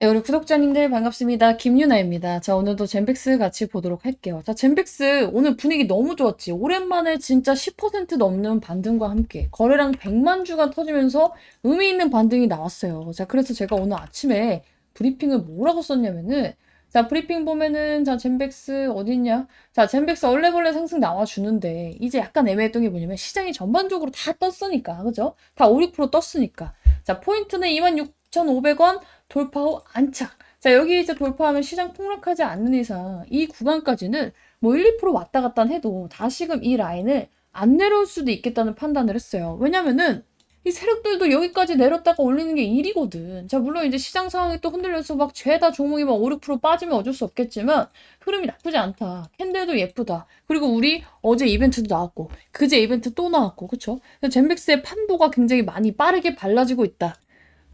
네, 우리 구독자님들 반갑습니다. 김유나입니다. 자, 오늘도 젠백스 같이 보도록 할게요. 자, 젠백스 오늘 분위기 너무 좋았지. 오랜만에 진짜 10% 넘는 반등과 함께 거래량 100만 주가 터지면서 의미 있는 반등이 나왔어요. 자, 그래서 제가 오늘 아침에 브리핑을 뭐라고 썼냐면은 자, 브리핑 보면은 자, 젠백스 어딨냐? 자, 젠백스 얼레벌레 상승 나와주는데 이제 약간 애매했던 게 뭐냐면 시장이 전반적으로 다 떴으니까, 그죠? 다 5, 6% 떴으니까. 자, 포인트는 26,500원 돌파 후 안착. 자, 여기 이제 돌파하면 시장 폭락하지 않는 이상 이 구간까지는 뭐 1, 2% 왔다 갔다 해도 다시금 이 라인을 안 내려올 수도 있겠다는 판단을 했어요. 왜냐면은 이 세력들도 여기까지 내렸다가 올리는 게 일이거든. 자, 물론 이제 시장 상황이 또 흔들려서 막 죄다 종목이 막 5, 6% 빠지면 어쩔 수 없겠지만 흐름이 나쁘지 않다. 캔들도 예쁘다. 그리고 우리 어제 이벤트도 나왔고 그제 이벤트 또 나왔고 그쵸? 젠백스의 판도가 굉장히 많이 빠르게 발라지고 있다.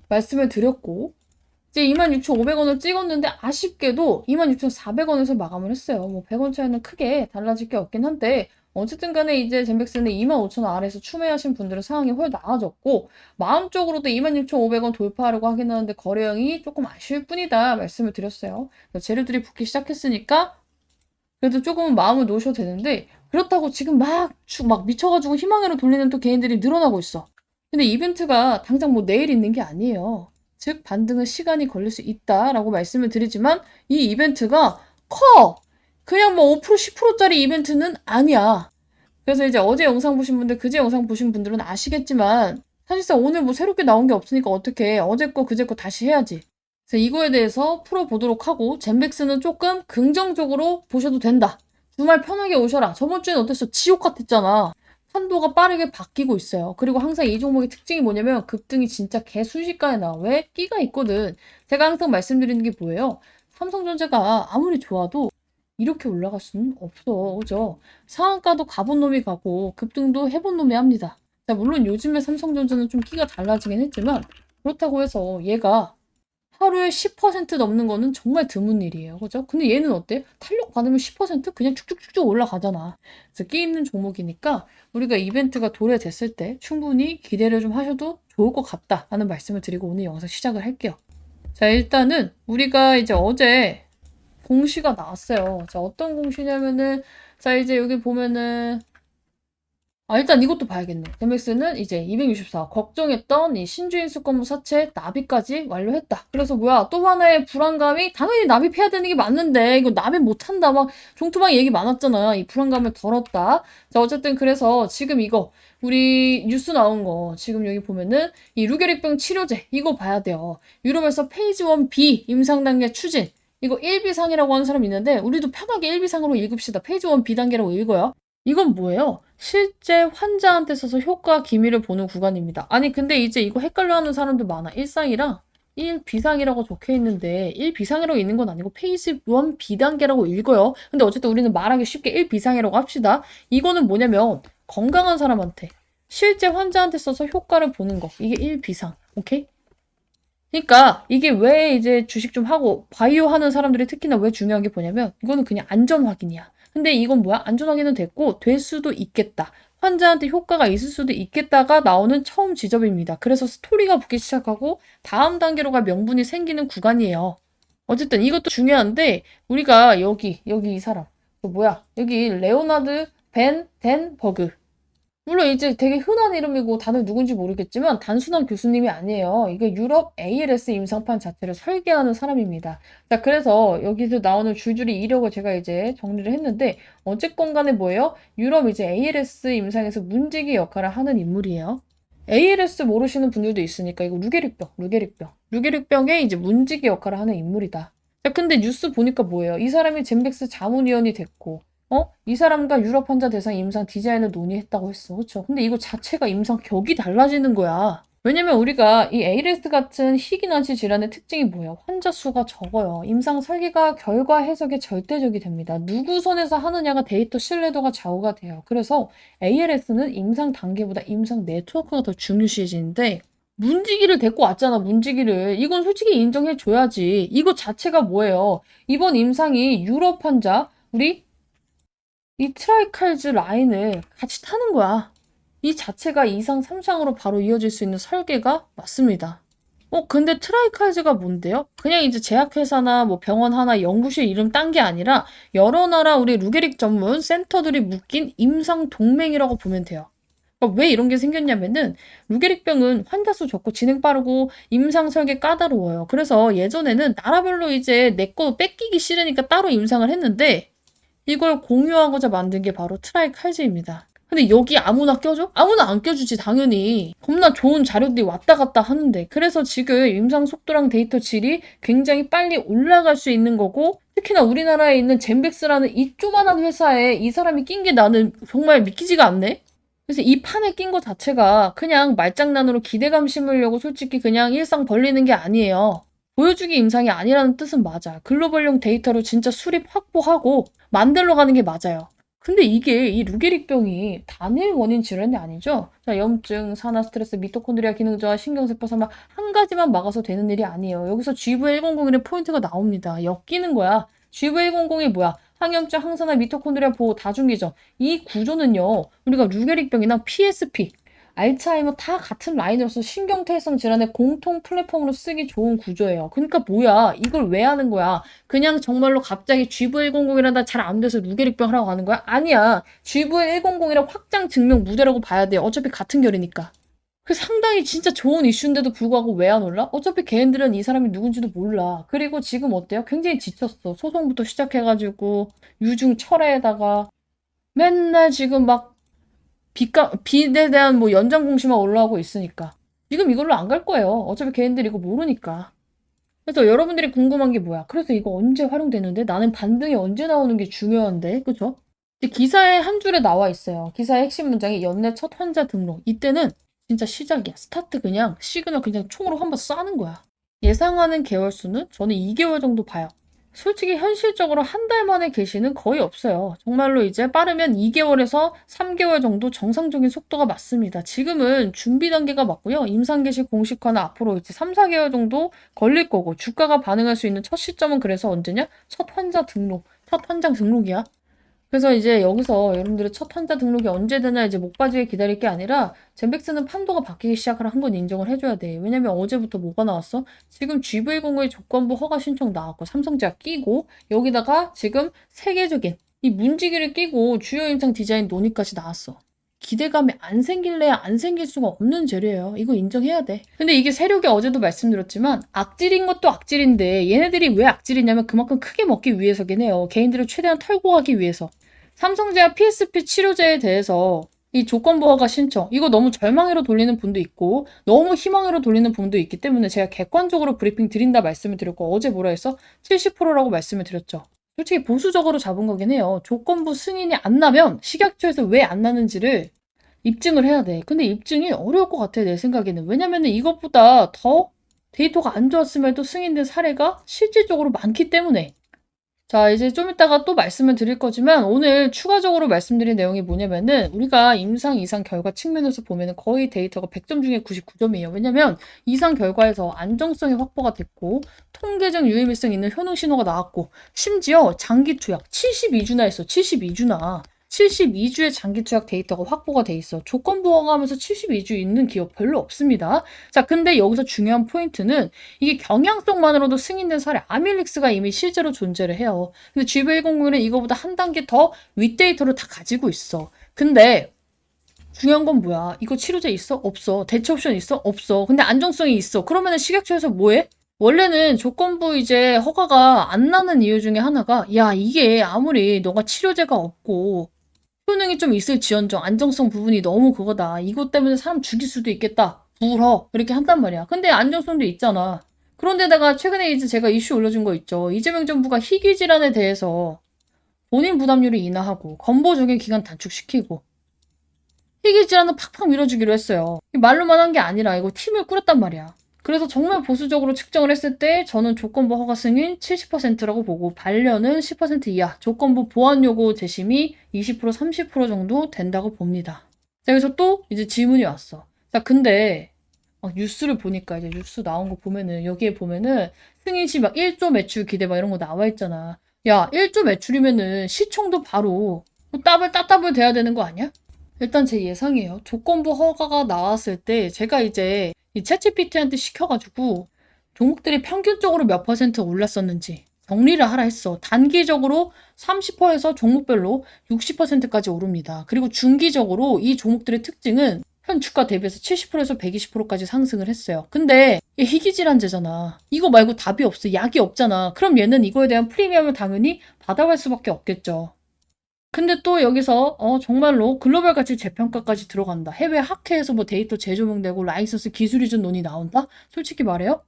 말씀을 드렸고 이제 26,500원을 찍었는데 아쉽게도 26,400원에서 마감을 했어요. 뭐 100원 차이는 크게 달라질 게 없긴 한데 어쨌든 간에 이제 젠백스는 25,000원 아래에서 추매하신 분들은 상황이 훨 나아졌고 마음적으로도 26,500원 돌파하려고 하긴 하는데 거래량이 조금 아쉬울 뿐이다 말씀을 드렸어요. 재료들이 붙기 시작했으니까 그래도 조금은 마음을 놓으셔도 되는데 그렇다고 지금 막 미쳐가지고 희망으로 돌리는 또 개인들이 늘어나고 있어. 근데 이벤트가 당장 뭐 내일 있는 게 아니에요. 즉 반등은 시간이 걸릴 수 있다라고 말씀을 드리지만 이 이벤트가 커! 그냥 뭐 5% 10%짜리 이벤트는 아니야. 그래서 이제 어제 영상 보신 분들, 그제 영상 보신 분들은 아시겠지만 사실상 오늘 뭐 새롭게 나온 게 없으니까 어떻게 어제 거 그제 거 다시 해야지. 그래서 이거에 대해서 풀어보도록 하고 젠백스는 조금 긍정적으로 보셔도 된다. 주말 편하게 오셔라. 저번 주엔 어땠어? 지옥 같았잖아. 판도가 빠르게 바뀌고 있어요. 그리고 항상 이 종목의 특징이 뭐냐면 급등이 진짜 개 순식간에 나와. 왜? 끼가 있거든. 제가 항상 말씀드리는 게 뭐예요? 삼성전자가 아무리 좋아도 이렇게 올라갈 수는 없어. 그죠? 상한가도 가본 놈이 가고 급등도 해본 놈이 합니다. 자, 물론 요즘에 삼성전자는 좀 끼가 달라지긴 했지만 그렇다고 해서 얘가 하루에 10% 넘는 거는 정말 드문 일이에요. 그죠? 근데 얘는 어때? 탄력 받으면 10% 그냥 쭉쭉쭉쭉 올라가잖아. 그래서 끼 있는 종목이니까 우리가 이벤트가 도래됐을 때 충분히 기대를 좀 하셔도 좋을 것 같다 하는 말씀을 드리고 오늘 영상 시작을 할게요. 자, 일단은 우리가 이제 어제 공시가 나왔어요. 자, 어떤 공시냐면은 자, 이제 여기 보면은 일단 이것도 봐야겠네. 덴맥스는 이제 264 걱정했던 이 신주인수 건물 사채 납입까지 완료했다. 그래서 뭐야 또 하나의 불안감이 당연히 납입해야 되는 게 맞는데 이거 납입 못한다 막 종투방 얘기 많았잖아. 이 불안감을 덜었다. 자 어쨌든 그래서 지금 이거 우리 뉴스 나온 거 지금 여기 보면은 이 루게릭병 치료제 이거 봐야 돼요. 유럽에서 페이지 1B 임상 단계 추진 이거 1비상이라고 하는 사람이 있는데 우리도 편하게 1비상으로 읽읍시다. 페이지 1B 단계라고 읽어요. 이건 뭐예요? 실제 환자한테 써서 효과 기미를 보는 구간입니다. 아니 근데 이제 이거 헷갈려하는 사람들 많아. 1상이랑 1비상이라고 적혀 있는데 1비상이라고 있는 건 아니고 페이지 1 B단계라고 읽어요. 근데 어쨌든 우리는 말하기 쉽게 1비상이라고 합시다. 이거는 뭐냐면 건강한 사람한테 실제 환자한테 써서 효과를 보는 거. 이게 1비상. 오케이? 그러니까 이게 왜 이제 주식 좀 하고 바이오 하는 사람들이 특히나 왜 중요한 게 뭐냐면 이거는 그냥 안전 확인이야. 근데 이건 뭐야? 안전 확인은 됐고 될 수도 있겠다. 환자한테 효과가 있을 수도 있겠다가 나오는 처음 지점입니다. 그래서 스토리가 붙기 시작하고 다음 단계로 갈 명분이 생기는 구간이에요. 어쨌든 이것도 중요한데 우리가 여기 이 사람 뭐야? 여기 레오나드 벤 덴 버그 물론 이제 되게 흔한 이름이고 다들 누군지 모르겠지만 단순한 교수님이 아니에요. 이게 유럽 ALS 임상판 자체를 설계하는 사람입니다. 자, 그래서 여기서 나오는 줄줄이 이력을 제가 이제 정리를 했는데 어쨌건 간에 뭐예요? 유럽 이제 ALS 임상에서 문지기 역할을 하는 인물이에요. ALS 모르시는 분들도 있으니까 이거 루게릭병의 이제 문지기 역할을 하는 인물이다. 자, 근데 뉴스 보니까 뭐예요? 이 사람이 젠백스 자문위원이 됐고 이 사람과 유럽 환자 대상 임상 디자인을 논의했다고 했어. 그쵸? 근데 이거 자체가 임상 격이 달라지는 거야. 왜냐면 우리가 이 ALS 같은 희귀난치 질환의 특징이 뭐예요? 환자 수가 적어요. 임상 설계가 결과 해석에 절대적이 됩니다. 누구 손에서 하느냐가 데이터 신뢰도가 좌우가 돼요. 그래서 ALS는 임상 단계보다 임상 네트워크가 더 중요시해지는데 문지기를 데리고 왔잖아, 문지기를. 이건 솔직히 인정해줘야지. 이거 자체가 뭐예요? 이번 임상이 유럽 환자, 우리 이 트라이칼즈 라인을 같이 타는 거야. 이 자체가 2상, 3상으로 바로 이어질 수 있는 설계가 맞습니다. 근데 트라이칼즈가 뭔데요? 그냥 이제 제약회사나 뭐 병원 하나 연구실 이름 딴 게 아니라 여러 나라 우리 루게릭 전문 센터들이 묶인 임상 동맹이라고 보면 돼요. 그러니까 왜 이런 게 생겼냐면은 루게릭병은 환자 수 적고 진행 빠르고 임상 설계 까다로워요. 그래서 예전에는 나라별로 이제 내 거 뺏기기 싫으니까 따로 임상을 했는데 이걸 공유하고자 만든 게 바로 트라이칼즈입니다. 근데 여기 아무나 껴줘? 아무나 안 껴주지 당연히. 겁나 좋은 자료들이 왔다 갔다 하는데 그래서 지금 임상 속도랑 데이터 질이 굉장히 빨리 올라갈 수 있는 거고 특히나 우리나라에 있는 젠백스라는 이 조만한 회사에 이 사람이 낀 게 나는 정말 믿기지가 않네? 그래서 이 판에 낀 거 자체가 그냥 말장난으로 기대감 심으려고 솔직히 그냥 일상 벌리는 게 아니에요. 보여주기 임상이 아니라는 뜻은 맞아. 글로벌용 데이터로 진짜 수립 확보하고 만들러 가는 게 맞아요. 근데 이게 이 루게릭병이 단일 원인 질환이 아니죠? 자, 염증, 산화, 스트레스, 미토콘드리아 기능 저하, 신경세포 사막 한 가지만 막아서 되는 일이 아니에요. 여기서 GV100의 포인트가 나옵니다. 엮이는 거야. GV100이 뭐야? 항염증, 항산화, 미토콘드리아 보호, 다중기전. 이 구조는요. 우리가 루게릭병이나 PSP, 알츠하이머 다 같은 라인으로서 신경퇴성 질환의 공통 플랫폼으로 쓰기 좋은 구조예요. 그러니까 뭐야? 이걸 왜 하는 거야? 그냥 정말로 갑자기 GV100이라다 잘 안 돼서 루게릭병 하라고 하는 거야? 아니야. GV100이라 확장 증명 무대라고 봐야 돼요. 어차피 같은 결이니까. 그 상당히 진짜 좋은 이슈인데도 불구하고 왜 안 올라? 어차피 걔네들은 이 사람이 누군지도 몰라. 그리고 지금 어때요? 굉장히 지쳤어. 소송부터 시작해가지고 유증 철회에다가 맨날 지금 막 빚에 대한 뭐 연장 공시만 올라오고 있으니까. 지금 이걸로 안 갈 거예요. 어차피 걔네들 이거 모르니까. 그래서 여러분들이 궁금한 게 뭐야? 그래서 이거 언제 활용되는데? 나는 반등이 언제 나오는 게 중요한데? 그죠? 기사에 한 줄에 나와 있어요. 기사의 핵심 문장이 연내 첫 환자 등록. 이때는 진짜 시작이야. 스타트 그냥 시그널 그냥 총으로 한번 쏴는 거야. 예상하는 개월 수는 저는 2개월 정도 봐요. 솔직히 현실적으로 한 달 만에 개시는 거의 없어요. 정말로 이제 빠르면 2개월에서 3개월 정도 정상적인 속도가 맞습니다. 지금은 준비 단계가 맞고요. 임상 개시 공식화는 앞으로 이제 3, 4개월 정도 걸릴 거고 주가가 반응할 수 있는 첫 시점은 그래서 언제냐? 첫 환자 등록. 첫 환자 등록이야. 그래서 이제 여기서 여러분들의 첫 환자 등록이 언제 되나 이제 목 빠지게 기다릴 게 아니라 젠백스는 판도가 바뀌기 시작을 한 건 인정을 해줘야 돼. 왜냐면 어제부터 뭐가 나왔어? 지금 GV0의 조건부 허가 신청 나왔고 삼성제약 끼고 여기다가 지금 세계적인 이 문지기를 끼고 주요 임상 디자인 논의까지 나왔어. 기대감이 안 생길래야 안 생길 수가 없는 재료예요. 이거 인정해야 돼. 근데 이게 세력이 어제도 말씀드렸지만 악질인 것도 악질인데 얘네들이 왜 악질이냐면 그만큼 크게 먹기 위해서긴 해요. 개인들을 최대한 털고 가기 위해서. 삼성제약 PSP 치료제에 대해서 이 조건부 허가 신청 이거 너무 절망으로 돌리는 분도 있고 너무 희망으로 돌리는 분도 있기 때문에 제가 객관적으로 브리핑 드린다 말씀을 드렸고 어제 뭐라 했어? 70%라고 말씀을 드렸죠. 솔직히 보수적으로 잡은 거긴 해요. 조건부 승인이 안 나면 식약처에서 왜 안 나는지를 입증을 해야 돼. 근데 입증이 어려울 것 같아, 내 생각에는. 왜냐면은 이것보다 더 데이터가 안 좋았음에도 승인된 사례가 실질적으로 많기 때문에. 자, 이제 좀 이따가 또 말씀을 드릴 거지만 오늘 추가적으로 말씀드린 내용이 뭐냐면은 우리가 임상 이상 결과 측면에서 보면은 거의 데이터가 100점 중에 99점이에요. 왜냐면 이상 결과에서 안정성이 확보가 됐고 통계적 유의미성 있는 효능 신호가 나왔고 심지어 장기 투약 72주나 했어. 72주나. 72주의 장기 투약 데이터가 확보가 돼 있어. 조건 부허가하면서 72주 있는 기업 별로 없습니다. 자, 근데 여기서 중요한 포인트는 이게 경향성만으로도 승인된 사례 아밀릭스가 이미 실제로 존재를 해요. 근데 GV100은 이거보다 한 단계 더 윗데이터를 다 가지고 있어. 근데 중요한 건 뭐야? 이거 치료제 있어? 없어. 대체 옵션 있어? 없어. 근데 안정성이 있어. 그러면은 식약처에서 뭐해? 원래는 조건부 이제 허가가 안 나는 이유 중에 하나가 야, 이게 아무리 너가 치료제가 없고 효능이 좀 있을지언정 안정성 부분이 너무 그거다. 이것 때문에 사람 죽일 수도 있겠다. 불허. 이렇게 한단 말이야. 근데 안정성도 있잖아. 그런데다가 최근에 이제 제가 이슈 올려준 거 있죠. 이재명 정부가 희귀 질환에 대해서 본인 부담률을 인하하고 건보 적용 기간 단축시키고 희귀 질환은 팍팍 밀어주기로 했어요. 말로만 한 게 아니라 이거 팀을 꾸렸단 말이야. 그래서 정말 보수적으로 측정을 했을 때 저는 조건부 허가 승인 70%라고 보고 반려는 10% 이하, 조건부 보완 요구 재심이 20% 30% 정도 된다고 봅니다. 자, 여기서 또 이제 질문이 왔어. 자, 근데 막 뉴스를 보니까 이제 뉴스 나온 거 보면은 여기에 보면은 승인 시 막 1조 매출 기대 막 이런 거 나와 있잖아. 야, 1조 매출이면은 시총도 바로 뭐 따블 돼야 되는 거 아니야? 일단 제 예상이에요. 조건부 허가가 나왔을 때 제가 이제 이 챗GPT한테 시켜가지고 종목들이 평균적으로 몇 퍼센트 올랐었는지 정리를 하라 했어. 단기적으로 30%에서 종목별로 60%까지 오릅니다. 그리고 중기적으로 이 종목들의 특징은 현 주가 대비해서 70%에서 120%까지 상승을 했어요. 근데 얘 희귀질환제잖아. 이거 말고 답이 없어. 약이 없잖아. 그럼 얘는 이거에 대한 프리미엄을 당연히 받아갈 수밖에 없겠죠. 근데 또 여기서 정말로 글로벌 가치 재평가까지 들어간다. 해외 학회에서 뭐 데이터 재조명되고 라이선스 기술 이전 논의 나온다? 솔직히 말해요.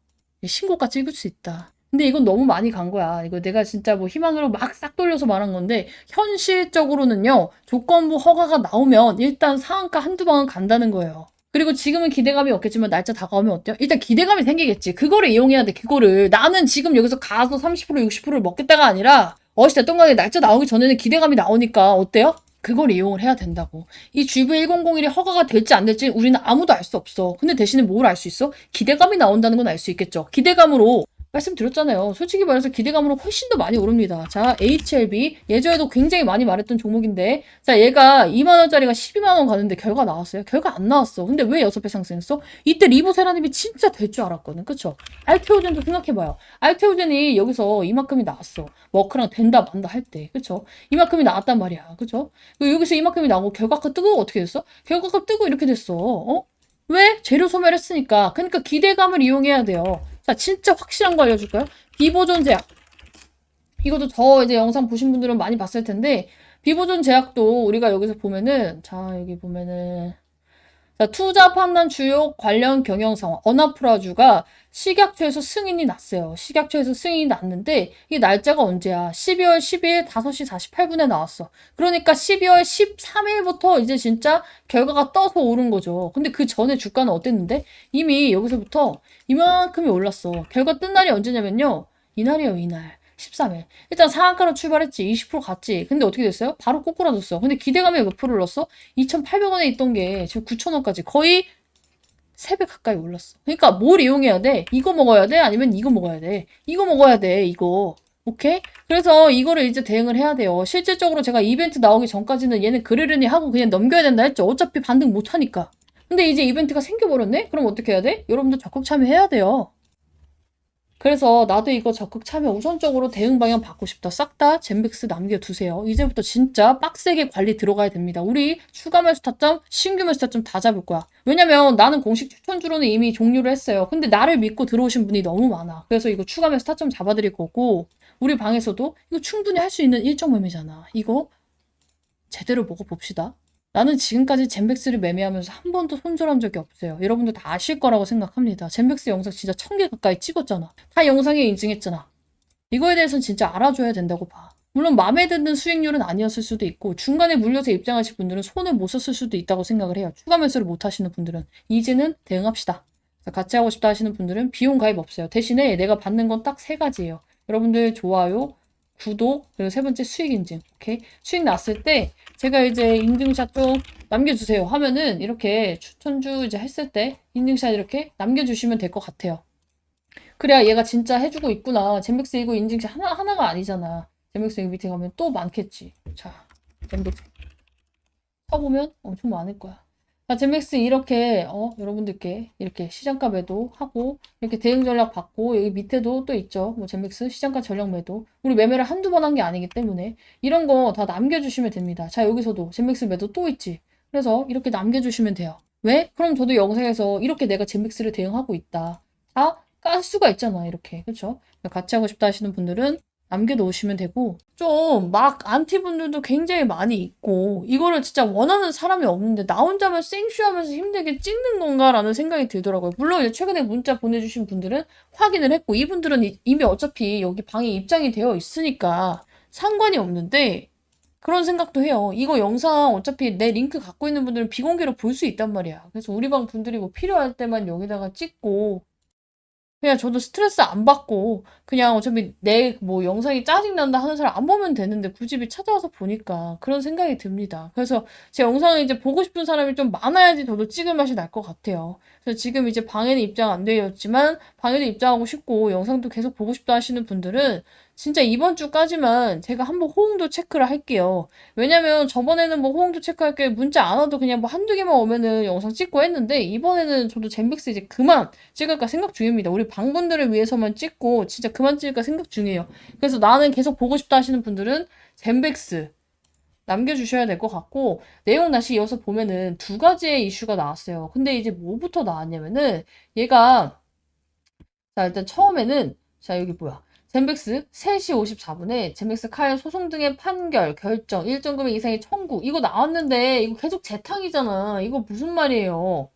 신고가 찍을 수 있다. 근데 이건 너무 많이 간 거야. 이거 내가 진짜 뭐 희망으로 막 싹 돌려서 말한 건데 현실적으로는요. 조건부 허가가 나오면 일단 상한가 한두 방은 간다는 거예요. 그리고 지금은 기대감이 없겠지만 날짜 다가오면 어때요? 일단 기대감이 생기겠지. 그거를 이용해야 돼. 그거를. 나는 지금 여기서 가서 30% 60%를 먹겠다가 아니라 됐던 간에 날짜 나오기 전에는 기대감이 나오니까 어때요? 그걸 이용을 해야 된다고. 이 GV1001이 허가가 될지 안 될지 우리는 아무도 알 수 없어. 근데 대신에 뭘 알 수 있어? 기대감이 나온다는 건 알 수 있겠죠. 기대감으로 말씀드렸잖아요. 솔직히 말해서 기대감으로 훨씬 더 많이 오릅니다. 자, HLB 예전에도 굉장히 많이 말했던 종목인데 자, 얘가 2만원짜리가 12만원 가는데 결과 나왔어요? 결과 안 나왔어. 근데 왜 6배 상승했어? 이때 리보세라님이 진짜 될 줄 알았거든. 그쵸? 알테오젠도 생각해봐요. 알테오젠이 여기서 이만큼이 나왔어. 워크랑 된다 만다 할 때. 그쵸? 이만큼이 나왔단 말이야. 그쵸? 여기서 이만큼이 나오고 결과가 뜨고 어떻게 됐어? 결과가 뜨고 이렇게 됐어. 왜? 재료 소멸 했으니까. 그러니까 기대감을 이용해야 돼요. 자, 진짜 확실한 거 알려줄까요? 비보존 제약. 이것도 저 이제 영상 보신 분들은 많이 봤을 텐데, 비보존 제약도 우리가 여기서 보면은, 자, 여기 보면은, 자, 투자 판단 주요 관련 경영 상황. 언어프라주가 식약처에서 승인이 났어요. 식약처에서 승인이 났는데 이 날짜가 언제야? 12월 12일 5시 48분에 나왔어. 그러니까 12월 13일부터 이제 진짜 결과가 떠서 오른 거죠. 근데 그 전에 주가는 어땠는데? 이미 여기서부터 이만큼이 올랐어. 결과 뜬 날이 언제냐면요. 이날이에요, 이날. 13일. 일단 상한가로 출발했지. 20% 갔지. 근데 어떻게 됐어요? 바로 꼬꾸라졌어. 근데 기대감이 몇 프로를 넣었어? 2,800원에 있던 게 지금 9,000원까지 거의 3배 가까이 올랐어. 그러니까 뭘 이용해야 돼? 이거 먹어야 돼? 아니면 이거 먹어야 돼? 이거 먹어야 돼, 이거. 오케이? 그래서 이거를 이제 대응을 해야 돼요. 실질적으로 제가 이벤트 나오기 전까지는 얘는 그러려니 하고 그냥 넘겨야 된다 했죠. 어차피 반등 못 하니까. 근데 이제 이벤트가 생겨버렸네? 그럼 어떻게 해야 돼? 여러분들 적극 참여해야 돼요. 그래서 나도 이거 적극 참여 우선적으로 대응 방향 받고 싶다. 싹 다 젠백스 남겨두세요. 이제부터 진짜 빡세게 관리 들어가야 됩니다. 우리 추가 매수 타점, 신규 매수 타점 다 잡을 거야. 왜냐면 나는 공식 추천주로는 이미 종료를 했어요. 근데 나를 믿고 들어오신 분이 너무 많아. 그래서 이거 추가 매수 타점 잡아드릴 거고 우리 방에서도 이거 충분히 할 수 있는 일정 매매잖아. 이거 제대로 먹어봅시다. 나는 지금까지 젠백스를 매매하면서 한 번도 손절한 적이 없어요. 여러분들 다 아실 거라고 생각합니다. 젠백스 영상 진짜 1000개 가까이 찍었잖아. 다 영상에 인증했잖아. 이거에 대해서는 진짜 알아줘야 된다고 봐. 물론 마음에 드는 수익률은 아니었을 수도 있고 중간에 물려서 입장하실 분들은 손을 못 썼을 수도 있다고 생각을 해요. 추가 매수를 못 하시는 분들은 이제는 대응합시다. 같이 하고 싶다 하시는 분들은 비용 가입 없어요. 대신에 내가 받는 건 딱 3가지예요. 여러분들 좋아요, 구독, 그리고 3번째 수익 인증. 오케이? 수익 났을 때 제가 이제 인증샷 좀 남겨주세요 하면은 이렇게 추천주 이제 했을 때 인증샷 이렇게 남겨주시면 될 것 같아요. 그래야 얘가 진짜 해주고 있구나. 젠백스 이거 인증샷 하나가 아니잖아. 젠백스 여기 밑에 가면 또 많겠지. 자, 젠백스 쳐보면 엄청 많을 거야. 자, 젠백스 이렇게 여러분들께 이렇게 시장가 매도 하고 이렇게 대응 전략 받고 여기 밑에도 또 있죠. 뭐 젠백스 시장가 전략 매도. 우리 매매를 한두 번 한 게 아니기 때문에 이런 거 다 남겨주시면 됩니다. 자, 여기서도 젠백스 매도 또 있지. 그래서 이렇게 남겨주시면 돼요. 왜? 그럼 저도 영상에서 이렇게 내가 젠백스를 대응하고 있다. 다 깔 수가 있잖아, 이렇게. 그쵸? 같이 하고 싶다 하시는 분들은 남겨놓으시면 되고, 좀 막 안티 분들도 굉장히 많이 있고, 이거를 진짜 원하는 사람이 없는데, 나 혼자만 생쇼하면서 힘들게 찍는 건가라는 생각이 들더라고요. 물론 이제 최근에 문자 보내주신 분들은 확인을 했고, 이분들은 이미 어차피 여기 방에 입장이 되어 있으니까 상관이 없는데, 그런 생각도 해요. 이거 영상 어차피 내 링크 갖고 있는 분들은 비공개로 볼 수 있단 말이야. 그래서 우리 방 분들이 뭐 필요할 때만 여기다가 찍고, 그냥 저도 스트레스 안 받고 그냥 어차피 내 뭐 영상이 짜증난다 하는 사람 안 보면 되는데 굳이 찾아와서 보니까 그런 생각이 듭니다. 그래서 제 영상을 이제 보고 싶은 사람이 좀 많아야지 저도 찍을 맛이 날 것 같아요. 그래서 지금 이제 방에는 입장 안 되었지만 방에도 입장하고 싶고 영상도 계속 보고 싶다 하시는 분들은 진짜 이번 주까지만 제가 한번 호응도 체크를 할게요. 왜냐면 저번에는 뭐 호응도 체크할 게 문자 안 와도 그냥 뭐 한두 개만 오면은 영상 찍고 했는데 이번에는 저도 젠백스 이제 그만 찍을까 생각 중입니다. 우리 방분들을 위해서만 찍고 진짜 그만 찍을까 생각 중이에요. 그래서 나는 계속 보고 싶다 하시는 분들은 젠백스 남겨주셔야 될 것 같고, 내용 다시 이어서 보면은 두 가지의 이슈가 나왔어요. 근데 이제 뭐부터 나왔냐면은, 얘가, 자, 일단 처음에는, 자, 여기 뭐야. 젠백스 3시 54분에 젠백스 카일 소송 등의 판결, 결정, 일정 금액 이상의 청구. 이거 나왔는데, 이거 계속 재탕이잖아. 이거 무슨 말이에요?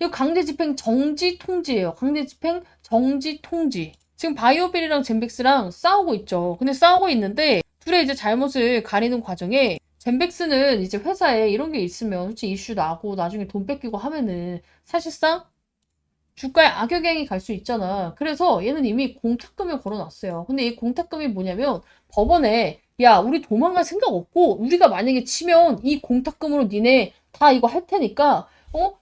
이거 강제 집행 정지 통지예요. 강제 집행 정지 통지. 지금 바이오빌이랑 젠백스랑 싸우고 있죠. 근데 싸우고 있는데, 둘의 이제 잘못을 가리는 과정에 젠백스는 이제 회사에 이런 게 있으면 솔직히 이슈 나고 나중에 돈 뺏기고 하면은 사실상 주가에 악영향이 갈 수 있잖아. 그래서 얘는 이미 공탁금을 걸어놨어요. 근데 이 공탁금이 뭐냐면 법원에 야 우리 도망갈 생각 없고 우리가 만약에 치면 이 공탁금으로 니네 다 이거 할 테니까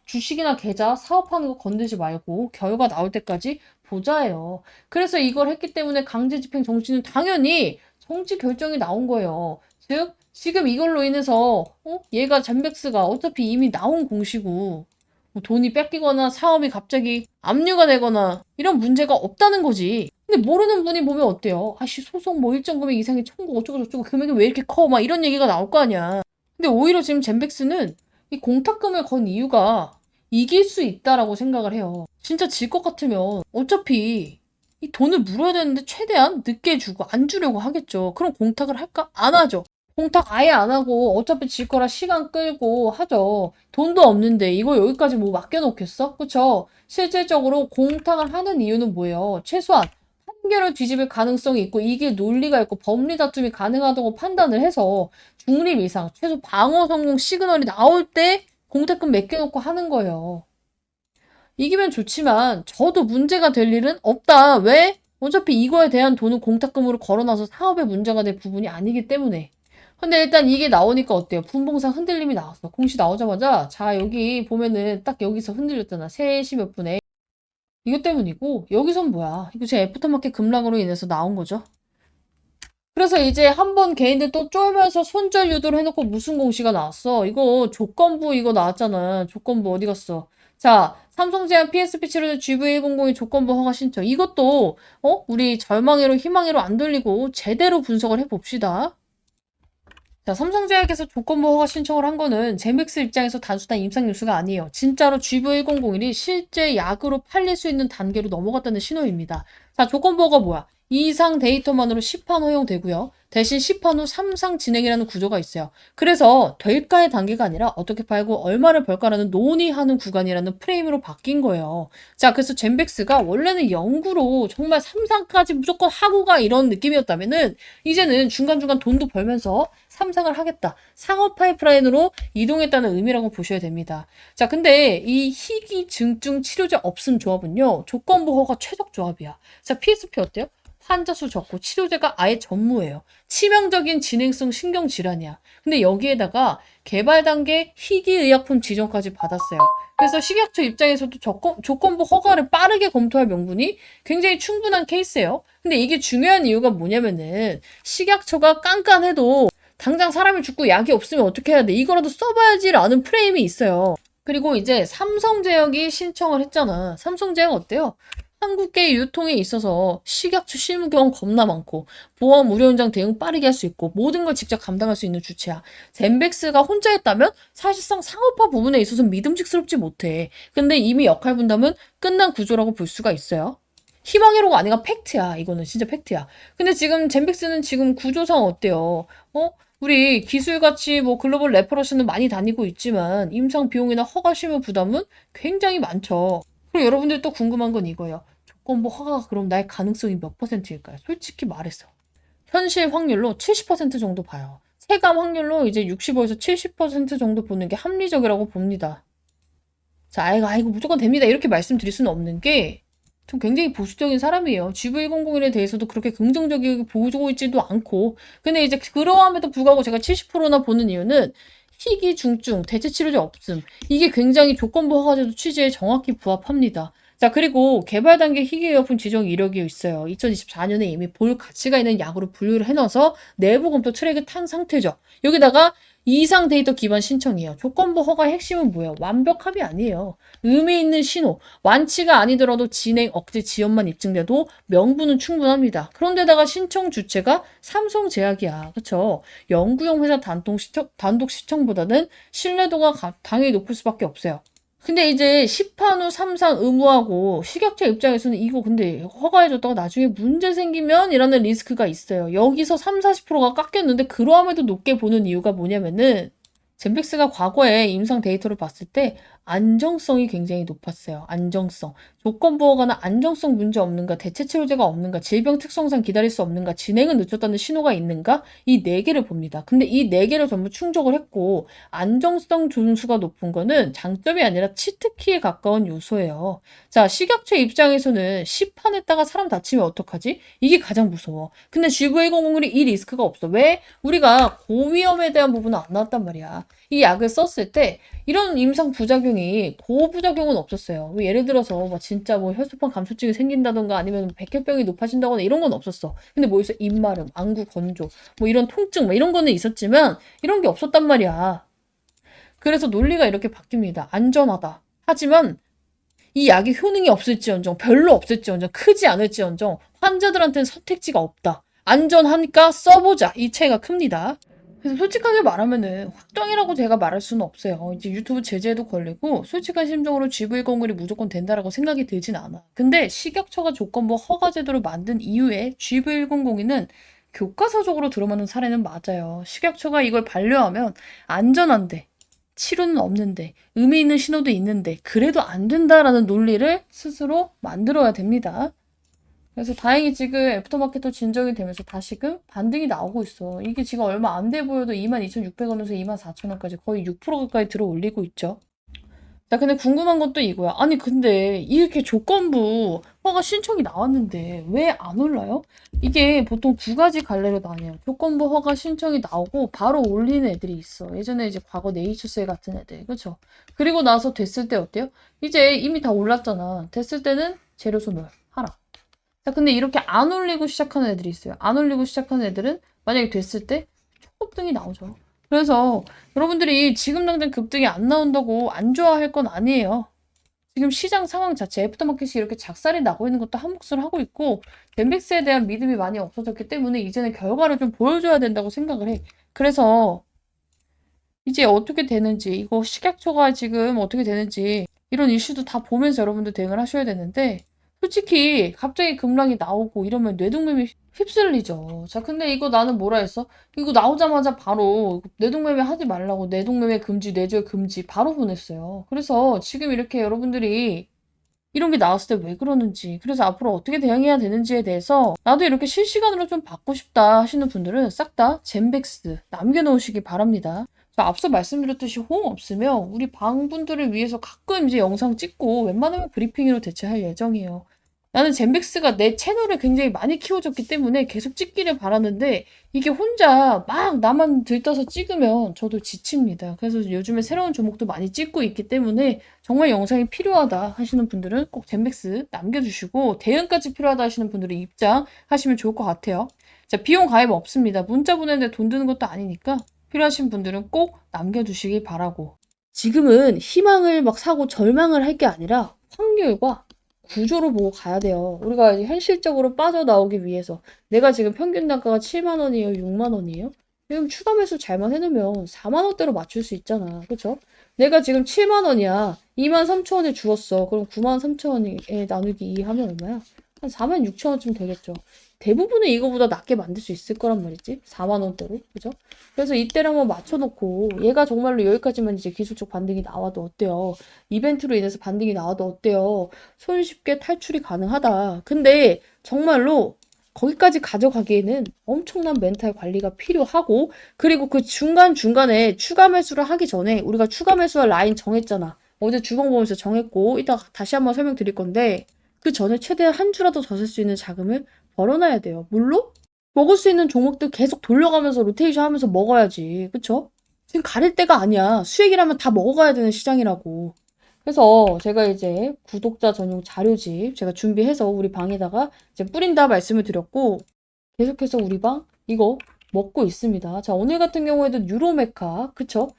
주식이나 계좌 사업하는 거 건들지 말고 결과 나올 때까지 보자예요. 그래서 이걸 했기 때문에 강제집행 정지는 당연히 정지 결정이 나온 거예요. 즉 지금 이걸로 인해서 얘가 젠백스가 어차피 이미 나온 공시고 뭐 돈이 뺏기거나 사업이 갑자기 압류가 되거나 이런 문제가 없다는 거지. 근데 모르는 분이 보면 어때요? 아씨 소송 뭐 일정 금액 이상의 청구 어쩌고 저쩌고 금액이 왜 이렇게 커? 막 이런 얘기가 나올 거 아니야. 근데 오히려 지금 젠백스는 이 공탁금을 건 이유가 이길 수 있다라고 생각을 해요. 진짜 질 것 같으면 어차피 이 돈을 물어야 되는데 최대한 늦게 주고 안 주려고 하겠죠. 그럼 공탁을 할까? 안 하죠. 공탁 아예 안 하고 어차피 질 거라 시간 끌고 하죠. 돈도 없는데 이거 여기까지 뭐 맡겨놓겠어? 그쵸? 실질적으로 공탁을 하는 이유는 뭐예요? 최소한 판결을 뒤집을 가능성이 있고 이게 논리가 있고 법리 다툼이 가능하다고 판단을 해서 중립 이상, 최소 방어 성공 시그널이 나올 때 공탁금 맡겨놓고 하는 거예요. 이기면 좋지만 저도 문제가 될 일은 없다. 왜? 어차피 이거에 대한 돈은 공탁금으로 걸어놔서 사업에 문제가 될 부분이 아니기 때문에. 근데 일단 이게 나오니까 어때요? 분봉상 흔들림이 나왔어. 공시 나오자마자 자 여기 보면은 딱 여기서 흔들렸잖아. 3시 몇 분에. 이것 때문이고 여기선 뭐야? 이거 제 애프터마켓 급락으로 인해서 나온 거죠. 그래서 이제 한번 개인들 또 쫄면서 손절 유도를 해놓고 무슨 공시가 나왔어? 이거 조건부 이거 나왔잖아. 조건부 어디 갔어? 자, 삼성 제한 PSP 치료제 GV100의 조건부 허가 신청. 이것도 우리 절망회로 희망회로 안 돌리고 제대로 분석을 해봅시다. 자, 삼성제약에서 조건부 허가 신청을 한 거는 제맥스 입장에서 단순한 임상 뉴스가 아니에요. 진짜로 GV1001이 실제 약으로 팔릴 수 있는 단계로 넘어갔다는 신호입니다. 자, 조건부 허가 뭐야? 이상 데이터만으로 시판 허용되고요. 대신 시판 후 3상 진행이라는 구조가 있어요. 그래서 될까의 단계가 아니라 어떻게 팔고 얼마를 벌까라는 논의하는 구간이라는 프레임으로 바뀐 거예요. 자, 그래서 젠백스가 원래는 연구로 정말 3상까지 무조건 하고 가 이런 느낌이었다면은 이제는 중간중간 돈도 벌면서 3상을 하겠다. 상업 파이프라인으로 이동했다는 의미라고 보셔야 됩니다. 자, 근데 이 희귀증증 치료제 없음 조합은요. 조건부 허가 최적 조합이야. 자, PSP 어때요? 환자 수 적고 치료제가 아예 전무예요. 치명적인 진행성 신경질환이야. 근데 여기에다가 개발 단계 희귀의약품 지정까지 받았어요. 그래서 식약처 입장에서도 조건부 허가를 빠르게 검토할 명분이 굉장히 충분한 케이스예요. 근데 이게 중요한 이유가 뭐냐면은 식약처가 깐깐해도 당장 사람이 죽고 약이 없으면 어떻게 해야 돼? 이거라도 써봐야지라는 프레임이 있어요. 그리고 이제 삼성제약이 신청을 했잖아. 삼성제약 어때요? 한국계 유통에 있어서 식약처 실무 경험 겁나 많고 보험 의료 현장 대응 빠르게 할 수 있고 모든 걸 직접 감당할 수 있는 주체야. 젠백스가 혼자 했다면 사실상 상업화 부분에 있어서 믿음직스럽지 못해. 근데 이미 역할 분담은 끝난 구조라고 볼 수가 있어요. 희망회로가 아니라 팩트야. 이거는 진짜 팩트야. 근데 지금 젠백스는 지금 구조상 어때요? 우리 기술같이 뭐 글로벌 레퍼런스는 많이 다니고 있지만 임상 비용이나 허가 실무 부담은 굉장히 많죠. 그리고 여러분들 또 궁금한 건 이거예요. 조건부 허가가 그럼 날 가능성이 몇 %일까요? 솔직히 말해서. 현실 확률로 70% 정도 봐요. 체감 확률로 이제 65에서 70% 정도 보는 게 합리적이라고 봅니다. 자, 아이고, 무조건 됩니다. 이렇게 말씀드릴 수는 없는 게, 전 굉장히 보수적인 사람이에요. GV101에 대해서도 그렇게 긍정적이게 보고 있지도 않고. 근데 이제 그러함에도 불구하고 제가 70%나 보는 이유는 희귀 중증 대체 치료제 없음. 이게 굉장히 조건부 허가제도 취지에 정확히 부합합니다. 자, 그리고 개발 단계 희귀의약품 지정 이력이 있어요. 2024년에 이미 볼 가치가 있는 약으로 분류를 해놔서 내부 검토 트랙을 탄 상태죠. 여기다가 이상 데이터 기반 신청이에요. 조건부 허가의 핵심은 뭐예요? 완벽함이 아니에요. 의미 있는 신호, 완치가 아니더라도 진행 억제 지연만 입증돼도 명분은 충분합니다. 그런데다가 신청 주체가 삼성제약이야. 그쵸? 연구용 회사 단독 시청보다는 신뢰도가 당연히 높을 수밖에 없어요. 근데 이제 시판 후 3상 의무하고 식약처 입장에서는 이거 근데 허가해줬다가 나중에 문제 생기면 이라는 리스크가 있어요. 여기서 3, 40%가 깎였는데 그러함에도 높게 보는 이유가 뭐냐면은 젠백스가 과거에 임상 데이터를 봤을 때 안정성이 굉장히 높았어요. 안정성. 조건부 허가나 안정성 문제 없는가, 대체 치료제가 없는가, 질병 특성상 기다릴 수 없는가, 진행은 늦췄다는 신호가 있는가, 이 네 개를 봅니다. 근데 이 네 개를 전부 충족을 했고 안정성 존수가 높은 거는 장점이 아니라 치트키에 가까운 요소예요. 자, 식약처 입장에서는 시판했다가 사람 다치면 어떡하지? 이게 가장 무서워. 근데 GV101이 이 리스크가 없어. 왜? 우리가 고위험에 대한 부분은 안 나왔단 말이야. 이 약을 썼을 때 이런 임상 부작용이 고부작용은 없었어요. 예를 들어서 뭐 진짜 뭐 혈소판 감소증이 생긴다던가 아니면 백혈병이 높아진다거나 이런 건 없었어. 근데 뭐 있어? 입마름, 안구 건조, 뭐 이런 통증, 뭐 이런 거는 있었지만 이런 게 없었단 말이야. 그래서 논리가 이렇게 바뀝니다. 안전하다. 하지만 이 약이 효능이 없을지언정, 별로 없을지언정, 크지 않을지언정 환자들한테는 선택지가 없다. 안전하니까 써보자. 이 차이가 큽니다. 그래서 솔직하게 말하면은 확정이라고 제가 말할 수는 없어요. 이제 유튜브 제재도 걸리고 솔직한 심정으로 GV101이 무조건 된다라고 생각이 들진 않아. 근데 식약처가 조건부 허가 제도를 만든 이후에 GV100는 교과서적으로 들어맞는 사례는 맞아요. 식약처가 이걸 반려하면 안전한데 치료는 없는데 의미 있는 신호도 있는데 그래도 안 된다라는 논리를 스스로 만들어야 됩니다. 그래서 다행히 지금 애프터마켓도 진정이 되면서 다시금 반등이 나오고 있어. 이게 지금 얼마 안 돼 보여도 22,600원에서 24,000원까지 거의 6% 가까이 들어 올리고 있죠. 자, 근데 궁금한 건 또 이거야. 아니, 근데 이렇게 조건부 허가 신청이 나왔는데 왜 안 올라요? 이게 보통 두 가지 갈래로 나뉘어요. 조건부 허가 신청이 나오고 바로 올리는 애들이 있어. 예전에 이제 과거 네이처스에 같은 애들. 그쵸? 그리고 나서 됐을 때 어때요? 이제 이미 다 올랐잖아. 됐을 때는 재료 소멸 하라. 자, 근데 이렇게 안 올리고 시작하는 애들이 있어요. 안 올리고 시작하는 애들은 만약에 됐을 때 초급등이 나오죠. 그래서 여러분들이 지금 당장 급등이 안 나온다고 안 좋아할 건 아니에요. 지금 시장 상황 자체, 애프터마켓이 이렇게 작살이 나고 있는 것도 한 몫을 하고 있고, 젠백스에 대한 믿음이 많이 없어졌기 때문에 이제는 결과를 좀 보여줘야 된다고 생각을 해. 그래서 이제 어떻게 되는지, 이거 식약처가 지금 어떻게 되는지, 이런 이슈도 다 보면서 여러분들 대응을 하셔야 되는데, 솔직히 갑자기 급락이 나오고 이러면 뇌동맥이 휩쓸리죠. 자, 근데 이거 나는 뭐라 했어? 이거 나오자마자 바로 뇌동매매 하지 말라고 뇌동매매 금지, 뇌절 금지 바로 보냈어요. 그래서 지금 이렇게 여러분들이 이런 게 나왔을 때 왜 그러는지, 그래서 앞으로 어떻게 대응해야 되는지에 대해서 나도 이렇게 실시간으로 좀 받고 싶다 하시는 분들은 싹 다 젠백스 남겨놓으시기 바랍니다. 자, 앞서 말씀드렸듯이 호응 없으면 우리 방분들을 위해서 가끔 이제 영상 찍고 웬만하면 브리핑으로 대체할 예정이에요. 나는 젠백스가 내 채널을 굉장히 많이 키워줬기 때문에 계속 찍기를 바라는데 이게 혼자 막 나만 들떠서 찍으면 저도 지칩니다. 그래서 요즘에 새로운 종목도 많이 찍고 있기 때문에 정말 영상이 필요하다 하시는 분들은 꼭 젠백스 남겨주시고 대응까지 필요하다 하시는 분들은 입장하시면 좋을 것 같아요. 자, 비용 가입 없습니다. 문자 보내는데 돈 드는 것도 아니니까 필요하신 분들은 꼭 남겨주시기 바라고. 지금은 희망을 막 사고 절망을 할 게 아니라 확률과 구조로 보고 가야 돼요. 우리가 이제 현실적으로 빠져나오기 위해서 내가 지금 평균 단가가 7만 원이에요? 6만 원이에요? 지금 추가 매수 잘만 해놓으면 4만 원대로 맞출 수 있잖아. 그쵸? 내가 지금 7만 원이야. 2만 3천 원에 주었어. 그럼 9만 3천 원에 나누기 2 하면 얼마야? 한 4만 6천 원쯤 되겠죠. 대부분은 이거보다 낮게 만들 수 있을 거란 말이지. 4만 원대로. 그죠? 그래서 이때를 한번 맞춰놓고 얘가 정말로 여기까지만 이제 기술적 반등이 나와도 어때요? 이벤트로 인해서 반등이 나와도 어때요? 손쉽게 탈출이 가능하다. 근데 정말로 거기까지 가져가기에는 엄청난 멘탈 관리가 필요하고 그리고 그 중간중간에 추가 매수를 하기 전에 우리가 추가 매수할 라인 정했잖아. 어제 주봉 보면서 정했고 이따 다시 한번 설명드릴 건데 그 전에 최대한 한 주라도 더 쓸 수 있는 자금을 벌어놔야 돼요. 물론 먹을 수 있는 종목들 계속 돌려가면서 로테이션 하면서 먹어야지. 그쵸? 지금 가릴 때가 아니야. 수익이라면 다 먹어가야 되는 시장이라고. 그래서 제가 이제 구독자 전용 자료집 제가 준비해서 우리 방에다가 이제 뿌린다 말씀을 드렸고, 계속해서 우리 방 이거 먹고 있습니다. 자, 오늘 같은 경우에도 유로메카, 그쵸?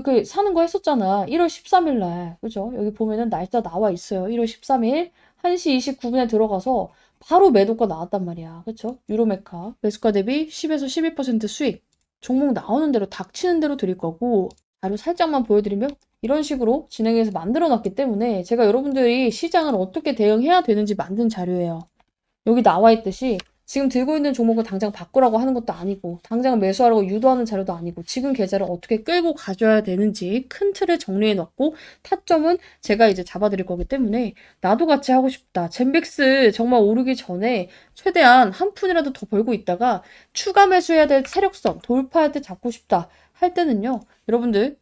그 사는 거 했었잖아. 1월 13일 날. 그죠? 여기 보면은 날짜 나와 있어요. 1월 13일 1시 29분에 들어가서 바로 매도가 나왔단 말이야. 그쵸? 유로메카. 매수가 대비 10에서 12% 수익. 종목 나오는 대로 닥치는 대로 드릴 거고, 자료 살짝만 보여드리면 이런 식으로 진행해서 만들어 놨기 때문에 제가 여러분들이 시장을 어떻게 대응해야 되는지 만든 자료예요. 여기 나와 있듯이 지금 들고 있는 종목을 당장 바꾸라고 하는 것도 아니고, 당장 매수하라고 유도하는 자료도 아니고, 지금 계좌를 어떻게 끌고 가줘야 되는지 큰 틀을 정리해 놨고, 타점은 제가 이제 잡아드릴 거기 때문에 나도 같이 하고 싶다. 젠빅스 정말 오르기 전에 최대한 한 푼이라도 더 벌고 있다가 추가 매수해야 될 세력선 돌파할 때 잡고 싶다 할 때는요, 여러분들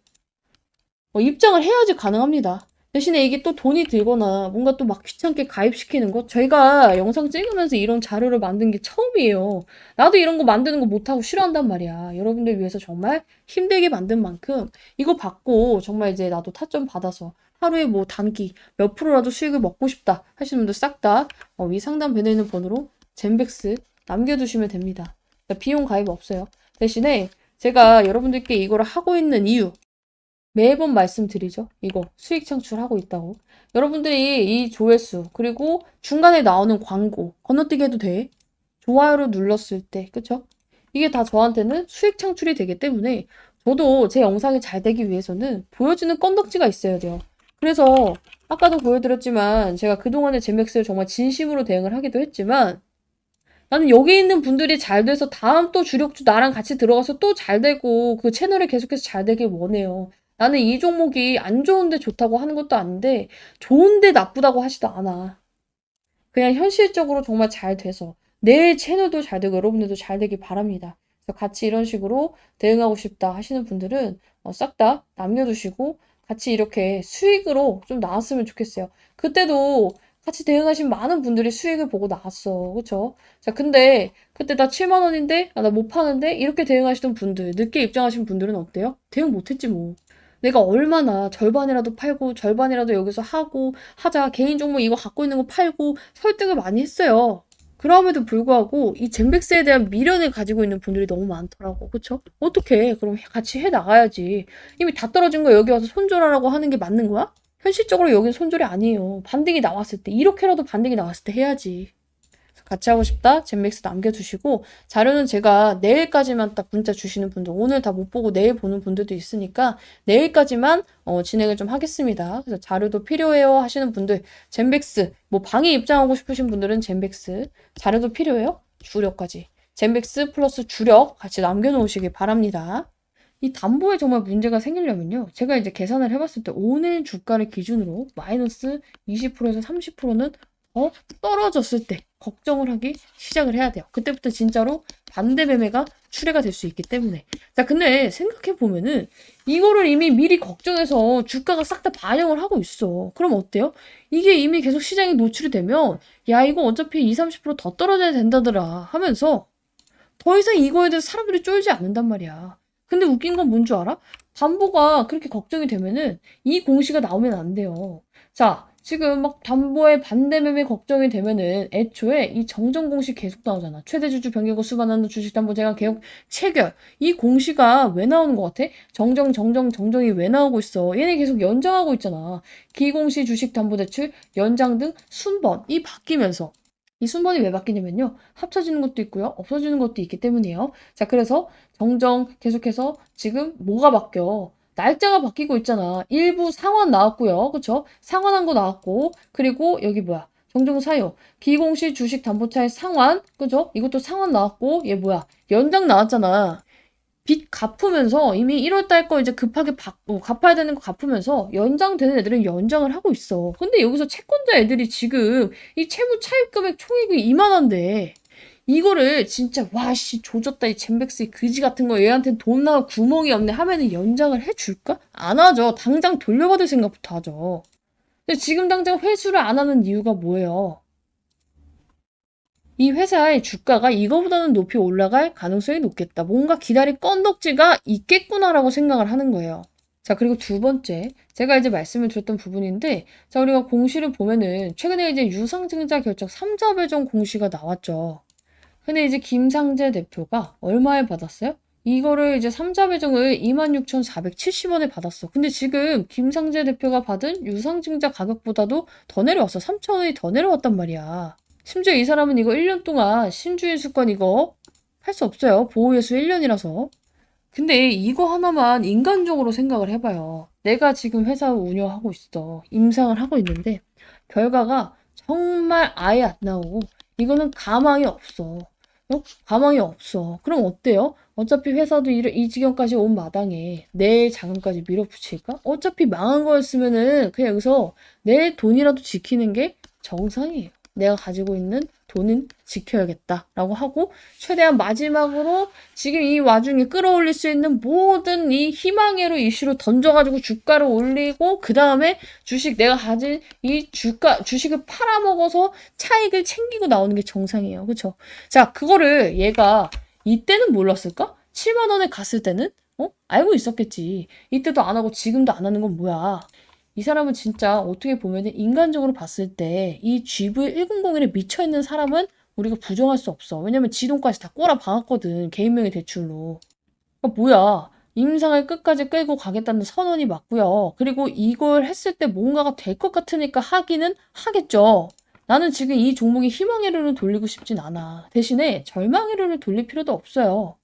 입장을 해야지 가능합니다. 대신에 이게 또 돈이 들거나 뭔가 또 막 귀찮게 가입시키는 거? 저희가 영상 찍으면서 이런 자료를 만든 게 처음이에요. 나도 이런 거 만드는 거 못하고 싫어한단 말이야. 여러분들 위해서 정말 힘들게 만든 만큼 이거 받고 정말 이제 나도 타점 받아서 하루에 뭐 단기 몇 프로라도 수익을 먹고 싶다 하시는 분들 싹 다 위 상단 배너에 있는 번호로 젠백스 남겨두시면 됩니다. 비용 가입 없어요. 대신에 제가 여러분들께 이거를 하고 있는 이유, 매번 말씀드리죠. 이거 수익 창출하고 있다고. 여러분들이 이 조회수 그리고 중간에 나오는 광고 건너뛰기 해도 돼. 좋아요를 눌렀을 때, 그쵸? 이게 다 저한테는 수익 창출이 되기 때문에 저도 제 영상이 잘 되기 위해서는 보여주는 건덕지가 있어야 돼요. 그래서 아까도 보여드렸지만 제가 그동안의 제맥스를 정말 진심으로 대응을 하기도 했지만, 나는 여기 있는 분들이 잘 돼서 다음 또 주력주 나랑 같이 들어가서 또 잘 되고 그 채널이 계속해서 잘 되길 원해요. 나는 이 종목이 안 좋은데 좋다고 하는 것도 아닌데 좋은데 나쁘다고 하지도 않아. 그냥 현실적으로 정말 잘 돼서 내 채널도 잘 되고 여러분들도 잘 되길 바랍니다. 그래서 같이 이런 식으로 대응하고 싶다 하시는 분들은 싹 다 남겨두시고 같이 이렇게 수익으로 좀 나왔으면 좋겠어요. 그때도 같이 대응하신 많은 분들이 수익을 보고 나왔어. 그쵸? 자, 근데 그때 나 7만 원인데? 나 못 파는데? 이렇게 대응하시던 분들, 늦게 입장하신 분들은 어때요? 대응 못했지 뭐. 내가 얼마나 절반이라도 팔고 절반이라도 여기서 하고 하자, 개인 종목 이거 갖고 있는 거 팔고 설득을 많이 했어요. 그럼에도 불구하고 이 젠백스에 대한 미련을 가지고 있는 분들이 너무 많더라고. 그쵸? 어떻게 그럼 같이 해 나가야지. 이미 다 떨어진 거 여기 와서 손절하라고 하는 게 맞는 거야? 현실적으로 여긴 손절이 아니에요. 반등이 나왔을 때, 이렇게라도 반등이 나왔을 때 해야지. 같이 하고 싶다? 젠맥스 남겨주시고, 자료는 제가 내일까지만 딱 문자 주시는 분들, 오늘 다 못 보고 내일 보는 분들도 있으니까 내일까지만 진행을 좀 하겠습니다. 그래서 자료도 필요해요 하시는 분들, 젠백스 뭐 방에 입장하고 싶으신 분들은 젠백스, 자료도 필요해요? 주력까지 젠백스 플러스 주력 같이 남겨놓으시길 바랍니다. 이 담보에 정말 문제가 생기려면요, 제가 이제 계산을 해봤을 때 오늘 주가를 기준으로 마이너스 20%에서 30%는 떨어졌을 때 걱정을 하기 시작을 해야 돼요. 그때부터 진짜로 반대 매매가 출회가 될 수 있기 때문에. 자, 근데 생각해 보면은 이거를 이미 미리 걱정해서 주가가 싹 다 반영을 하고 있어. 그럼 어때요? 이게 이미 계속 시장에 노출이 되면 야, 이거 어차피 2, 30%더 떨어져야 된다더라 하면서 더 이상 이거에 대해서 사람들이 쫄지 않는단 말이야. 근데 웃긴 건 뭔 줄 알아? 담보가 그렇게 걱정이 되면은 이 공시가 나오면 안 돼요. 자, 지금 막 담보의 반대 매매 걱정이 되면은 애초에 이 정정 공시 계속 나오잖아. 최대 주주 변경고 수반하는 주식담보 제한 개혁 체결. 이 공시가 왜 나오는 것 같아? 정정이 왜 나오고 있어? 얘네 계속 연장하고 있잖아. 기공시 주식담보대출 연장 등 순번이 바뀌면서, 이 순번이 왜 바뀌냐면요, 합쳐지는 것도 있고요, 없어지는 것도 있기 때문이에요. 자, 그래서 정정 계속해서 지금 뭐가 바뀌어? 날짜가 바뀌고 있잖아. 일부 상환 나왔고요. 그쵸? 상환한 거 나왔고, 그리고 여기 뭐야? 정정 사유, 기공시 주식 담보차의 상환, 그죠? 이것도 상환 나왔고, 얘 뭐야? 연장 나왔잖아. 빚 갚으면서 이미 1월 달 거 이제 급하게 갚아야 되는 거 갚으면서 연장되는 애들은 연장을 하고 있어. 근데 여기서 채권자 애들이 지금 이 채무 차입 금액 총액이 이만한데 이거를 진짜 와씨 조졌다 이 젠백스 그지 같은 거 얘한테는 돈 나올 구멍이 없네 하면은 연장을 해줄까? 안 하죠. 당장 돌려받을 생각부터 하죠. 근데 지금 당장 회수를 안 하는 이유가 뭐예요? 이 회사의 주가가 이거보다는 높이 올라갈 가능성이 높겠다. 뭔가 기다릴 건덕지가 있겠구나라고 생각을 하는 거예요. 자, 그리고 두 번째, 제가 이제 말씀을 드렸던 부분인데, 자, 우리가 공시를 보면은, 최근에 이제 유상증자 결정 3자 배정 공시가 나왔죠. 근데 이제 김상재 대표가 얼마에 받았어요? 이거를 이제 3자 배정을 26,470원에 받았어. 근데 지금 김상재 대표가 받은 유상증자 가격보다도 더 내려왔어. 3,000원이 더 내려왔단 말이야. 심지어 이 사람은 이거 1년 동안 신주인 수권 이거 할 수 없어요. 보호예수 1년이라서. 근데 이거 하나만 인간적으로 생각을 해봐요. 내가 지금 회사 운영하고 있어. 임상을 하고 있는데 결과가 정말 아예 안 나오고 이거는 가망이 없어. 가망이 없어. 그럼 어때요? 어차피 회사도 이 지경까지 온 마당에 내 자금까지 밀어붙일까? 어차피 망한 거였으면은 그냥 여기서 내 돈이라도 지키는 게 정상이에요. 내가 가지고 있는 돈은 지켜야겠다라고 하고 최대한 마지막으로 지금 이 와중에 끌어올릴 수 있는 모든 이 희망회로 이슈로 던져가지고 주가를 올리고 그 다음에 주식 내가 가진 이 주식을 팔아먹어서 차익을 챙기고 나오는 게 정상이에요. 그쵸? 자, 그거를 얘가 이때는 몰랐을까? 7만 원에 갔을 때는 알고 있었겠지. 이때도 안 하고 지금도 안 하는 건 뭐야? 이 사람은 진짜 어떻게 보면 인간적으로 봤을 때 이 GV100에 미쳐있는 사람은 우리가 부정할 수 없어. 왜냐면 지 돈까지 다 꼬라 박았거든. 개인명의 대출로. 그러니까 뭐야. 임상을 끝까지 끌고 가겠다는 선언이 맞고요. 그리고 이걸 했을 때 뭔가가 될 것 같으니까 하기는 하겠죠. 나는 지금 이 종목에 희망의 룰을 돌리고 싶진 않아. 대신에 절망의 룰을 돌릴 필요도 없어요.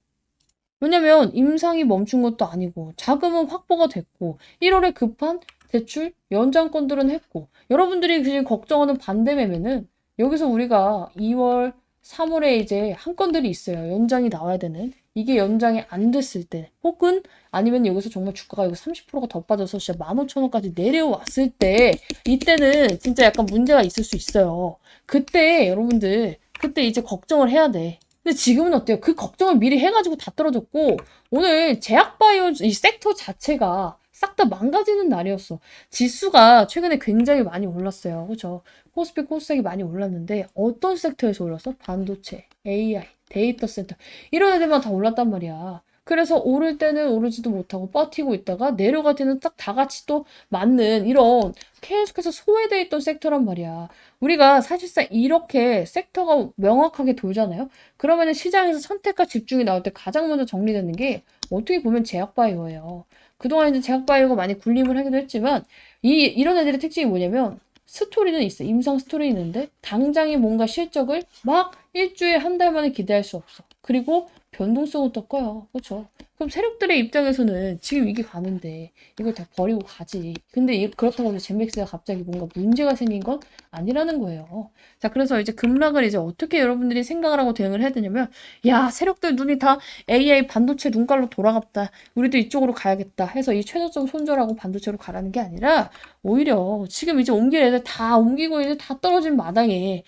왜냐면 임상이 멈춘 것도 아니고 자금은 확보가 됐고 1월에 급한 대출 연장건들은 했고 여러분들이 지금 걱정하는 반대 매매는 여기서 우리가 2월, 3월에 이제 한 건들이 있어요. 연장이 나와야 되는. 이게 연장이 안 됐을 때 혹은 아니면 여기서 정말 주가가 여기 30%가 더 빠져서 진짜 15,000원까지 내려왔을 때 이때는 진짜 약간 문제가 있을 수 있어요. 그때 여러분들 그때 이제 걱정을 해야 돼. 근데 지금은 어때요? 그 걱정을 미리 해가지고 다 떨어졌고 오늘 제약바이오 이 섹터 자체가 싹 다 망가지는 날이었어. 지수가 최근에 굉장히 많이 올랐어요. 그죠? 코스피 코스닥이 많이 올랐는데 어떤 섹터에서 올랐어? 반도체, AI, 데이터 센터 이런 애들만 다 올랐단 말이야. 그래서 오를 때는 오르지도 못하고 버티고 있다가 내려갈 때는 딱 다 같이 또 맞는 이런 계속해서 소외돼 있던 섹터란 말이야. 우리가 사실상 이렇게 섹터가 명확하게 돌잖아요. 그러면은 시장에서 선택과 집중이 나올 때 가장 먼저 정리되는 게 어떻게 보면 제약바이오예요. 그동안 이제 제약바이오가 많이 군림을 하기도 했지만 이런 애들의 특징이 뭐냐면 스토리는 있어. 임상 스토리 있는데 당장에 뭔가 실적을 막 일주일 한 달 만에 기대할 수 없어. 그리고 변동성은 또 커요. 그렇죠? 그럼 세력들의 입장에서는 지금 이게 가는데 이걸 다 버리고 가지. 근데 그렇다고 해서 젠맥스가 갑자기 뭔가 문제가 생긴 건 아니라는 거예요. 자, 그래서 이제 급락을 이제 어떻게 여러분들이 생각을 하고 대응을 해야 되냐면 야, 세력들 눈이 다 AI 반도체 눈깔로 돌아갔다. 우리도 이쪽으로 가야겠다 해서 이 최저점 손절하고 반도체로 가라는 게 아니라 오히려 지금 이제 옮길 애들 다 옮기고 이제 다 떨어진 마당에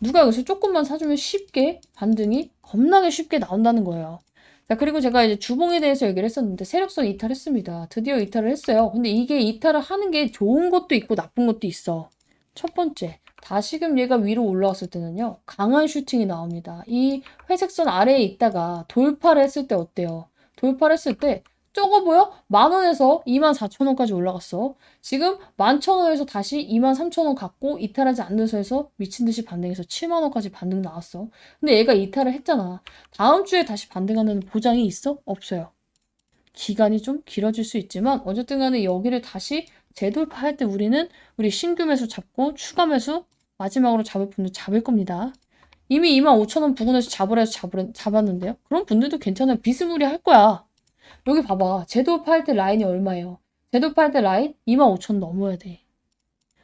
누가 여기서 조금만 사주면 쉽게 반등이 겁나게 쉽게 나온다는 거예요. 자, 그리고 제가 이제 주봉에 대해서 얘기를 했었는데 세력성 이탈했습니다. 드디어 이탈을 했어요. 근데 이게 이탈을 하는 게 좋은 것도 있고 나쁜 것도 있어. 첫 번째, 다시금 얘가 위로 올라왔을 때는요. 강한 슈팅이 나옵니다. 이 회색선 아래에 있다가 돌파를 했을 때 어때요? 돌파를 했을 때 적어 보여? 10,000원에서 24,000원까지 올라갔어. 지금 11,000원에서 다시 23,000원 갖고 이탈하지 않는 선에서 미친 듯이 반등해서 70,000원까지 반등 나왔어. 근데 얘가 이탈을 했잖아. 다음 주에 다시 반등하는 보장이 있어? 없어요. 기간이 좀 길어질 수 있지만 어쨌든 간에 여기를 다시 재돌파할 때 우리는 우리 신규 매수 잡고 추가 매수 마지막으로 잡을 분들 잡을 겁니다. 이미 25,000원 부근에서 잡았는데요. 그런 분들도 괜찮아요. 비스무리할 거야. 여기 봐봐. 재도파할 때 라인이 얼마예요? 재도파할 때 라인 25,000 넘어야 돼.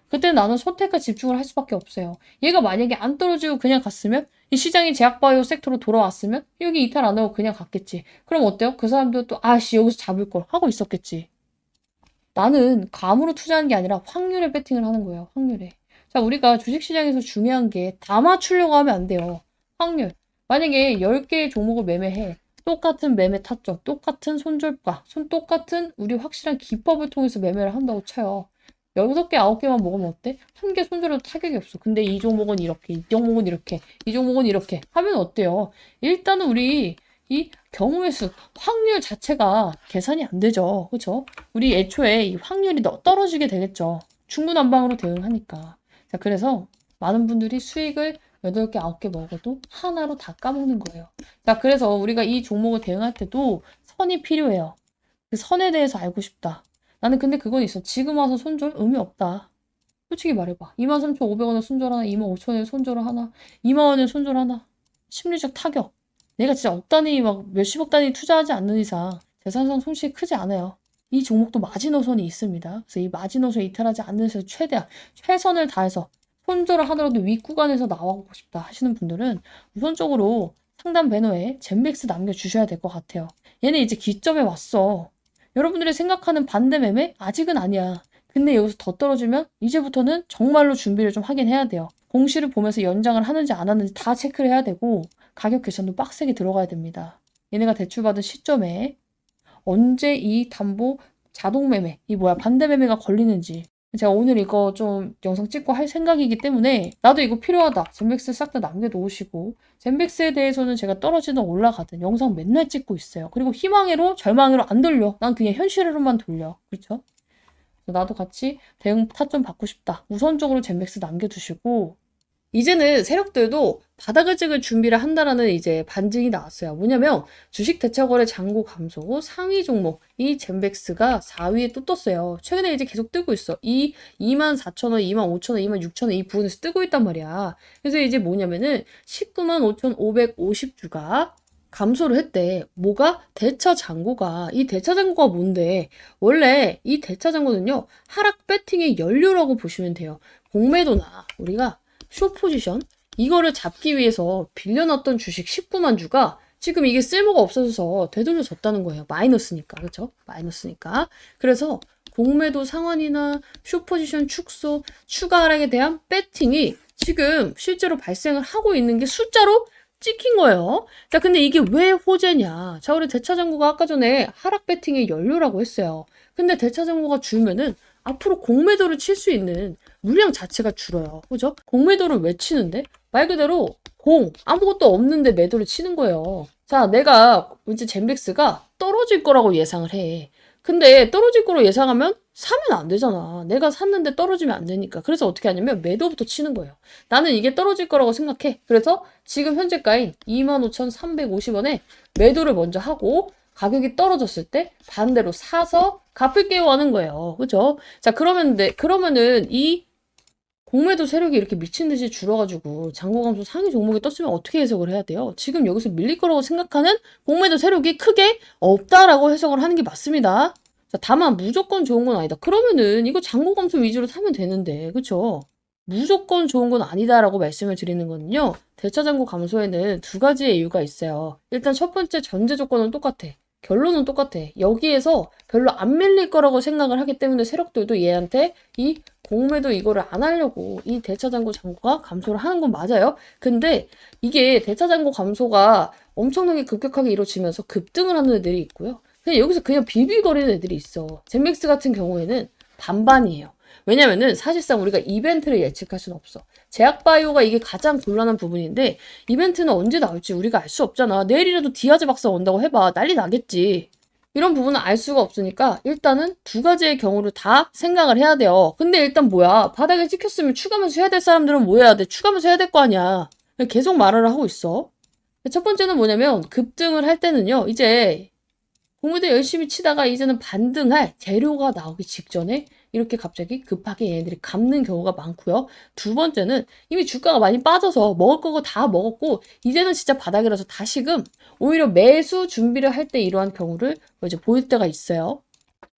그때 나는 선택과 집중을 할 수밖에 없어요. 얘가 만약에 안 떨어지고 그냥 갔으면 이 시장이 제약바이오 섹터로 돌아왔으면 여기 이탈 안 하고 그냥 갔겠지. 그럼 어때요? 그 사람도 또 아씨 여기서 잡을 걸 하고 있었겠지. 나는 감으로 투자하는 게 아니라 확률에 배팅을 하는 거예요. 확률에. 자, 우리가 주식시장에서 중요한 게 다 맞추려고 하면 안 돼요. 확률. 만약에 10개의 종목을 매매해. 똑같은 매매 타점, 똑같은 손절가, 똑같은 우리 확실한 기법을 통해서 매매를 한다고 쳐요. 6개, 9개만 먹으면 어때? 한 개 손절해도 타격이 없어. 근데 이 종목은 이렇게, 이 종목은 이렇게, 이 종목은 이렇게 하면 어때요? 일단은 우리 이 경우의 수, 확률 자체가 계산이 안 되죠. 그쵸? 우리 애초에 이 확률이 떨어지게 되겠죠. 중구난방으로 대응하니까. 자, 그래서 많은 분들이 수익을 8개, 9개 먹어도 하나로 다 까먹는 거예요. 자, 그래서 우리가 이 종목을 대응할 때도 선이 필요해요. 그 선에 대해서 알고 싶다. 나는 근데 그건 있어. 지금 와서 손절 의미 없다. 솔직히 말해봐. 23,500원에 손절 하나, 25,000원에 손절 하나, 2만 원에 손절 하나. 심리적 타격. 내가 진짜 억 단위, 막 몇십억 단위 투자하지 않는 이상 재산상 손실이 크지 않아요. 이 종목도 마지노선이 있습니다. 그래서 이 마지노선 이탈하지 않는 데서 최대한 최선을 다해서 손절을 하더라도 윗구간에서 나와보고 싶다 하시는 분들은 우선적으로 상단 배너에 젠백스 남겨주셔야 될 것 같아요. 얘는 이제 기점에 왔어. 여러분들이 생각하는 반대 매매? 아직은 아니야. 근데 여기서 더 떨어지면 이제부터는 정말로 준비를 좀 하긴 해야 돼요. 공시를 보면서 연장을 하는지 안 하는지 다 체크를 해야 되고 가격 계산도 빡세게 들어가야 됩니다. 얘네가 대출받은 시점에 언제 이 담보 자동 매매, 반대 매매가 걸리는지. 제가 오늘 이거 좀 영상 찍고 할 생각이기 때문에 나도 이거 필요하다. 젠백스 싹 다 남겨놓으시고 젠백스에 대해서는 제가 떨어지든 올라가든 영상 맨날 찍고 있어요. 그리고 희망으로 절망으로 안 돌려. 난 그냥 현실으로만 돌려. 그렇죠? 나도 같이 대응 타점 받고 싶다. 우선적으로 젠백스 남겨두시고 이제는 세력들도 바닥을 찍을 준비를 한다라는 이제 반증이 나왔어요. 뭐냐면 주식 대차거래 잔고 감소 상위 종목 이 젠백스가 4위에 또 떴어요. 최근에 이제 계속 뜨고 있어. 이 24,000원, 25,000원, 26,000원 이 부분에서 뜨고 있단 말이야. 그래서 이제 뭐냐면은 195,550주가 감소를 했대. 뭐가? 대차 잔고가. 이 대차 잔고가 뭔데? 원래 이 대차 잔고는요. 하락 배팅의 연료라고 보시면 돼요. 공매도나 우리가 숏 포지션 이거를 잡기 위해서 빌려놨던 주식 19만 주가 지금 이게 쓸모가 없어져서 되돌려졌다는 거예요. 마이너스니까. 그렇죠? 마이너스니까. 그래서 공매도 상환이나 숏 포지션 축소, 추가 하락에 대한 배팅이 지금 실제로 발생을 하고 있는 게 숫자로 찍힌 거예요. 자, 근데 이게 왜 호재냐? 자, 우리 대차장고가 아까 전에 하락 배팅의 연료라고 했어요. 근데 대차장고가 줄면은 앞으로 공매도를 칠 수 있는 물량 자체가 줄어요. 그죠? 공매도를 왜 치는데? 말 그대로 아무것도 없는데 매도를 치는 거예요. 자, 내가 이제 젠백스가 떨어질 거라고 예상을 해. 근데 떨어질 거로 예상하면 사면 안 되잖아. 내가 샀는데 떨어지면 안 되니까. 그래서 어떻게 하냐면 매도부터 치는 거예요. 나는 이게 떨어질 거라고 생각해. 그래서 지금 현재가인 25,350원에 매도를 먼저 하고 가격이 떨어졌을 때 반대로 사서 갚을게요 하는 거예요. 그죠? 자, 그러면은 이 공매도 세력이 이렇게 미친 듯이 줄어가지고 잔고 감소 상위 종목이 떴으면 어떻게 해석을 해야 돼요? 지금 여기서 밀릴 거라고 생각하는 공매도 세력이 크게 없다라고 해석을 하는 게 맞습니다. 자, 다만 무조건 좋은 건 아니다. 그러면은 이거 잔고 감소 위주로 사면 되는데, 그쵸? 무조건 좋은 건 아니다라고 말씀을 드리는 거는요. 대차 잔고 감소에는 두 가지의 이유가 있어요. 일단 첫 번째 전제 조건은 똑같아. 결론은 똑같아. 여기에서 별로 안 밀릴 거라고 생각을 하기 때문에 세력들도 얘한테 이 공매도 이거를 안 하려고 이 대차잔고 잔고가 감소를 하는 건 맞아요. 근데 이게 대차잔고 감소가 엄청나게 급격하게 이루어지면서 급등을 하는 애들이 있고요. 그냥 여기서 그냥 비비거리는 애들이 있어. 젠맥스 같은 경우에는 반반이에요. 왜냐면은 사실상 우리가 이벤트를 예측할 수는 없어. 제약바이오가 이게 가장 곤란한 부분인데 이벤트는 언제 나올지 우리가 알 수 없잖아. 내일이라도 디아즈 박사 온다고 해봐. 난리 나겠지. 이런 부분은 알 수가 없으니까 일단은 두 가지의 경우를 다 생각을 해야 돼요. 근데 일단 뭐야. 바닥에 찍혔으면 추가 매수 해야 될 사람들은 뭐 해야 돼? 추가 매수 해야 될 거 아니야. 계속 말을 하고 있어. 첫 번째는 뭐냐면 급등을 할 때는요. 이제 공매도 열심히 치다가 이제는 반등할 재료가 나오기 직전에 이렇게 갑자기 급하게 얘네들이 갚는 경우가 많고요. 두 번째는 이미 주가가 많이 빠져서 먹을 거고 다 먹었고 이제는 진짜 바닥이라서 다시금 오히려 매수 준비를 할 때 이러한 경우를 이제 보일 때가 있어요.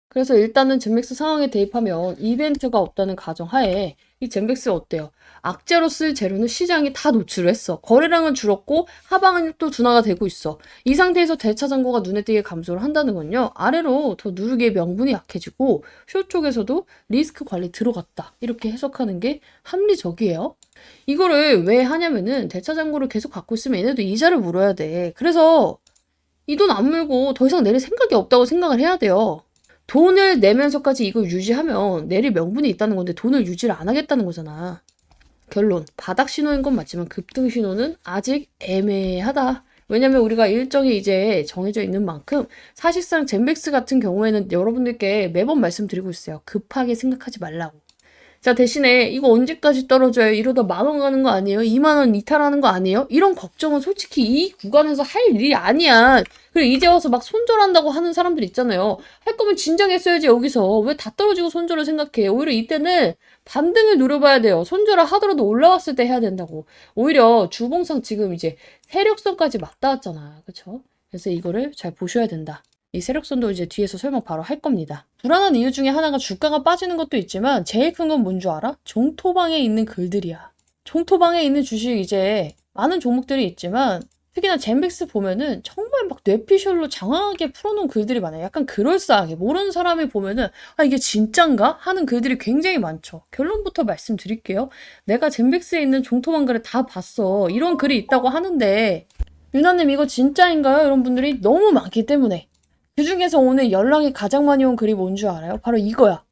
그래서 일단은 젠백스 상황에 대입하면 이벤트가 없다는 가정하에 이 젠백스 어때요? 악재로 쓸 재료는 시장이 다 노출을 했어. 거래량은 줄었고 하방은 또 둔화가 되고 있어. 이 상태에서 대차 잔고가 눈에 띄게 감소를 한다는 건요. 아래로 더 누르기의 명분이 약해지고 숏 쪽에서도 리스크 관리 들어갔다. 이렇게 해석하는 게 합리적이에요. 이거를 왜 하냐면은 대차 잔고를 계속 갖고 있으면 얘네도 이자를 물어야 돼. 그래서 이 돈 안 물고 더 이상 내릴 생각이 없다고 생각을 해야 돼요. 돈을 내면서까지 이걸 유지하면 내릴 명분이 있다는 건데 돈을 유지를 안 하겠다는 거잖아. 결론. 바닥 신호인 건 맞지만 급등 신호는 아직 애매하다. 왜냐면 우리가 일정이 이제 정해져 있는 만큼 사실상 젠백스 같은 경우에는 여러분들께 매번 말씀드리고 있어요. 급하게 생각하지 말라고. 자, 대신에 이거 언제까지 떨어져요? 이러다 10,000원 가는 거 아니에요? 20,000원 이탈하는 거 아니에요? 이런 걱정은 솔직히 이 구간에서 할 일이 아니야. 그리고 이제 와서 막 손절한다고 하는 사람들 있잖아요. 할 거면 진작 했어야지 여기서. 왜 다 떨어지고 손절을 생각해? 오히려 이때는 반등을 노려봐야 돼요. 손절을 하더라도 올라왔을 때 해야 된다고. 오히려 주봉상 지금 이제 세력선까지 맞닿았잖아. 그쵸? 그래서 이거를 잘 보셔야 된다. 이 세력선도 이제 뒤에서 설명 바로 할 겁니다. 불안한 이유 중에 하나가 주가가 빠지는 것도 있지만 제일 큰 건 뭔 줄 알아? 종토방에 있는 글들이야. 종토방에 있는 주식 이제 많은 종목들이 있지만 특히나 젠백스 보면은 정말 막 뇌피셜로 장황하게 풀어놓은 글들이 많아요. 약간 그럴싸하게 모르는 사람이 보면은 아 이게 진짠가? 하는 글들이 굉장히 많죠. 결론부터 말씀드릴게요. 내가 젠백스에 있는 종토방 글을 다 봤어. 이런 글이 있다고 하는데 유나님 이거 진짜인가요? 이런 분들이 너무 많기 때문에 그 중에서 오늘 연락이 가장 많이 온 글이 뭔 줄 알아요? 바로 이거야.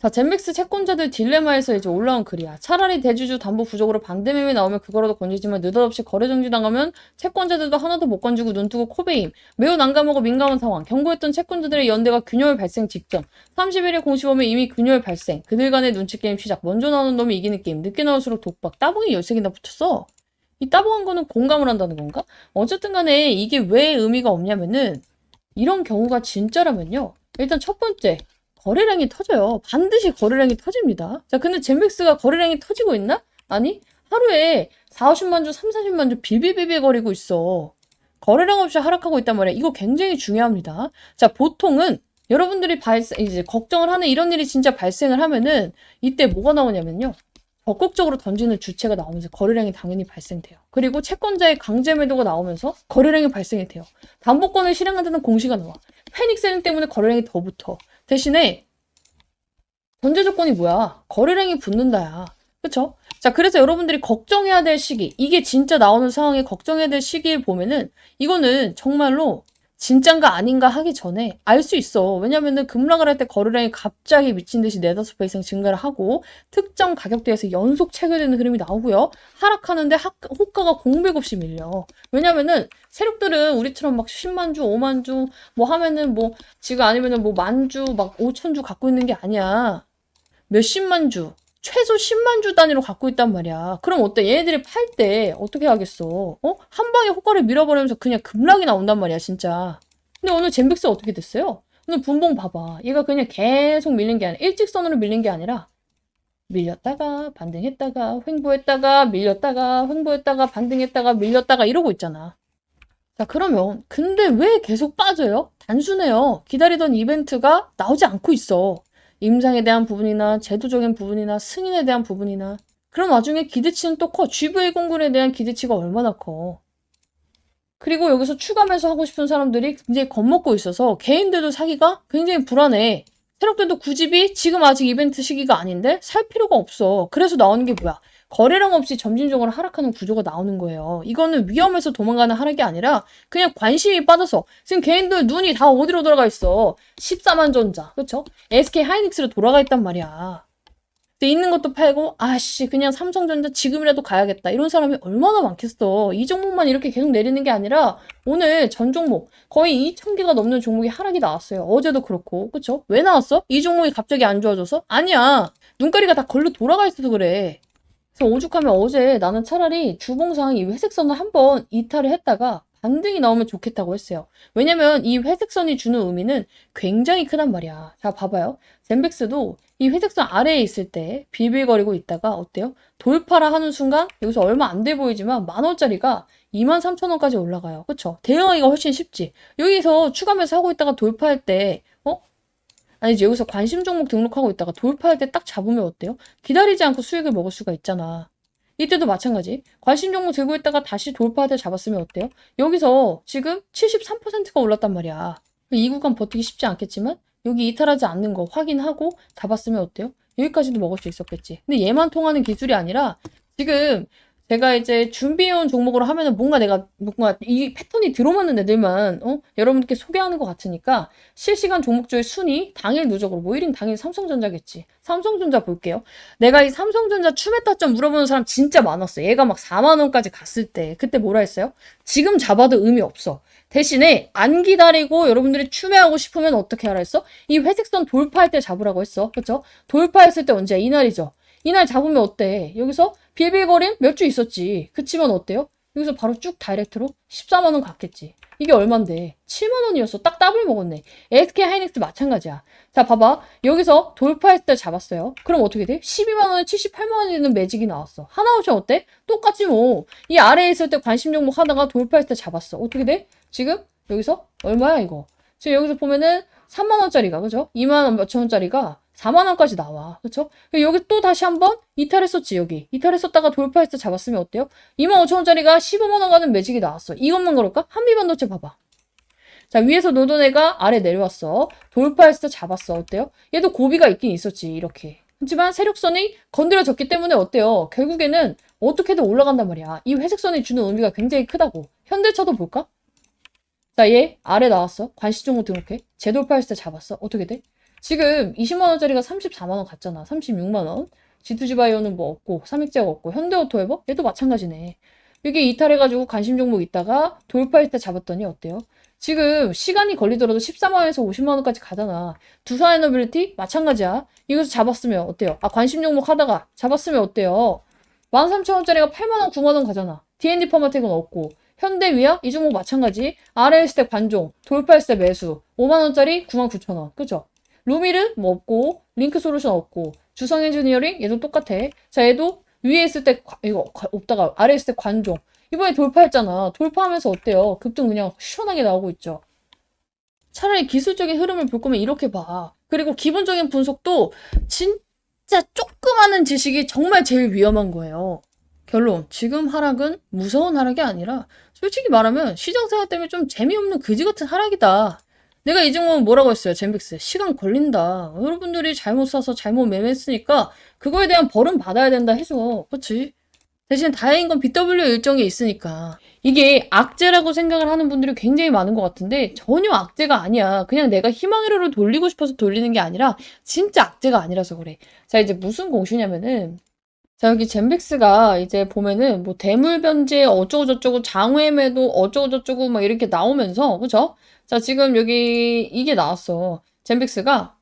자, 젠백스 채권자들 딜레마에서 이제 올라온 글이야. 차라리 대주주 담보 부족으로 반대매매 나오면 그거라도 건지지만 느닷없이 거래 정지 당하면 채권자들도 하나도 못 건지고 눈뜨고 코베임. 매우 난감하고 민감한 상황. 경고했던 채권자들의 연대가 균열 발생 직전. 30일에 공시범에 이미 균열 발생. 그들 간의 눈치 게임 시작. 먼저 나오는 놈이 이기는 게임. 늦게 나올수록 독박. 따봉이 13개나 붙였어. 이 따봉한 거는 공감을 한다는 건가? 어쨌든 간에 이게 왜 의미가 없냐면은 이런 경우가 진짜라면요. 일단 첫 번째, 거래량이 터져요. 반드시 거래량이 터집니다. 자, 근데 젠백스가 거래량이 터지고 있나? 아니, 하루에 4, 50만 주, 3, 40만 주 빌빌빌빌 거리고 있어. 거래량 없이 하락하고 있단 말이야. 이거 굉장히 중요합니다. 자, 보통은 여러분들이 이제 걱정을 하는 이런 일이 진짜 발생을 하면은 이때 뭐가 나오냐면요. 적극적으로 던지는 주체가 나오면서 거래량이 당연히 발생돼요. 그리고 채권자의 강제 매도가 나오면서 거래량이 발생이 돼요. 담보권을 실행한다는 공시가 나와. 패닉셀링 때문에 거래량이 더 붙어. 대신에 전제 조건이 뭐야? 거래량이 붙는다야. 그쵸? 자, 그래서 여러분들이 걱정해야 될 시기, 이게 진짜 나오는 상황에 걱정해야 될 시기에 보면은 이거는 정말로 진짠가 아닌가 하기 전에 알 수 있어. 왜냐면은 급락을 할 때 거래량이 갑자기 미친 듯이 4-5배 이상 증가를 하고 특정 가격대에서 연속 체결되는 흐름이 나오고요. 하락하는데 호가가 공백 없이 밀려. 왜냐면은 세력들은 우리처럼 막 10만 주, 5만 주 뭐 하면은 뭐 지금 아니면은 뭐 만 주, 막 5천 주 갖고 있는 게 아니야. 몇십만 주. 최소 10만 주 단위로 갖고 있단 말이야. 그럼 어때? 얘네들이 팔 때 어떻게 하겠어? 한 방에 호가를 밀어버리면서 그냥 급락이 나온단 말이야, 진짜. 근데 오늘 젠백스 어떻게 됐어요? 오늘 분봉 봐봐. 얘가 그냥 계속 밀린 게 아니라, 일직선으로 밀린 게 아니라, 밀렸다가, 반등했다가, 횡보했다가, 밀렸다가, 횡보했다가, 반등했다가, 밀렸다가 이러고 있잖아. 자, 그러면, 근데 왜 계속 빠져요? 단순해요. 기다리던 이벤트가 나오지 않고 있어. 임상에 대한 부분이나 제도적인 부분이나 승인에 대한 부분이나 그런 와중에 기대치는 또 커. GV109에 대한 기대치가 얼마나 커. 그리고 여기서 추가 매수하고 싶은 사람들이 굉장히 겁먹고 있어서 개인들도 사기가 굉장히 불안해. 세력들도 구집이 지금 아직 이벤트 시기가 아닌데 살 필요가 없어. 그래서 나오는 게 뭐야? 거래량 없이 점진적으로 하락하는 구조가 나오는 거예요. 이거는 위험해서 도망가는 하락이 아니라 그냥 관심이 빠져서 지금 개인들 눈이 다 어디로 돌아가 있어. 14만 전자, 그쵸? SK 하이닉스로 돌아가 있단 말이야. 근데 있는 것도 팔고 아씨 그냥 삼성전자 지금이라도 가야겠다. 이런 사람이 얼마나 많겠어. 이 종목만 이렇게 계속 내리는 게 아니라 오늘 전 종목 거의 2,000개가 넘는 종목이 하락이 나왔어요. 어제도 그렇고 그쵸? 왜 나왔어? 이 종목이 갑자기 안 좋아져서? 아니야. 눈가리가 다 걸로 돌아가 있어서 그래. 그래서 오죽하면 어제 나는 차라리 주봉상 이 회색선을 한번 이탈을 했다가 반등이 나오면 좋겠다고 했어요. 왜냐면 이 회색선이 주는 의미는 굉장히 크단 말이야. 자, 봐봐요. 젠백스도 이 회색선 아래에 있을 때 빌빌거리고 있다가 어때요? 돌파라 하는 순간 여기서 얼마 안 돼 보이지만 10,000원짜리가 23,000원까지 올라가요. 그쵸? 대응하기가 훨씬 쉽지. 여기서 추가매수 하고 있다가 돌파할 때 아니지 여기서 관심 종목 등록하고 있다가 돌파할 때 딱 잡으면 어때요? 기다리지 않고 수익을 먹을 수가 있잖아. 이때도 마찬가지. 관심 종목 들고 있다가 다시 돌파할 때 잡았으면 어때요? 여기서 지금 73%가 올랐단 말이야. 이 구간 버티기 쉽지 않겠지만 여기 이탈하지 않는 거 확인하고 잡았으면 어때요? 여기까지도 먹을 수 있었겠지. 근데 얘만 통하는 기술이 아니라 지금 제가 이제 준비해온 종목으로 하면은 뭔가 이 패턴이 들어맞는 애들만, 여러분께 소개하는 것 같으니까 실시간 종목주의 순위, 당일 누적으로, 뭐 1인 당일 삼성전자겠지. 삼성전자 볼게요. 내가 이 삼성전자 추메타점 물어보는 사람 진짜 많았어. 얘가 막 4만원까지 갔을 때. 그때 뭐라 했어요? 지금 잡아도 의미 없어. 대신에 안 기다리고 여러분들이 추매하고 싶으면 어떻게 하라 했어? 이 회색선 돌파할 때 잡으라고 했어. 그쵸? 돌파했을 때 언제야? 이날이죠. 이날 잡으면 어때? 여기서 빌빌거림 몇 주 있었지. 그치만 어때요? 여기서 바로 쭉 다이렉트로 14만원 갔겠지. 이게 얼만데? 7만원이었어. 딱 더블 먹었네. SK 하이닉스 마찬가지야. 자, 봐봐. 여기서 돌파했을 때 잡았어요. 그럼 어떻게 돼? 12만원에 78만원이 되는 매직이 나왔어. 하나오션 어때? 똑같지 뭐. 이 아래에 있을 때 관심 종목 하다가 돌파했을 때 잡았어. 어떻게 돼? 지금 여기서 얼마야 이거? 지금 여기서 보면은 3만원짜리가 그죠? 2만원 몇천원짜리가 4만원까지 나와. 그쵸? 여기 또 다시 한번 이탈했었지, 여기. 이탈했었다가 돌파해서 잡았으면 어때요? 25,000원짜리가 15만원 가는 매직이 나왔어. 이것만 그럴까? 한미반도체 봐봐. 자, 위에서 노던 애가 아래 내려왔어. 돌파했을 때 잡았어. 어때요? 얘도 고비가 있긴 있었지, 이렇게. 하지만 세력선이 건드려졌기 때문에 어때요? 결국에는 어떻게든 올라간단 말이야. 이 회색선이 주는 의미가 굉장히 크다고. 현대차도 볼까? 자, 얘 아래 나왔어. 관시종목 등록해. 재돌파했을 때 잡았어. 어떻게 돼? 지금 20만원짜리가 34만원 갔잖아. 36만원. G2G바이오는 뭐 없고, 삼익제약 없고, 현대오토에버? 얘도 마찬가지네. 이게 이탈해가지고 관심 종목 있다가 돌파했을 때 잡았더니 어때요? 지금 시간이 걸리더라도 14만원에서 50만원까지 가잖아. 두산에너빌리티? 마찬가지야. 이것도 잡았으면 어때요? 아, 관심 종목 하다가 잡았으면 어때요? 13,000원짜리가 8만원, 9만원 가잖아. D&D 퍼마텍은 없고, 현대위아? 이 종목 마찬가지. 아래 있을 때 관종, 돌파했을 때 매수. 5만원짜리 99,000원. 그죠? 루미르? 뭐 없고, 링크솔루션 없고, 주성엔지니어링? 얘도 똑같아. 자, 얘도 위에 있을 때, 없다가 아래 있을 때 관종. 이번에 돌파했잖아. 돌파하면서 어때요? 급등 그냥 시원하게 나오고 있죠. 차라리 기술적인 흐름을 볼 거면 이렇게 봐. 그리고 기본적인 분석도 진짜 조그마한 지식이 정말 제일 위험한 거예요. 결론. 지금 하락은 무서운 하락이 아니라 솔직히 말하면 시장생활 때문에 좀 재미없는 그지 같은 하락이다. 내가 이 종목은 뭐라고 했어요? 젠빅스. 시간 걸린다. 여러분들이 잘못 사서 잘못 매매했으니까 그거에 대한 벌은 받아야 된다 해서. 그렇지? 대신 다행인 건 BW 일정이 있으니까. 이게 악재라고 생각을 하는 분들이 굉장히 많은 것 같은데 전혀 악재가 아니야. 그냥 내가 희망회로를 돌리고 싶어서 돌리는 게 아니라 진짜 악재가 아니라서 그래. 자, 이제 무슨 공시냐면은 자, 여기 젠백스가 이제 보면은 뭐 대물 변제 어쩌고저쩌고 장외매도 어쩌고저쩌고 막 이렇게 나오면서 그죠? 자, 지금 여기 이게 나왔어. 젠백스가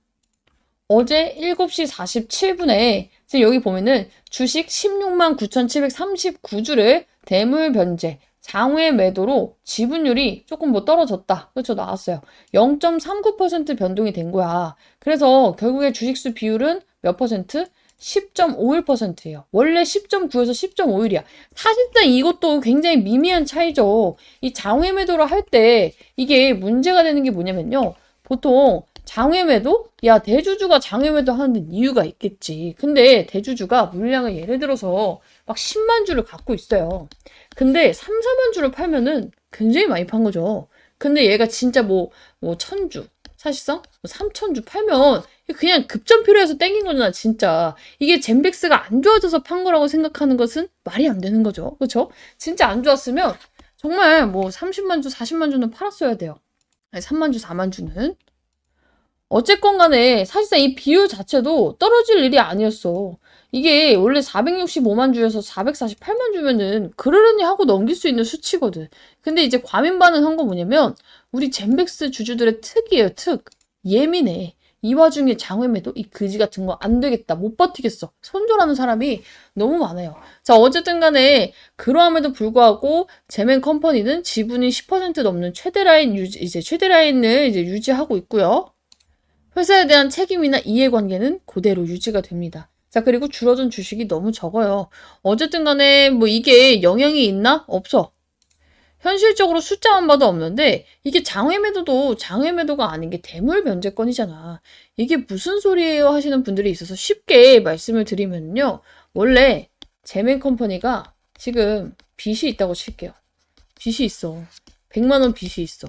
어제 7시 47분에 지금 여기 보면은 주식 16만 9,739주를 대물 변제 장외 매도로 지분율이 조금 뭐 떨어졌다. 그렇죠? 나왔어요. 0.39% 변동이 된 거야. 그래서 결국에 주식수 비율은 몇 퍼센트? 10.51%예요. 원래 10.9에서 10.51이야. 사실상 이것도 굉장히 미미한 차이죠. 이 장외 매도를 할 때 이게 문제가 되는 게 뭐냐면요. 보통 장외 매도? 야, 대주주가 장외 매도 하는 이유가 있겠지. 근데 대주주가 물량을 예를 들어서 막 10만 주를 갖고 있어요. 근데 3, 4만 주를 팔면은 굉장히 많이 판 거죠. 근데 얘가 진짜 뭐 1000주, 사실상 3000주 팔면 그냥 급전표로 해서 땡긴 거잖아, 진짜. 이게 젠백스가 안 좋아져서 판 거라고 생각하는 것은 말이 안 되는 거죠. 그렇죠? 진짜 안 좋았으면 정말 뭐 30만 주, 40만 주는 팔았어야 돼요. 아니, 3만 주, 4만 주는. 어쨌건 간에 사실상 이 비율 자체도 떨어질 일이 아니었어. 이게 원래 465만 주에서 448만 주면은 그러려니 하고 넘길 수 있는 수치거든. 근데 이제 과민 반응한 거 뭐냐면 우리 젠백스 주주들의 특이에요, 특. 예민해. 이 와중에 장외매도 이 그지 같은 거 안 되겠다. 못 버티겠어. 손절하는 사람이 너무 많아요. 자, 어쨌든 간에 그러함에도 불구하고 제맨 컴퍼니는 지분이 10% 넘는 최대 라인 최대 라인을 유지하고 있고요. 회사에 대한 책임이나 이해관계는 그대로 유지가 됩니다. 자, 그리고 줄어든 주식이 너무 적어요. 어쨌든 간에 뭐 이게 영향이 있나? 없어. 현실적으로 숫자만 봐도 없는데 이게 장외매도도 장외매도가 아닌 게 대물 변제권이잖아. 이게 무슨 소리예요 하시는 분들이 있어서 쉽게 말씀을 드리면요. 원래 제맨 컴퍼니가 지금 빚이 있다고 칠게요. 빚이 있어. 100만 원 빚이 있어.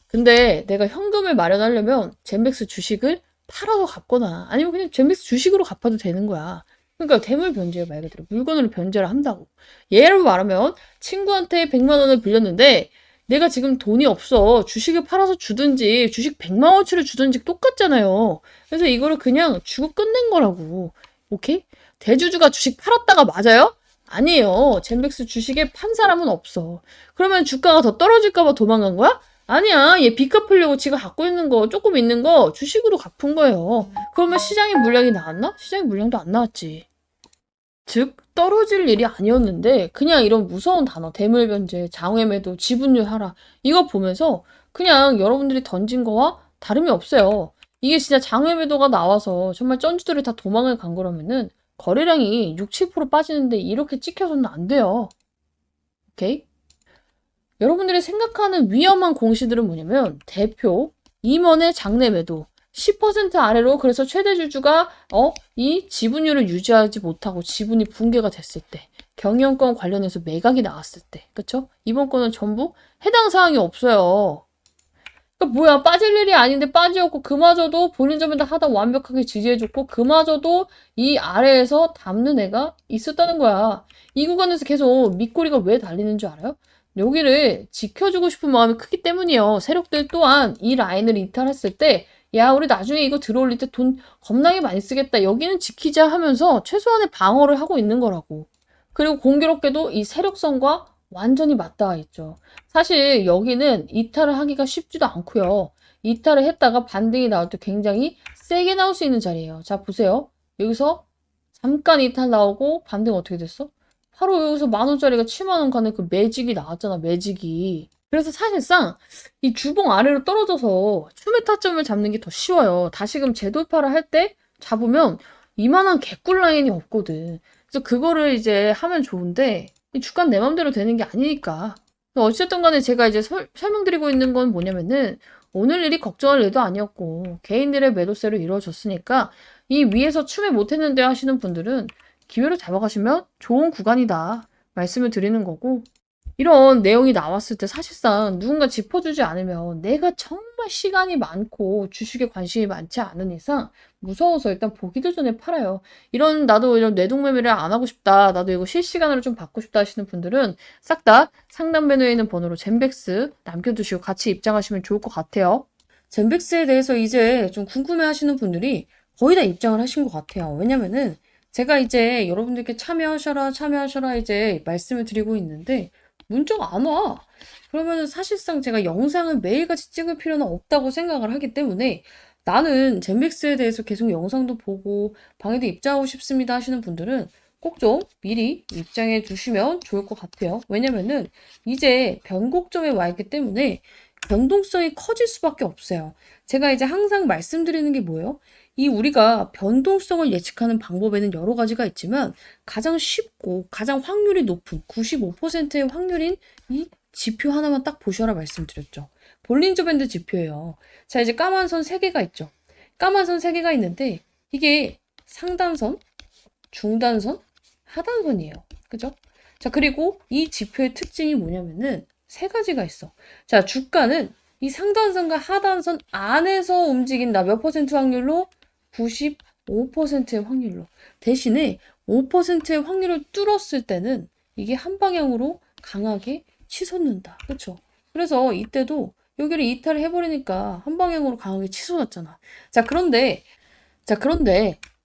근데 내가 현금을 마련하려면 젠백스 주식을 팔아서 갚거나 아니면 그냥 젠백스 주식으로 갚아도 되는 거야. 그러니까 대물 변제예요, 말 그대로. 물건으로 변제를 한다고. 예를 말하면 친구한테 100만 원을 빌렸는데 내가 지금 돈이 없어. 주식을 팔아서 주든지 주식 100만 원치를 주든지 똑같잖아요. 그래서 이거를 그냥 주고 끝낸 거라고. 오케이? 대주주가 주식 팔았다가 맞아요? 아니에요. 젠백스 주식에 판 사람은 없어. 그러면 주가가 더 떨어질까 봐 도망간 거야? 아니야. 얘 빚 갚으려고 지가 갖고 있는 거, 조금 있는 거 주식으로 갚은 거예요. 그러면 시장의 물량이 나왔나? 시장의 물량도 안 나왔지. 즉 떨어질 일이 아니었는데 그냥 이런 무서운 단어 대물변제, 장외매도, 지분율 하락 이거 보면서 그냥 여러분들이 던진 거와 다름이 없어요. 이게 진짜 장외매도가 나와서 정말 쩐주들이 다 도망을 간 거라면은 거래량이 6, 7% 빠지는데 이렇게 찍혀서는 안 돼요. 오케이? 여러분들이 생각하는 위험한 공시들은 뭐냐면 대표, 임원의 장내 매도, 10% 아래로 그래서 최대 주주가 이 지분율을 유지하지 못하고 지분이 붕괴가 됐을 때, 경영권 관련해서 매각이 나왔을 때, 그쵸? 이번 건은 전부 해당 사항이 없어요. 그러니까 뭐야, 빠질 일이 아닌데 빠지었고 그마저도 본인 점에다 하다 완벽하게 지지해줬고 그마저도 이 아래에서 담는 애가 있었다는 거야. 이 구간에서 계속 밑꼬리가 왜 달리는 줄 알아요? 여기를 지켜주고 싶은 마음이 크기 때문이에요. 세력들 또한 이 라인을 이탈했을 때 야, 우리 나중에 이거 들어올릴 때 돈 겁나게 많이 쓰겠다. 여기는 지키자 하면서 최소한의 방어를 하고 있는 거라고. 그리고 공교롭게도 이 세력성과 완전히 맞닿아 있죠. 사실 여기는 이탈을 하기가 쉽지도 않고요. 이탈을 했다가 반등이 나올 때 굉장히 세게 나올 수 있는 자리예요. 자, 보세요. 여기서 잠깐 이탈 나오고 반등 어떻게 됐어? 바로 여기서 10,000원짜리가 70,000원 가는 그 매직이 나왔잖아, 매직이. 그래서 사실상 이 주봉 아래로 떨어져서 추매 타점을 잡는 게 더 쉬워요. 다시금 재돌파를 할 때 잡으면 이만한 개꿀 라인이 없거든. 그래서 그거를 이제 하면 좋은데 이 주가는 내 맘대로 되는 게 아니니까. 어쨌든 간에 제가 이제 설명드리고 있는 건 뭐냐면은 오늘 일이 걱정할 일도 아니었고 개인들의 매도세로 이루어졌으니까 이 위에서 추매 못했는데 하시는 분들은 기회를 잡아가시면 좋은 구간이다 말씀을 드리는 거고 이런 내용이 나왔을 때 사실상 누군가 짚어주지 않으면 내가 정말 시간이 많고 주식에 관심이 많지 않은 이상 무서워서 일단 보기도 전에 팔아요. 나도 이런 뇌동매매를 안 하고 싶다. 나도 이거 실시간으로 좀 받고 싶다 하시는 분들은 싹 다 상단 메뉴에 있는 번호로 젠백스 남겨두시고 같이 입장하시면 좋을 것 같아요. 젠백스에 대해서 이제 좀 궁금해 하시는 분들이 거의 다 입장을 하신 것 같아요. 왜냐면은 제가 이제 여러분들께 참여하셔라 이제 말씀을 드리고 있는데 문자가 안 와. 그러면 사실상 제가 영상을 매일같이 찍을 필요는 없다고 생각을 하기 때문에 나는 젠백스에 대해서 계속 영상도 보고 방에도 입장하고 싶습니다 하시는 분들은 꼭 좀 미리 입장해 주시면 좋을 것 같아요. 왜냐면은 이제 변곡점에 와 있기 때문에 변동성이 커질 수밖에 없어요. 제가 이제 항상 말씀드리는 게 뭐예요? 이 우리가 변동성을 예측하는 방법에는 여러 가지가 있지만 가장 쉽고 가장 확률이 높은 95%의 확률인 이 지표 하나만 딱 보셔라 말씀드렸죠. 볼린저 밴드 지표예요. 자, 이제 까만 선 3개가 있죠. 까만 선 3개가 있는데 이게 상단선, 중단선, 하단선이에요. 그죠? 자, 그리고 이 지표의 특징이 뭐냐면은 3가지가 있어. 자, 주가는 이 상단선과 하단선 안에서 움직인다. 몇 퍼센트 확률로? 95%의 확률로. 대신에 5%의 확률을 뚫었을 때는 이게 한 방향으로 강하게 치솟는다. 그쵸? 그래서 이때도 여기를 이탈을 해버리니까 한 방향으로 강하게 치솟았잖아. 자, 그런데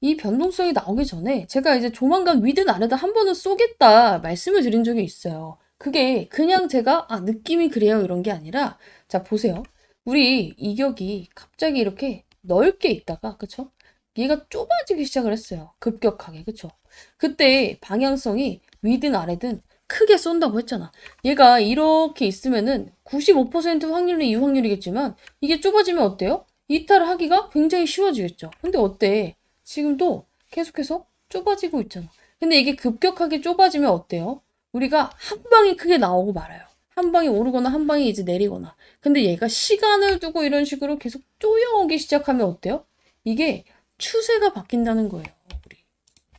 이 변동성이 나오기 전에 제가 이제 조만간 위든 아래든 한 번은 쏘겠다 말씀을 드린 적이 있어요. 그게 그냥 제가 느낌이 그래요 이런 게 아니라 자 보세요. 우리 이격이 갑자기 이렇게 넓게 있다가 그쵸? 얘가 좁아지기 시작을 했어요. 급격하게 그쵸? 그때 방향성이 위든 아래든 크게 쏜다고 했잖아. 얘가 이렇게 있으면은 95% 확률은 이 확률이겠지만 이게 좁아지면 어때요? 이탈을 하기가 굉장히 쉬워지겠죠. 근데 어때? 지금도 계속해서 좁아지고 있잖아. 근데 이게 급격하게 좁아지면 어때요? 우리가 한 방이 크게 나오고 말아요. 한 방이 오르거나 한 방이 이제 내리거나. 근데 얘가 시간을 두고 이런 식으로 계속 쪼여오기 시작하면 어때요? 이게 추세가 바뀐다는 거예요. 우리.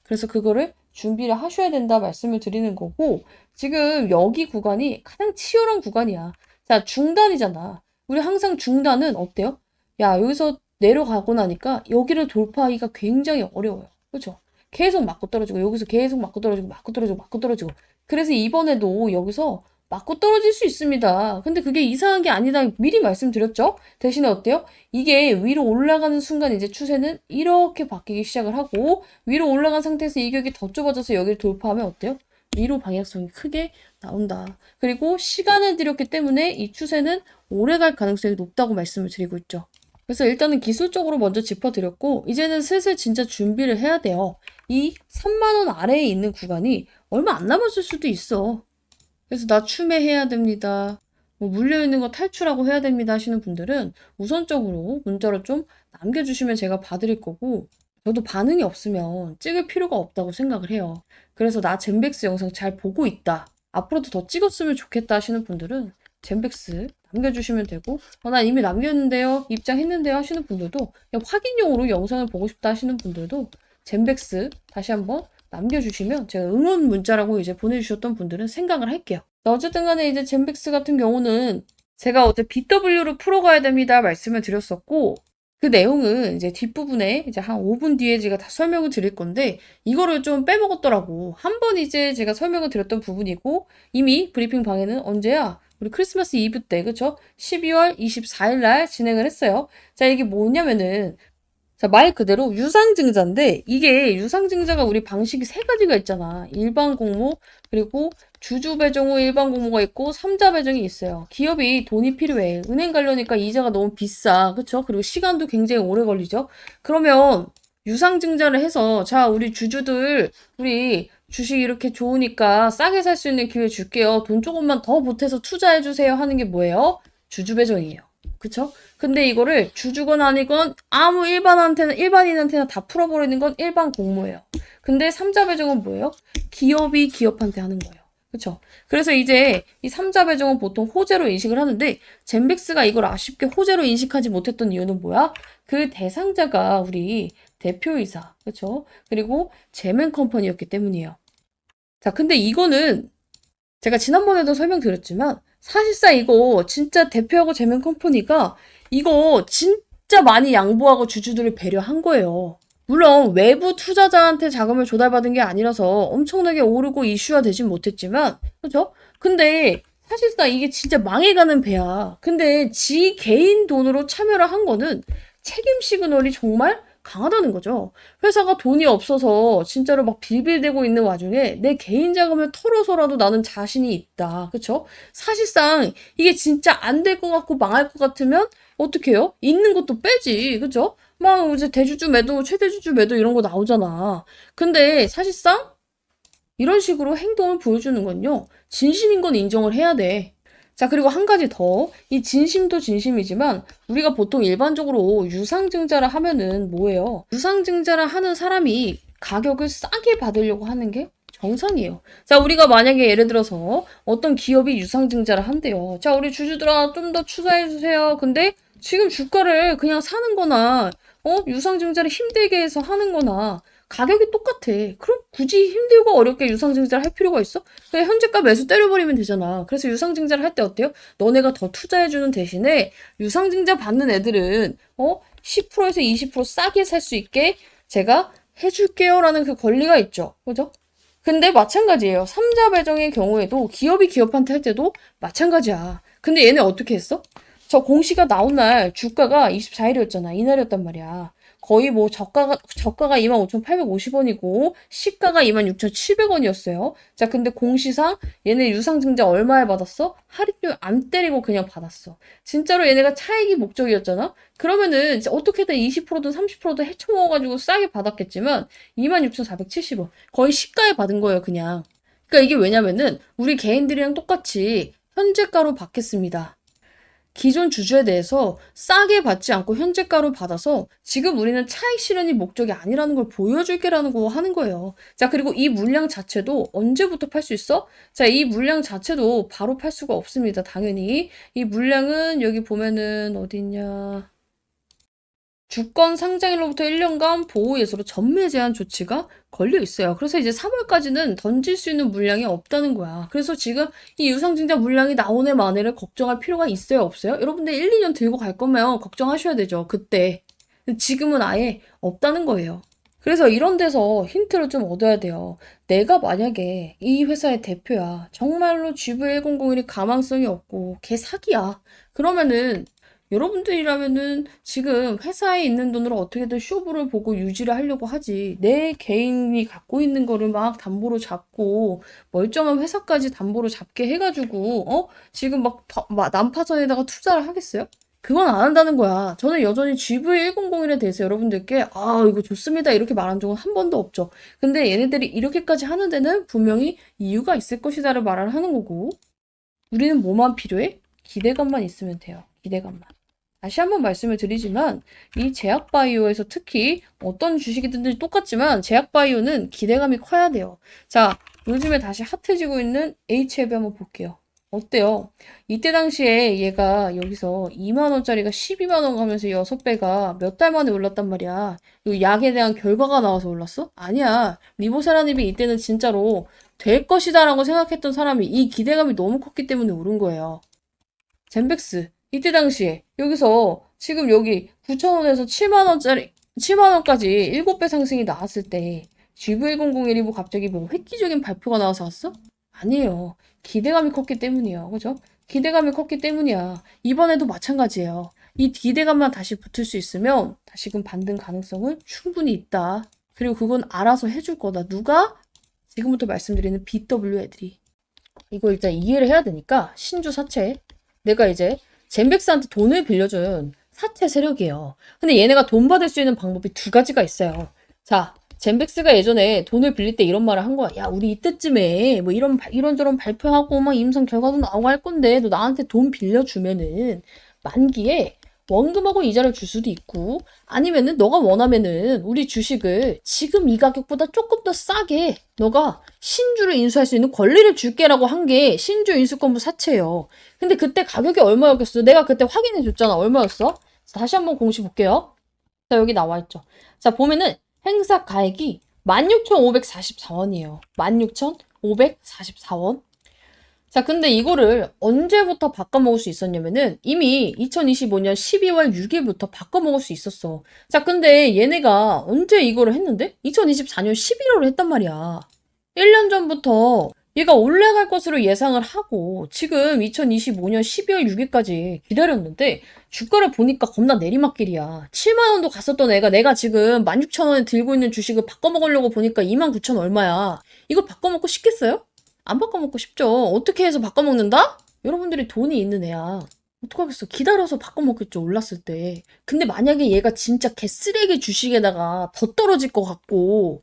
그래서 그거를 준비를 하셔야 된다 말씀을 드리는 거고 지금 여기 구간이 가장 치열한 구간이야. 자, 중단이잖아. 우리 항상 중단은 어때요? 야, 여기서 내려가고 나니까 여기를 돌파하기가 굉장히 어려워요. 그렇죠? 계속 맞고 떨어지고 여기서 계속 맞고 떨어지고 맞고 떨어지고 맞고 떨어지고 그래서 이번에도 여기서 맞고 떨어질 수 있습니다. 근데 그게 이상한 게 아니다. 미리 말씀드렸죠? 대신에 어때요? 이게 위로 올라가는 순간 이제 추세는 이렇게 바뀌기 시작을 하고 위로 올라간 상태에서 이격이 더 좁아져서 여기를 돌파하면 어때요? 위로 방향성이 크게 나온다. 그리고 시간을 들였기 때문에 이 추세는 오래 갈 가능성이 높다고 말씀을 드리고 있죠. 그래서 일단은 기술적으로 먼저 짚어드렸고 이제는 슬슬 진짜 준비를 해야 돼요. 이 3만 원 아래에 있는 구간이 얼마 안 남았을 수도 있어. 그래서 나 추매해야 됩니다. 뭐 물려있는 거 탈출하고 해야 됩니다 하시는 분들은 우선적으로 문자로 좀 남겨주시면 제가 봐드릴 거고 저도 반응이 없으면 찍을 필요가 없다고 생각을 해요. 그래서 나 젠백스 영상 잘 보고 있다. 앞으로도 더 찍었으면 좋겠다 하시는 분들은 젠백스 남겨주시면 되고 난 이미 남겼는데요. 입장했는데요 하시는 분들도 그냥 확인용으로 영상을 보고 싶다 하시는 분들도 젠백스 다시 한번 남겨주시면 제가 응원 문자라고 이제 보내주셨던 분들은 생각을 할게요. 어쨌든 간에 이제 젠백스 같은 경우는 제가 어제 BW로 풀어가야 됩니다 말씀을 드렸었고 그 내용은 이제 뒷부분에 이제 한 5분 뒤에 제가 다 설명을 드릴 건데 이거를 좀 빼먹었더라고. 한 번 이제 제가 설명을 드렸던 부분이고 이미 브리핑 방에는 언제야? 우리 크리스마스 이브 때 그쵸? 12월 24일 날 진행을 했어요. 자 이게 뭐냐면은 자, 말 그대로 유상증자인데 이게 유상증자가 우리 방식이 세 가지가 있잖아. 일반 공모 그리고 주주 배정 후 일반 공모가 있고 삼자 배정이 있어요. 기업이 돈이 필요해. 은행 가려니까 이자가 너무 비싸. 그쵸? 그리고 시간도 굉장히 오래 걸리죠. 그러면 유상증자를 해서 자 우리 주주들 우리 주식 이렇게 좋으니까 싸게 살 수 있는 기회 줄게요. 돈 조금만 더 보태서 투자해주세요 하는 게 뭐예요? 주주 배정이에요. 그쵸? 근데 이거를 주주건 아니건 아무 일반인한테나 다 풀어버리는 건 일반 공모예요. 근데 삼자 배정은 뭐예요? 기업이 기업한테 하는 거예요. 그쵸? 그래서 이제 이 삼자 배정은 보통 호재로 인식을 하는데 젠백스가 이걸 아쉽게 호재로 인식하지 못했던 이유는 뭐야? 그 대상자가 우리 대표이사, 그쵸? 그리고 제맨 컴퍼니였기 때문이에요. 자, 근데 이거는 제가 지난번에도 설명드렸지만 사실상 이거 진짜 대표하고 제면 컴퍼니가 이거 진짜 많이 양보하고 주주들을 배려한 거예요. 물론 외부 투자자한테 자금을 조달받은 게 아니라서 엄청나게 오르고 이슈화 되진 못했지만 그죠? 근데 사실상 이게 진짜 망해가는 배야. 근데 지 개인 돈으로 참여를 한 거는 책임 시그널이 정말 강하다는 거죠. 회사가 돈이 없어서 진짜로 막 빌빌대고 있는 와중에 내 개인 자금을 털어서라도 나는 자신이 있다. 그쵸? 사실상 이게 진짜 안 될 것 같고 망할 것 같으면 어떻게 해요? 있는 것도 빼지. 그쵸? 막 이제 대주주 매도, 최대주주 매도 이런 거 나오잖아. 근데 사실상 이런 식으로 행동을 보여주는 건요. 진심인 건 인정을 해야 돼. 자, 그리고 한 가지 더. 이 진심도 진심이지만 우리가 보통 일반적으로 유상증자를 하면은 뭐예요? 유상증자를 하는 사람이 가격을 싸게 받으려고 하는 게 정상이에요. 자, 우리가 만약에 예를 들어서 어떤 기업이 유상증자를 한대요. 자, 우리 주주들아 좀 더 투자해주세요. 근데 지금 주가를 그냥 사는 거나 유상증자를 힘들게 해서 하는 거나 가격이 똑같아. 그럼 굳이 힘들고 어렵게 유상증자를 할 필요가 있어? 그냥 현재가 매수 때려버리면 되잖아. 그래서 유상증자를 할 때 어때요? 너네가 더 투자해주는 대신에 유상증자 받는 애들은 10%에서 20% 싸게 살 수 있게 제가 해줄게요 라는 그 권리가 있죠. 그죠? 근데 마찬가지예요. 삼자 배정의 경우에도 기업이 기업한테 할 때도 마찬가지야. 근데 얘네 어떻게 했어? 저 공시가 나온 날 주가가 24일이었잖아. 이날이었단 말이야. 거의 뭐 저가가 25,850원이고 시가가 26,700원이었어요. 자, 근데 공시상 얘네 유상증자 얼마에 받았어? 할인율 안 때리고 그냥 받았어. 진짜로 얘네가 차익이 목적이었잖아? 그러면은 어떻게든 20%든 30%든 헤쳐먹어가지고 싸게 받았겠지만 26,470원. 거의 시가에 받은 거예요, 그냥. 그러니까 이게 왜냐면은 우리 개인들이랑 똑같이 현재가로 받겠습니다. 기존 주주에 대해서 싸게 받지 않고 현재가로 받아서 지금 우리는 차익 실현이 목적이 아니라는 걸 보여줄게라는 거 하는 거예요. 자, 그리고 이 물량 자체도 언제부터 팔 수 있어? 자, 이 물량 자체도 바로 팔 수가 없습니다. 당연히. 이 물량은 여기 보면은 어디 있냐. 주권 상장일로부터 1년간 보호 예수로 전매 제한 조치가 걸려 있어요. 그래서 이제 3월까지는 던질 수 있는 물량이 없다는 거야. 그래서 지금 이 유상증자 물량이 나오네 마네를 걱정할 필요가 있어요, 없어요? 여러분들 1, 2년 들고 갈 거면 걱정하셔야 되죠. 그때. 지금은 아예 없다는 거예요. 그래서 이런 데서 힌트를 좀 얻어야 돼요. 내가 만약에 이 회사의 대표야. 정말로 GV1001이 가망성이 없고 걔 사기야. 그러면은 여러분들이라면은 지금 회사에 있는 돈으로 어떻게든 쇼부를 보고 유지를 하려고 하지. 내 개인이 갖고 있는 거를 막 담보로 잡고 멀쩡한 회사까지 담보로 잡게 해가지고 지금 막 난파선에다가 투자를 하겠어요? 그건 안 한다는 거야. 저는 여전히 GV1001에 대해서 여러분들께 이거 좋습니다 이렇게 말한 적은 한 번도 없죠. 근데 얘네들이 이렇게까지 하는 데는 분명히 이유가 있을 것이다를 말을 하는 거고, 우리는 뭐만 필요해? 기대감만 있으면 돼요. 기대감만. 다시 한번 말씀을 드리지만 이 제약바이오에서 특히 어떤 주식이든지 똑같지만 제약바이오는 기대감이 커야 돼요. 자, 요즘에 다시 핫해지고 있는 HLB 한번 볼게요. 어때요? 이때 당시에 얘가 여기서 2만원짜리가 12만원 가면서 6배가 몇 달 만에 올랐단 말이야. 이 약에 대한 결과가 나와서 올랐어? 아니야. 리보세라닙이 이때는 진짜로 될 것이다 라고 생각했던 사람이 이 기대감이 너무 컸기 때문에 오른 거예요. 젠백스 이때 당시에 여기서 지금 여기 9,000원에서 7만원짜리 7만원까지 7배 상승이 나왔을 때 GV1001이 뭐 갑자기 뭐 획기적인 발표가 나와서 왔어? 아니에요. 기대감이 컸기 때문이에요. 그죠? 기대감이 컸기 때문이야. 이번에도 마찬가지예요. 이 기대감만 다시 붙을 수 있으면 다시금 반등 가능성은 충분히 있다. 그리고 그건 알아서 해줄 거다. 누가? 지금부터 말씀드리는 BW 애들이. 이거 일단 이해를 해야 되니까 신주 사채. 내가 이제 젠백스한테 돈을 빌려준 사채 세력이에요. 근데 얘네가 돈 받을 수 있는 방법이 두 가지가 있어요. 자, 젠백스가 예전에 돈을 빌릴 때 이런 말을 한 거야. 야, 우리 이때쯤에 뭐 이런저런 발표하고 막 임상 결과도 나오고 할 건데 너 나한테 돈 빌려주면은 만기에 원금하고 이자를 줄 수도 있고 아니면은 너가 원하면은 우리 주식을 지금 이 가격보다 조금 더 싸게 너가 신주를 인수할 수 있는 권리를 줄게라고 한 게 신주 인수권부 사채예요. 근데 그때 가격이 얼마였겠어? 내가 그때 확인해 줬잖아. 얼마였어? 다시 한번 공시 볼게요. 자, 여기 나와 있죠. 자, 보면은 행사 가액이 16,544원이에요. 16,544원. 자, 근데 이거를 언제부터 바꿔먹을 수 있었냐면은 이미 2025년 12월 6일부터 바꿔먹을 수 있었어. 자, 근데 얘네가 언제 이거를 했는데? 2024년 11월에 했단 말이야. 1년 전부터 얘가 올라갈 것으로 예상을 하고 지금 2025년 12월 6일까지 기다렸는데 주가를 보니까 겁나 내리막길이야. 7만 원도 갔었던 애가 내가 지금 16,000원에 들고 있는 주식을 바꿔먹으려고 보니까 29,000 얼마야. 이거 바꿔먹고 싶겠어요? 안 바꿔먹고 싶죠. 어떻게 해서 바꿔먹는다? 여러분들이 돈이 있는 애야. 어떡하겠어. 기다려서 바꿔먹겠죠. 올랐을 때. 근데 만약에 얘가 진짜 개쓰레기 주식에다가 더 떨어질 것 같고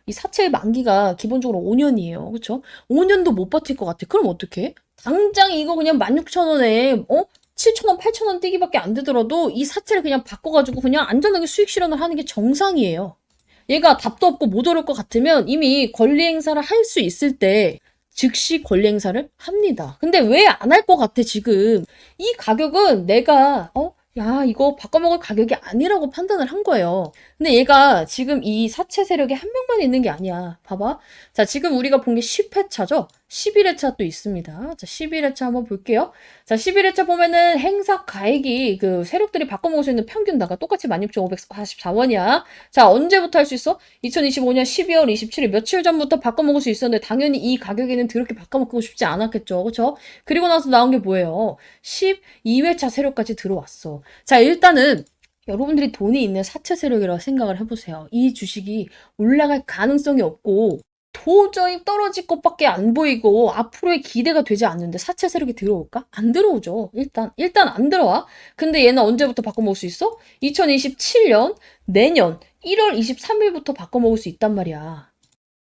이 사채의 만기가 기본적으로 5년이에요. 그쵸? 5년도 못 버틸 것 같아. 그럼 어떡해? 당장 이거 그냥 16,000원에 7,000원, 8,000원 뛰기밖에 안 되더라도 이 사채를 그냥 바꿔가지고 그냥 안전하게 수익 실현을 하는 게 정상이에요. 얘가 답도 없고 못 오를 것 같으면 이미 권리 행사를 할 수 있을 때 즉시 권리 행사를 합니다. 근데 왜 안 할 것 같아, 지금? 이 가격은 내가, 야, 이거 바꿔먹을 가격이 아니라고 판단을 한 거예요. 근데 얘가 지금 이 사채 세력이 한 명만 있는 게 아니야. 봐봐. 자, 지금 우리가 본 게 10회차죠? 11회차 또 있습니다. 자, 11회차 한번 볼게요. 자, 11회차 보면은 행사 가액이 그 세력들이 바꿔먹을 수 있는 평균 다가 똑같이 16,544원이야. 자, 언제부터 할 수 있어? 2025년 12월 27일 며칠 전부터 바꿔먹을 수 있었는데 당연히 이 가격에는 그렇게 바꿔먹고 싶지 않았겠죠. 그쵸? 그리고 나서 나온 게 뭐예요? 12회차 세력까지 들어왔어. 자, 일단은 여러분들이 돈이 있는 사채 세력이라고 생각을 해보세요. 이 주식이 올라갈 가능성이 없고 도저히 떨어질 것밖에 안 보이고 앞으로의 기대가 되지 않는데 사채 세력이 들어올까? 안 들어오죠. 일단 안 들어와. 근데 얘는 언제부터 바꿔먹을 수 있어? 2027년 내년 1월 23일부터 바꿔먹을 수 있단 말이야.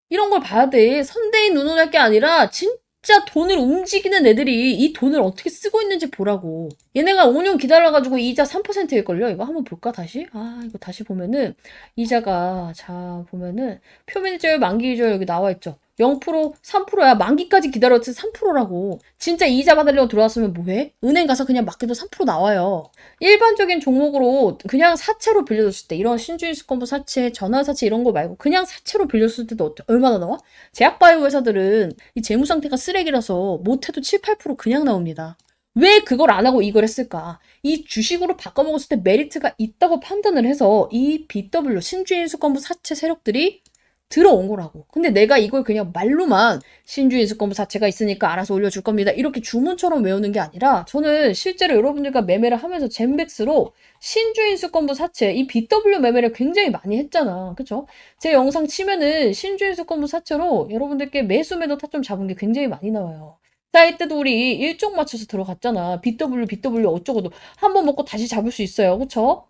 이런 걸 봐야 돼. 선대인 운운할 게 아니라 진짜 돈을 움직이는 애들이 이 돈을 어떻게 쓰고 있는지 보라고. 얘네가 5년 기다려가지고 이자 3%일걸요? 이거 한번 볼까, 다시? 이거 다시 보면은, 이자가, 자, 보면은, 표면이자율, 만기이자율 여기 나와 있죠? 0%, 3%야. 만기까지 기다렸지 3%라고. 진짜 이자 받으려고 들어왔으면 뭐해? 은행 가서 그냥 맡겨도 3% 나와요. 일반적인 종목으로 그냥 사채로 빌려줬을 때, 이런 신주인수권부 사채, 전환사채 이런 거 말고 그냥 사채로 빌렸을 때도 얼마나 나와? 제약바이오 회사들은 이 재무 상태가 쓰레기라서 못해도 7, 8% 그냥 나옵니다. 왜 그걸 안 하고 이걸 했을까? 이 주식으로 바꿔먹었을 때 메리트가 있다고 판단을 해서 이 BW 신주인 수권부 사채 세력들이 들어온 거라고. 근데 내가 이걸 그냥 말로만 신주인 수권부 사채가 있으니까 알아서 올려줄 겁니다. 이렇게 주문처럼 외우는 게 아니라 저는 실제로 여러분들과 매매를 하면서 젠백스로 신주인 수권부 사채, 이 BW 매매를 굉장히 많이 했잖아. 그쵸? 제 영상 치면은 신주인 수권부 사채로 여러분들께 매수 매도 타점 잡은 게 굉장히 많이 나와요. 자, 이때도 우리 일정 맞춰서 들어갔잖아. BW 어쩌고도. 한 번 먹고 다시 잡을 수 있어요. 그쵸?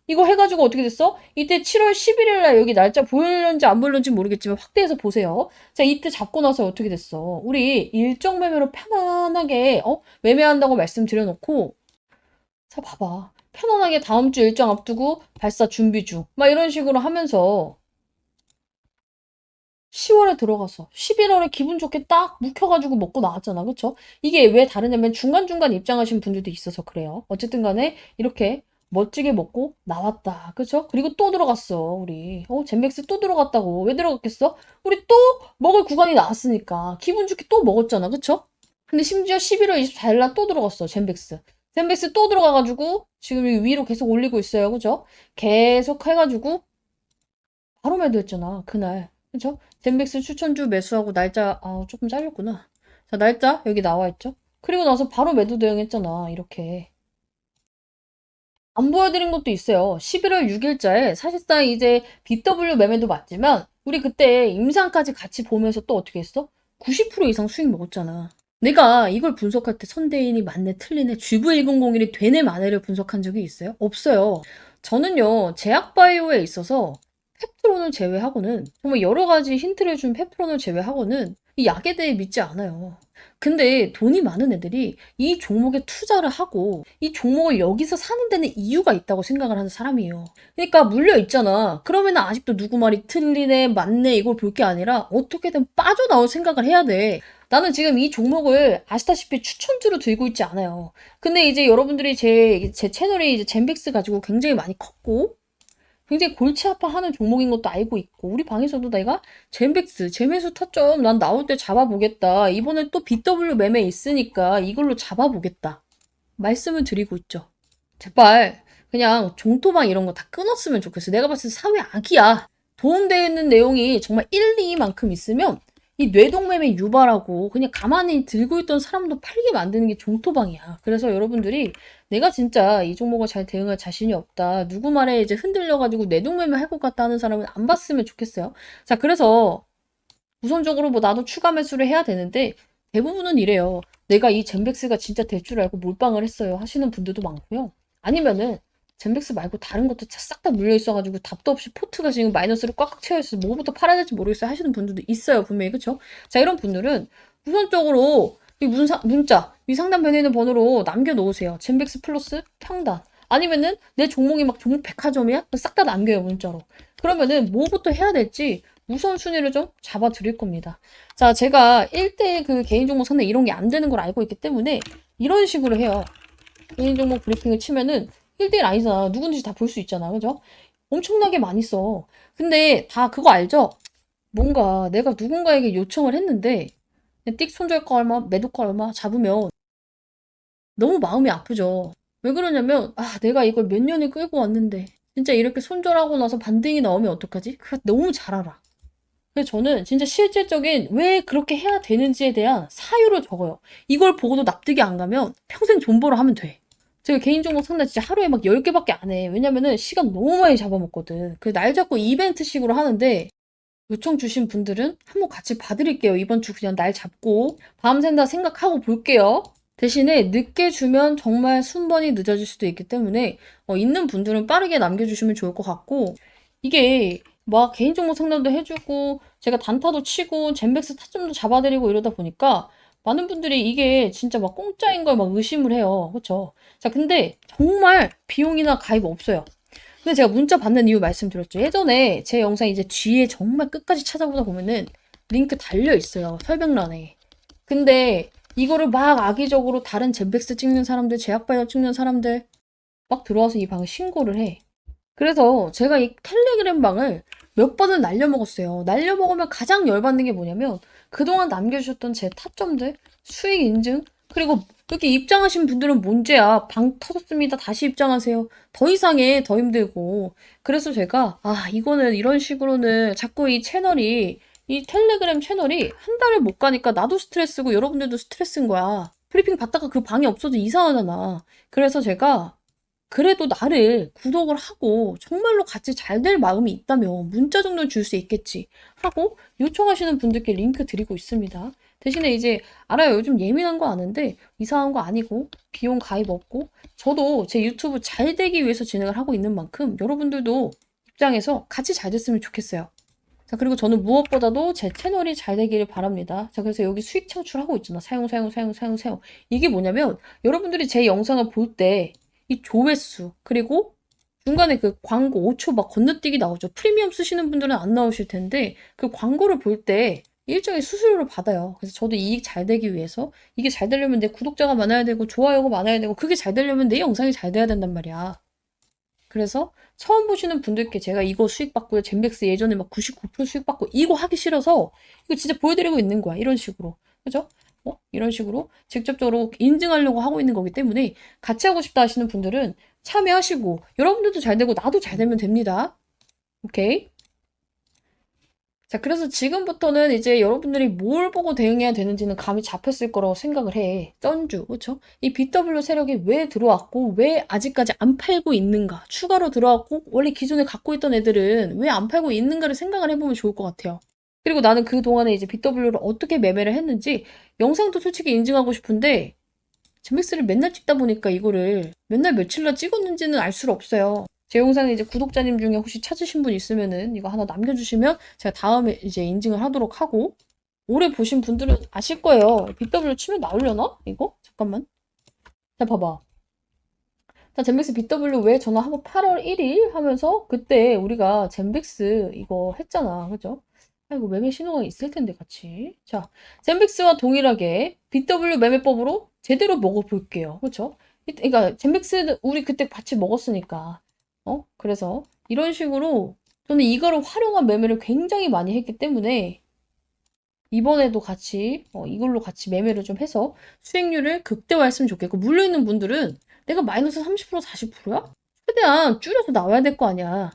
이거 해가지고 어떻게 됐어? 이때 7월 11일 날 여기 날짜 보일는지 안 보일는지 모르겠지만 확대해서 보세요. 자, 이때 잡고 나서 어떻게 됐어? 우리 일정 매매로 편안하게, 매매한다고 말씀드려놓고, 자, 봐봐. 편안하게 다음 주 일정 앞두고 발사 준비 중. 막 이런 식으로 하면서 10월에 들어가서 11월에 기분 좋게 딱 묵혀가지고 먹고 나왔잖아. 그쵸? 이게 왜 다르냐면 중간중간 입장하신 분들도 있어서 그래요. 어쨌든 간에 이렇게 멋지게 먹고 나왔다. 그쵸? 그리고 또 들어갔어, 우리. 젠백스 또 들어갔다고. 왜 들어갔겠어? 우리 또 먹을 구간이 나왔으니까. 기분 좋게 또 먹었잖아. 그쵸? 근데 심지어 11월 24일 날 또 들어갔어, 젠백스. 젠백스 또 들어가가지고 지금 여기 위로 계속 올리고 있어요. 그죠? 계속 해가지고 바로 매도했잖아, 그날. 그쵸? 젠백스 추천주 매수하고 날짜, 조금 잘렸구나. 자, 날짜 여기 나와 있죠? 그리고 나서 바로 매도 대응했잖아, 이렇게. 안 보여드린 것도 있어요. 11월 6일자에 사실상 이제 BW 매매도 맞지만, 우리 그때 임상까지 같이 보면서 또 어떻게 했어? 90% 이상 수익 먹었잖아. 내가 이걸 분석할 때 선대인이 맞네, 틀리네, GV1001이 되네, 마네를 분석한 적이 있어요? 없어요. 저는요, 제약바이오에 있어서 펩트론을 제외하고는 정말 여러 가지 힌트를 준 펩트론을 제외하고는 이 약에 대해 믿지 않아요. 근데 돈이 많은 애들이 이 종목에 투자를 하고 이 종목을 여기서 사는 데는 이유가 있다고 생각을 하는 사람이에요. 그러니까 물려 있잖아. 그러면 아직도 누구 말이 틀리네, 맞네 이걸 볼 게 아니라 어떻게든 빠져나올 생각을 해야 돼. 나는 지금 이 종목을 아시다시피 추천주로 들고 있지 않아요. 근데 이제 여러분들이 제 채널이 이제 젠백스 가지고 굉장히 많이 컸고 굉장히 골치 아파하는 종목인 것도 알고 있고 우리 방에서도 내가 젠백스 재매수 타점 난 나올 때 잡아보겠다. 이번에 또 BW 매매 있으니까 이걸로 잡아보겠다. 말씀을 드리고 있죠. 제발 그냥 종토방 이런 거 다 끊었으면 좋겠어. 내가 봤을 때 사회 악이야. 도움되는 내용이 정말 1, 2만큼 있으면 이 뇌동매매 유발하고 그냥 가만히 들고 있던 사람도 팔게 만드는 게 종토방이야. 그래서 여러분들이 내가 진짜 이 종목을 잘 대응할 자신이 없다. 누구 말에 이제 흔들려가지고 뇌동매매 할 것 같다 하는 사람은 안 봤으면 좋겠어요. 자, 그래서 우선적으로 뭐 나도 추가 매수를 해야 되는데 대부분은 이래요. 내가 이 젠백스가 진짜 될 줄 알고 몰빵을 했어요. 하시는 분들도 많고요. 아니면은 젠백스 말고 다른 것도 싹 다 물려 있어가지고 답도 없이 포트가 지금 마이너스를 꽉꽉 채워 있어서 뭐부터 팔아야 될지 모르겠어요 하시는 분들도 있어요 분명히. 그쵸? 자, 이런 분들은 우선적으로 이 문자 위 상단 변에 있는 번호로 남겨놓으세요. 젠백스 플러스 평단. 아니면은 내 종목이 막 종목 백화점이야? 싹 다 남겨요 문자로. 그러면은 뭐부터 해야 될지 우선순위를 좀 잡아 드릴 겁니다. 자, 제가 1대 그 개인 종목 상대 이런 게 안 되는 걸 알고 있기 때문에 이런 식으로 해요. 개인 종목 브리핑을 치면은 1대1 아니잖아. 누군지 다 볼 수 있잖아. 그죠? 엄청나게 많이 써. 근데 다 그거 알죠? 뭔가 내가 누군가에게 요청을 했는데 띡 손절가 얼마, 매도가 얼마 잡으면 너무 마음이 아프죠. 왜 그러냐면 내가 이걸 몇 년을 끌고 왔는데 진짜 이렇게 손절하고 나서 반등이 나오면 어떡하지? 그거 너무 잘 알아. 그래서 저는 진짜 실질적인 왜 그렇게 해야 되는지에 대한 사유를 적어요. 이걸 보고도 납득이 안 가면 평생 존버를 하면 돼. 제가 개인 종목 상담 진짜 하루에 막 10개밖에 안 해. 왜냐면은 시간 너무 많이 잡아먹거든. 그 날 잡고 이벤트식으로 하는데 요청 주신 분들은 한번 같이 봐드릴게요. 이번 주 그냥 날 잡고 밤샌다 생각하고 볼게요. 대신에 늦게 주면 정말 순번이 늦어질 수도 있기 때문에 있는 분들은 빠르게 남겨주시면 좋을 것 같고 이게 막 개인 종목 상담도 해주고 제가 단타도 치고 젠백스 타점도 잡아드리고 이러다 보니까 많은 분들이 이게 진짜 막 공짜인 걸 막 의심을 해요. 그쵸? 자, 근데 정말 비용이나 가입 없어요. 근데 제가 문자 받는 이유 말씀드렸죠. 예전에 제 영상 이제 뒤에 정말 끝까지 찾아보다 보면은 링크 달려 있어요. 설명란에. 근데 이거를 막 악의적으로 다른 젠백스 찍는 사람들, 제약바이오 찍는 사람들 막 들어와서 이 방을 신고를 해. 그래서 제가 이 텔레그램 방을 몇 번을 날려먹었어요. 날려먹으면 가장 열받는 게 뭐냐면 그동안 남겨주셨던 제 타점들, 수익 인증, 그리고 여기 입장하신 분들은 문제야. 방 터졌습니다. 다시 입장하세요. 더 이상해. 더 힘들고. 그래서 제가 이거는 이런 식으로는 자꾸 이 텔레그램 채널이 한 달을 못 가니까 나도 스트레스고 여러분들도 스트레스인 거야. 브리핑 받다가 그 방이 없어져 이상하잖아. 그래서 제가 그래도 나를 구독을 하고 정말로 같이 잘 될 마음이 있다면 문자 정도는 줄 수 있겠지 하고 요청하시는 분들께 링크 드리고 있습니다. 대신에 이제 알아요. 요즘 예민한 거 아는데 이상한 거 아니고 비용 가입 없고 저도 제 유튜브 잘 되기 위해서 진행을 하고 있는 만큼 여러분들도 입장에서 같이 잘 됐으면 좋겠어요. 자, 그리고 저는 무엇보다도 제 채널이 잘 되기를 바랍니다. 자, 그래서 여기 수익 창출하고 있잖아. 사용. 이게 뭐냐면 여러분들이 제 영상을 볼 때 이 조회수 그리고 중간에 그 광고 5초 막 건너뛰기 나오죠. 프리미엄 쓰시는 분들은 안 나오실 텐데 그 광고를 볼 때 일정의 수수료를 받아요. 그래서 저도 이익 잘 되기 위해서 이게 잘 되려면 내 구독자가 많아야 되고 좋아요가 많아야 되고 그게 잘 되려면 내 영상이 잘 돼야 된단 말이야. 그래서 처음 보시는 분들께 제가 이거 수익 받고요. 젠백스 예전에 막 99% 수익 받고 이거 하기 싫어서 이거 진짜 보여드리고 있는 거야. 이런 식으로. 그죠? 이런 식으로 직접적으로 인증하려고 하고 있는 거기 때문에 같이 하고 싶다 하시는 분들은 참여하시고 여러분들도 잘 되고 나도 잘 되면 됩니다. 오케이? 자, 그래서 지금부터는 이제 여러분들이 뭘 보고 대응해야 되는지는 감이 잡혔을 거라고 생각을 해. 쩐주, 그쵸? 이 BW 세력이 왜 들어왔고, 왜 아직까지 안 팔고 있는가? 추가로 들어왔고, 원래 기존에 갖고 있던 애들은 왜 안 팔고 있는가를 생각을 해보면 좋을 것 같아요. 그리고 나는 그동안에 이제 BW를 어떻게 매매를 했는지 영상도 솔직히 인증하고 싶은데, 젠맥스를 맨날 찍다 보니까 이거를 맨날 며칠날 찍었는지는 알 수가 없어요. 제 영상에 이제 구독자님 중에 혹시 찾으신 분 있으면은 이거 하나 남겨주시면 제가 다음에 이제 인증을 하도록 하고 오래 보신 분들은 아실 거예요. BW 치면 나오려나? 이거? 잠깐만. 자, 봐봐. 자, 젠백스 BW 왜 전화하고 8월 1일 하면서 그때 우리가 젠백스 이거 했잖아. 그죠? 이거 매매 신호가 있을 텐데 같이. 자, 젠백스와 동일하게 BW 매매법으로 제대로 먹어볼게요. 그렇죠? 그러니까 젠백스 우리 그때 같이 먹었으니까. 그래서 이런 식으로 저는 이거를 활용한 매매를 굉장히 많이 했기 때문에 이번에도 같이 이걸로 같이 매매를 좀 해서 수익률을 극대화했으면 좋겠고 물려있는 분들은 내가 마이너스 30% 40%야? 최대한 줄여서 나와야 될 거 아니야.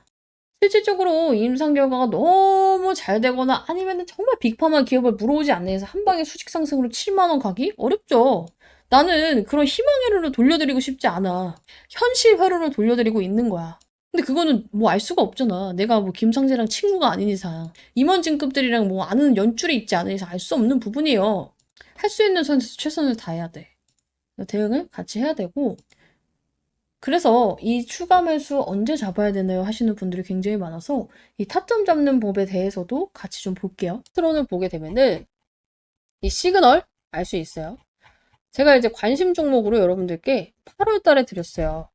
실질적으로 임상 결과가 너무 잘 되거나 아니면 정말 빅팜한 기업을 물어오지 않는 이상 한 방에 수직 상승으로 7만 원 가기 어렵죠. 나는 그런 희망 회로를 돌려드리고 싶지 않아. 현실 회로를 돌려드리고 있는 거야. 근데 그거는 뭐 알 수가 없잖아. 내가 뭐 김상재랑 친구가 아닌 이상 임원진급들이랑 뭐 아는 연줄이 있지 않은 이상 알 수 없는 부분이에요. 할 수 있는 선에서 최선을 다해야 돼. 대응을 같이 해야 되고 그래서 이 추가 매수 언제 잡아야 되나요? 하시는 분들이 굉장히 많아서 이 타점 잡는 법에 대해서도 같이 좀 볼게요. 트론을 보게 되면은 이 시그널 알 수 있어요. 제가 이제 관심 종목으로 여러분들께 8월 달에 드렸어요.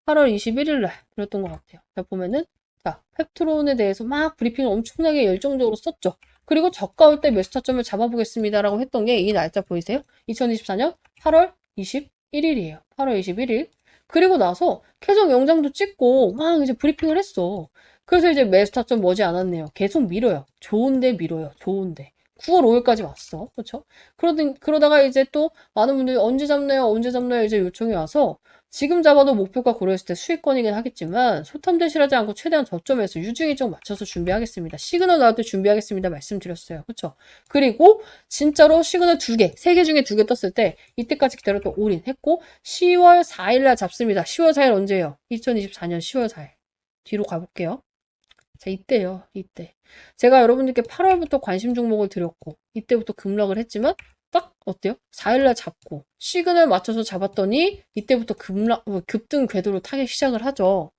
8월 21일 날 드렸던 것 같아요. 자, 보면은 자, 펩트론에 대해서 막 브리핑을 엄청나게 열정적으로 썼죠. 그리고 저가 올 때 매수 타점을 잡아보겠습니다라고 했던 게 이 날짜 보이세요? 2024년 8월 21일이에요. 8월 21일. 그리고 나서 계속 영상도 찍고 막 이제 브리핑을 했어. 그래서 이제 매수 타점 머지 않았네요. 계속 밀어요. 좋은데 밀어요. 좋은데. 9월 5일까지 왔어. 그렇죠? 그러다가 이제 또 많은 분들이 언제 잡나요? 언제 잡나요? 이제 요청이 와서 지금 잡아도 목표가 고려했을 때 수익권이긴 하겠지만 소탐 대실하지 않고 최대한 저점에서 유증 일정 맞춰서 준비하겠습니다. 시그널 나올 때 준비하겠습니다. 말씀드렸어요. 그렇죠? 그리고 진짜로 시그널 2개, 3개 중에 2개 떴을 때 이때까지 기다렸던 올인 했고 10월 4일날 잡습니다. 10월 4일 언제예요? 2024년 10월 4일. 뒤로 가볼게요. 자, 이때요. 이때. 제가 여러분들께 8월부터 관심 종목을 드렸고 이때부터 급락을 했지만 딱 어때요? 4일날 잡고 시그널 맞춰서 잡았더니 이때부터 급등 궤도로 타기 시작을 하죠.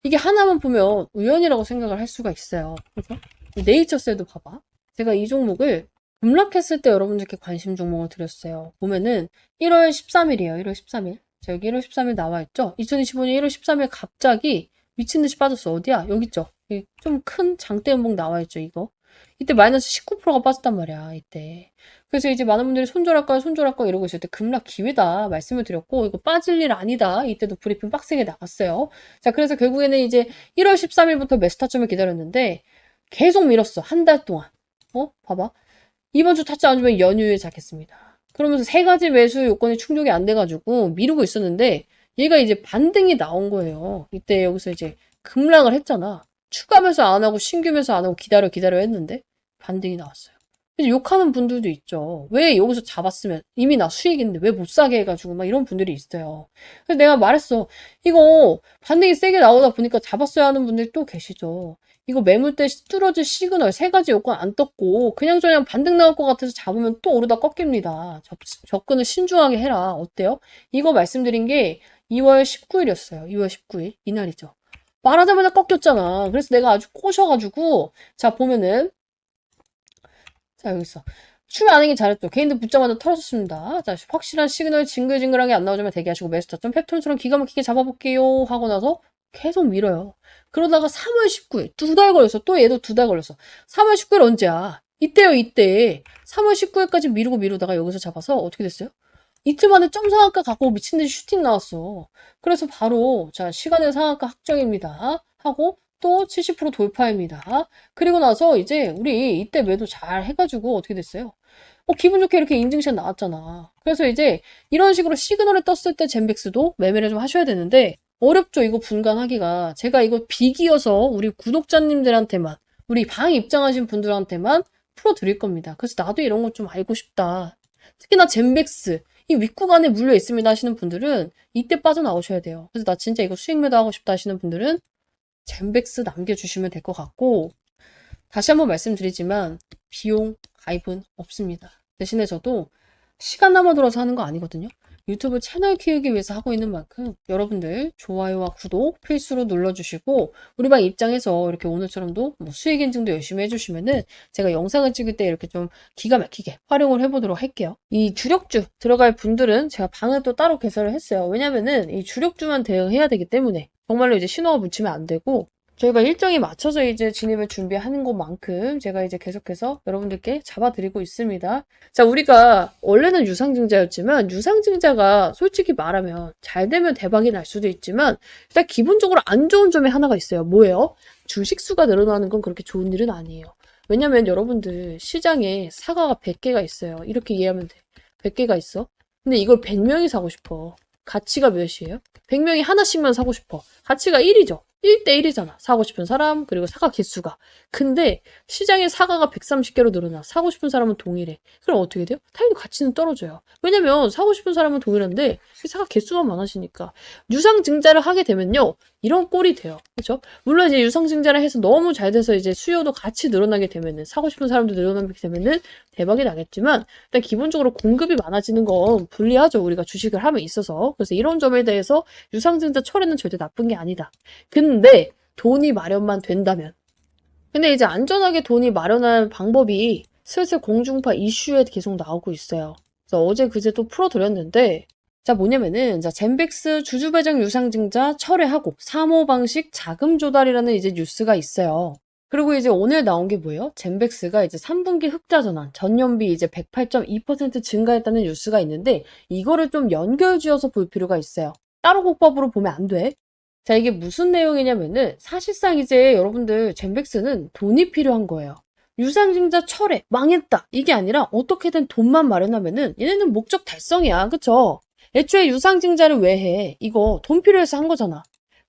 이게 하나만 보면 우연이라고 생각을 할 수가 있어요. 그래서 네이처셀도 봐봐. 제가 이 종목을 급락했을 때 여러분들께 관심 종목을 드렸어요. 보면은 1월 13일이에요. 1월 13일. 자, 여기 1월 13일 나와 있죠? 2025년 1월 13일 갑자기 미친듯이 빠졌어. 어디야? 여기 있죠? 좀 큰 장대 연봉 나와 있죠, 이거. 이때 마이너스 19%가 빠졌단 말이야, 이때. 그래서 이제 많은 분들이 손절할까 이러고 있을 때 급락 기회다 말씀을 드렸고, 이거 빠질 일 아니다. 이때도 브리핑 빡세게 나갔어요. 자, 그래서 결국에는 이제 1월 13일부터 매수 타점을 기다렸는데, 계속 밀었어. 한 달 동안. 봐봐. 이번 주 타점 안 주면 연휴에 잡겠습니다. 그러면서 세 가지 매수 요건이 충족이 안 돼가지고 미루고 있었는데 얘가 이제 반등이 나온 거예요. 이때 여기서 이제 급락을 했잖아. 추가 매수 안 하고 신규 매수 안 하고 기다려 했는데 반등이 나왔어요. 그래서 욕하는 분들도 있죠. 왜 여기서 잡았으면 이미 나 수익인데 왜 못 사게 해가지고 막 이런 분들이 있어요. 그래서 내가 말했어. 이거 반등이 세게 나오다 보니까 잡았어야 하는 분들이 또 계시죠. 이거 매물대 뚫어질 시그널 세 가지 요건 안 떴고 그냥 반등 나올 것 같아서 잡으면 또 오르다 꺾입니다. 접근을 신중하게 해라. 어때요? 이거 말씀드린 게 2월 19일이었어요. 2월 19일 이날이죠. 말하자마자 꺾였잖아. 그래서 내가 아주 꼬셔가지고 자 보면은 자 여기 있어. 추리 안 하긴 잘했죠. 개인들 붙자마자 털어줬습니다. 자 확실한 시그널 징글징글하게 안 나오지만 대기하시고 매수 타점 펩톤처럼 기가 막히게 잡아볼게요 하고 나서 계속 밀어요. 그러다가 3월 19일 2달 걸렸어. 또 얘도 2달 걸렸어. 3월 19일 언제야? 이때요 이때. 3월 19일까지 미루다가 여기서 잡아서 어떻게 됐어요? 이틀 만에 점 상한가 갖고 미친듯이 슈팅 나왔어. 그래서 바로 자 시간의 상한가 확정입니다. 하고 또 70% 돌파입니다. 그리고 나서 이제 우리 이때 매도 잘 해가지고 어떻게 됐어요? 기분 좋게 이렇게 인증샷 나왔잖아. 그래서 이제 이런 식으로 시그널을 떴을 때 젠백스도 매매를 좀 하셔야 되는데 어렵죠. 이거 분간하기가. 제가 이거 비기여서 우리 구독자님들한테만 우리 방 입장하신 분들한테만 풀어드릴 겁니다. 그래서 나도 이런 거 좀 알고 싶다. 특히나 젠백스 이 윗구간에 물려 있습니다 하시는 분들은 이때 빠져나오셔야 돼요. 그래서 나 진짜 이거 수익 매도하고 싶다 하시는 분들은 젠백스 남겨주시면 될 것 같고 다시 한번 말씀드리지만 비용 가입은 없습니다. 대신에 저도 시간 남아돌아서 하는 거 아니거든요. 유튜브 채널 키우기 위해서 하고 있는 만큼 여러분들 좋아요와 구독 필수로 눌러주시고 우리 방 입장에서 이렇게 오늘처럼도 뭐 수익 인증도 열심히 해주시면은 제가 영상을 찍을 때 이렇게 좀 기가 막히게 활용을 해보도록 할게요. 이 주력주 들어갈 분들은 제가 방을 또 따로 개설을 했어요. 왜냐면은 이 주력주만 대응해야 되기 때문에 정말로 이제 신호가 묻히면 안 되고 저희가 일정에 맞춰서 이제 진입을 준비하는 것만큼 제가 이제 계속해서 여러분들께 잡아드리고 있습니다. 자, 우리가 원래는 유상증자였지만 유상증자가 솔직히 말하면 잘 되면 대박이 날 수도 있지만 일단 기본적으로 안 좋은 점이 하나가 있어요. 뭐예요? 주식수가 늘어나는 건 그렇게 좋은 일은 아니에요. 왜냐면 여러분들 시장에 사과가 100개가 있어요. 이렇게 이해하면 돼. 100개가 있어. 근데 이걸 100명이 사고 싶어. 가치가 몇이에요? 100명이 하나씩만 사고 싶어. 가치가 1이죠. 1대1이잖아. 사고 싶은 사람, 그리고 사과 개수가. 근데 시장에 사과가 130개로 늘어나. 사고 싶은 사람은 동일해. 그럼 어떻게 돼요? 당연히 가치는 떨어져요. 왜냐면 사고 싶은 사람은 동일한데 사과 개수만 많아지니까. 유상증자를 하게 되면요. 이런 꼴이 돼요. 그렇죠? 물론 이제 유상증자를 해서 너무 잘 돼서 이제 수요도 같이 늘어나게 되면은 사고 싶은 사람도 늘어나게 되면은 대박이 나겠지만 일단 기본적으로 공급이 많아지는 건 불리하죠. 우리가 주식을 함에 있어서. 그래서 이런 점에 대해서 유상증자 철회는 절대 나쁜 게 아니다. 근데 돈이 마련만 된다면. 근데 이제 안전하게 돈이 마련할 방법이 슬슬 공중파 이슈에 계속 나오고 있어요. 그래서 어제 그제 또 풀어드렸는데 자 뭐냐면은 자 젠백스 주주 배정 유상증자 철회하고 사모 방식 자금 조달이라는 이제 뉴스가 있어요. 그리고 이제 오늘 나온 게 뭐예요? 젠백스가 이제 3분기 흑자 전환 전년비 이제 108.2% 증가했다는 뉴스가 있는데 이거를 좀 연결지어서 볼 필요가 있어요. 따로 국밥으로 보면 안 돼. 자, 이게 무슨 내용이냐면은 사실상 이제 여러분들 젠백스는 돈이 필요한 거예요. 유상증자 철회, 망했다. 이게 아니라 어떻게든 돈만 마련하면은 얘네는 목적 달성이야. 그쵸? 애초에 유상증자를 왜 해? 이거 돈 필요해서 한 거잖아.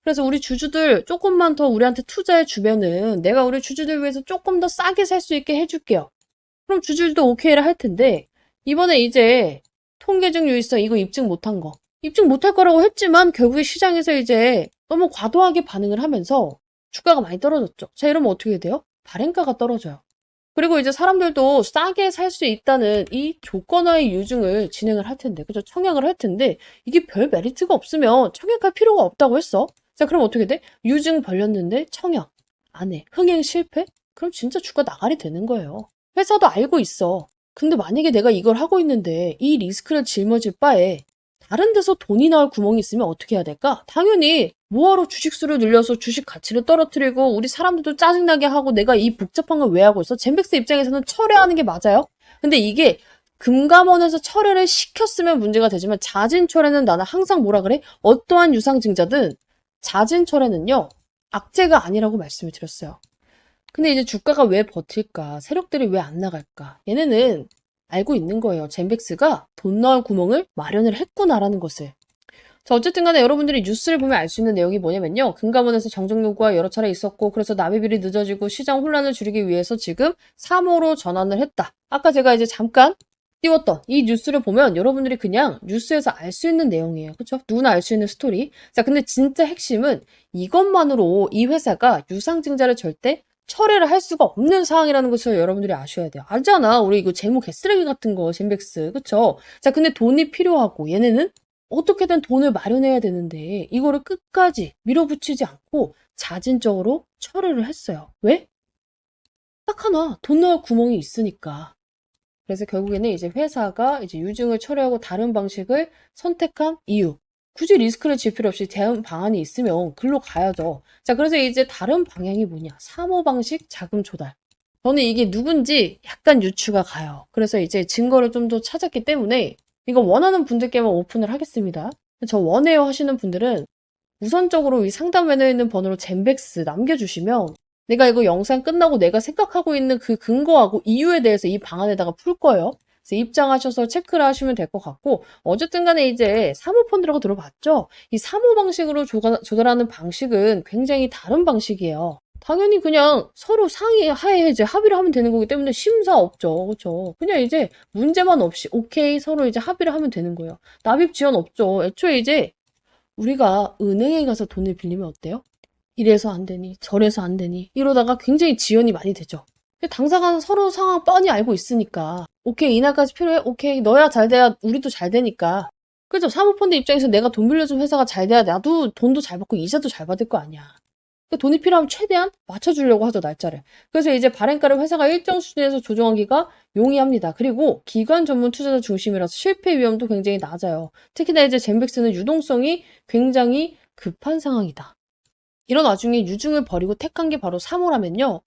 그래서 우리 주주들 조금만 더 우리한테 투자해 주면은 내가 우리 주주들 위해서 조금 더 싸게 살 수 있게 해줄게요. 그럼 주주들도 오케이를 할 텐데 이번에 이제 통계적 유의성 이거 입증 못한 거. 입증 못할 거라고 했지만 결국에 시장에서 이제 너무 과도하게 반응을 하면서 주가가 많이 떨어졌죠. 자, 이러면 어떻게 돼요? 발행가가 떨어져요. 그리고 이제 사람들도 싸게 살 수 있다는 이 조건화의 유증을 진행을 할 텐데, 그죠? 청약을 할 텐데, 이게 별 메리트가 없으면 청약할 필요가 없다고 했어. 자, 그럼 어떻게 돼? 유증 벌렸는데 청약 안 해. 흥행 실패? 그럼 진짜 주가 나가리 되는 거예요. 회사도 알고 있어. 근데 만약에 내가 이걸 하고 있는데 이 리스크를 짊어질 바에 다른 데서 돈이 나올 구멍이 있으면 어떻게 해야 될까? 당연히 뭐하러 주식수를 늘려서 주식 가치를 떨어뜨리고 우리 사람들도 짜증나게 하고 내가 이 복잡한 걸 왜 하고 있어? 젠백스 입장에서는 철회하는 게 맞아요? 근데 이게 금감원에서 철회를 시켰으면 문제가 되지만 자진 철회는 나는 항상 뭐라 그래? 어떠한 유상증자든 자진 철회는요. 악재가 아니라고 말씀을 드렸어요. 근데 이제 주가가 왜 버틸까? 세력들이 왜 안 나갈까? 얘네는 알고 있는 거예요. 젠백스가 돈 넣을 구멍을 마련을 했구나라는 것을. 자, 어쨌든 간에 여러분들이 뉴스를 보면 알 수 있는 내용이 뭐냐면요. 금감원에서 정정 요구가 여러 차례 있었고 그래서 납입일이 늦어지고 시장 혼란을 줄이기 위해서 지금 3호로 전환을 했다. 아까 제가 이제 잠깐 띄웠던 이 뉴스를 보면 여러분들이 그냥 뉴스에서 알 수 있는 내용이에요. 그렇죠? 누구나 알 수 있는 스토리. 자, 근데 진짜 핵심은 이것만으로 이 회사가 유상증자를 절대 철회를 할 수가 없는 상황이라는 것을 여러분들이 아셔야 돼요. 알잖아. 우리 이거 재무 개쓰레기 같은 거, 젠백스. 그쵸? 자, 근데 돈이 필요하고 얘네는 어떻게든 돈을 마련해야 되는데 이거를 끝까지 밀어붙이지 않고 자진적으로 철회를 했어요. 왜? 딱 하나. 돈 넣을 구멍이 있으니까. 그래서 결국에는 이제 회사가 이제 유증을 철회하고 다른 방식을 선택한 이유. 굳이 리스크를 질 필요 없이 대응 방안이 있으면 글로 가야죠. 자, 그래서 이제 다른 방향이 뭐냐? 3호 방식 자금 조달. 저는 이게 누군지 약간 유추가 가요. 그래서 이제 증거를 좀 더 찾았기 때문에 이거 원하는 분들께만 오픈을 하겠습니다. 저 원해요 하시는 분들은 우선적으로 이 상단 메뉴에 있는 번호로 젠백스 남겨주시면 내가 이거 영상 끝나고 내가 생각하고 있는 그 근거하고 이유에 대해서 이 방안에다가 풀 거예요. 그래서 입장하셔서 체크를 하시면 될 것 같고 어쨌든 간에 이제 사모펀드라고 들어봤죠? 이 사모 방식으로 조달하는 방식은 굉장히 다른 방식이에요. 당연히 그냥 서로 상의하에 이제 합의를 하면 되는 거기 때문에 심사 없죠. 그렇죠? 그냥 이제 문제만 없이 오케이 서로 이제 합의를 하면 되는 거예요. 납입 지연 없죠. 애초에 이제 우리가 은행에 가서 돈을 빌리면 어때요? 이래서 안 되니 저래서 안 되니 이러다가 굉장히 지연이 많이 되죠. 근데 당사자는 서로 상황 뻔히 알고 있으니까 오케이 이날까지 필요해? 오케이 너야 잘 돼야 우리도 잘 되니까. 그죠? 사모펀드 입장에서 내가 돈 빌려준 회사가 잘 돼야 나도 돈도 잘 받고 이자도 잘 받을 거 아니야. 그러니까 돈이 필요하면 최대한 맞춰주려고 하죠, 날짜를. 그래서 이제 발행가를 회사가 일정 수준에서 조정하기가 용이합니다. 그리고 기관 전문 투자자 중심이라서 실패 위험도 굉장히 낮아요. 특히나 이제 젠백스는 유동성이 굉장히 급한 상황이다. 이런 와중에 유증을 버리고 택한 게 바로 3호라면요.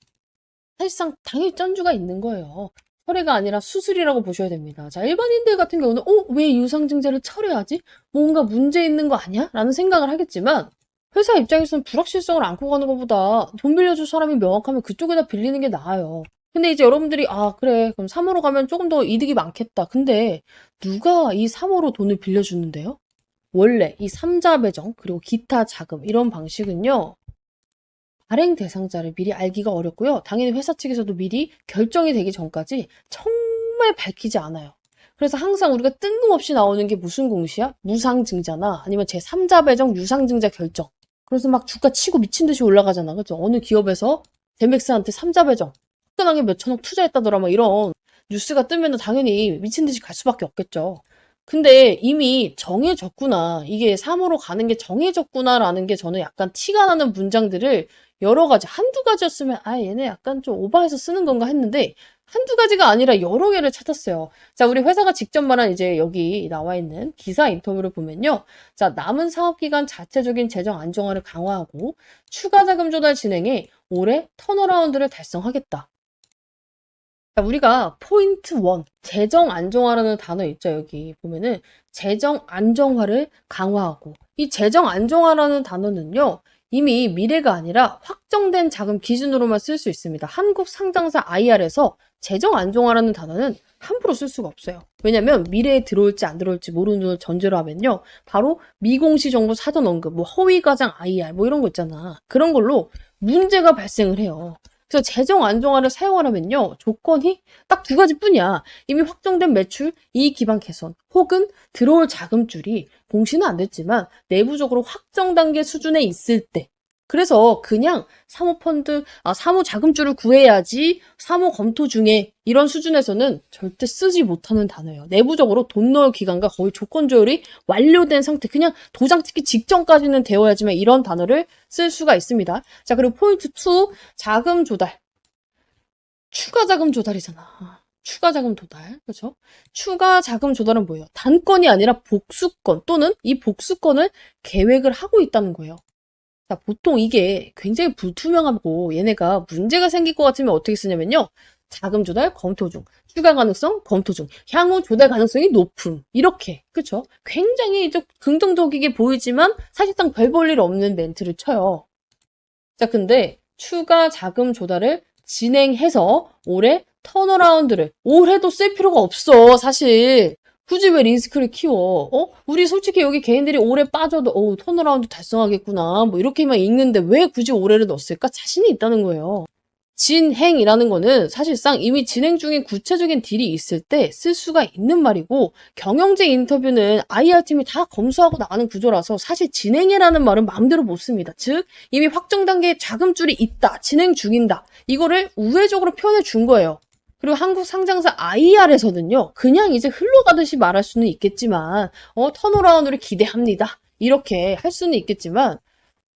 사실상 당연히 쩐주가 있는 거예요. 철회가 아니라 수술이라고 보셔야 됩니다. 자, 일반인들 같은 경우는 왜 유상증자를 철회하지? 뭔가 문제 있는 거 아니야? 라는 생각을 하겠지만 회사 입장에서는 불확실성을 안고 가는 것보다 돈 빌려줄 사람이 명확하면 그쪽에다 빌리는 게 나아요. 근데 이제 여러분들이 그래 그럼 3호로 가면 조금 더 이득이 많겠다. 근데 누가 이 3호로 돈을 빌려주는데요? 원래 이 삼자 배정 그리고 기타 자금 이런 방식은요. 발행 대상자를 미리 알기가 어렵고요. 당연히 회사 측에서도 미리 결정이 되기 전까지 정말 밝히지 않아요. 그래서 항상 우리가 뜬금없이 나오는 게 무슨 공시야? 무상증자나 아니면 제3자 배정 유상증자 결정. 그래서 막 주가 치고 미친 듯이 올라가잖아. 그죠? 어느 기업에서 젠백스한테 3자 배정 화끈하게 몇 천억 투자했다더라 막 이런 뉴스가 뜨면 당연히 미친 듯이 갈 수밖에 없겠죠. 근데 이미 정해졌구나. 이게 3호로 가는 게 정해졌구나라는 게 저는 약간 티가 나는 문장들을 여러 가지, 한두 가지였으면 얘네 약간 좀 오버해서 쓰는 건가 했는데 한두 가지가 아니라 여러 개를 찾았어요. 자, 우리 회사가 직접 말한 이제 여기 나와 있는 기사 인터뷰를 보면요. 자, 남은 사업기간 자체적인 재정 안정화를 강화하고 추가 자금 조달 진행해 올해 턴어라운드를 달성하겠다. 자, 우리가 포인트 1, 재정 안정화라는 단어 있죠. 여기 보면은 재정 안정화를 강화하고 이 재정 안정화라는 단어는요. 이미 미래가 아니라 확정된 자금 기준으로만 쓸 수 있습니다. 한국 상장사 IR에서 재정 안정화라는 단어는 함부로 쓸 수가 없어요. 왜냐면 미래에 들어올지 안 들어올지 모르는 걸 전제로 하면요. 바로 미공시 정보 사전 언급, 뭐 허위 과장 IR 뭐 이런 거 있잖아. 그런 걸로 문제가 발생을 해요. 그래서 재정 안정화를 사용하려면요. 조건이 딱 두 가지뿐이야. 이미 확정된 매출, 이익 기반 개선, 혹은 들어올 자금줄이 공시는 안 됐지만 내부적으로 확정 단계 수준에 있을 때. 그래서 그냥 사모 자금줄을 구해야지 사모 검토 중에 이런 수준에서는 절대 쓰지 못하는 단어예요. 내부적으로 돈 넣을 기간과 거의 조건 조율이 완료된 상태, 그냥 도장 찍기 직전까지는 되어야지만 이런 단어를 쓸 수가 있습니다. 자, 그리고 포인트 2, 자금 조달. 추가 자금 조달이잖아. 추가 자금 조달. 그렇죠? 추가 자금 조달은 뭐예요? 단건이 아니라 복수건 또는 이 복수건을 계획을 하고 있다는 거예요. 자, 보통 이게 굉장히 불투명하고 얘네가 문제가 생길 것 같으면 어떻게 쓰냐면요. 자금 조달 검토 중, 추가 가능성 검토 중, 향후 조달 가능성이 높음. 이렇게. 그렇죠? 굉장히 좀 긍정적이게 보이지만 사실상 별 볼 일 없는 멘트를 쳐요. 자, 근데 추가 자금 조달을 진행해서 올해 턴어라운드를 올해도 쓸 필요가 없어, 사실. 굳이 왜 리스크를 키워? 우리 솔직히 여기 개인들이 올해 빠져도, 턴어라운드 달성하겠구나. 뭐 이렇게만 읽는데 왜 굳이 올해를 넣었을까? 자신이 있다는 거예요. 진행이라는 거는 사실상 이미 진행 중인 구체적인 딜이 있을 때 쓸 수가 있는 말이고, 경영진 인터뷰는 IR팀이 다 검수하고 나가는 구조라서 사실 진행이라는 말은 마음대로 못 씁니다. 즉, 이미 확정 단계에 자금줄이 있다, 진행 중인다. 이거를 우회적으로 표현해 준 거예요. 그리고 한국 상장사 IR에서는요, 그냥 이제 흘러가듯이 말할 수는 있겠지만, 턴어라운드를 기대합니다. 이렇게 할 수는 있겠지만,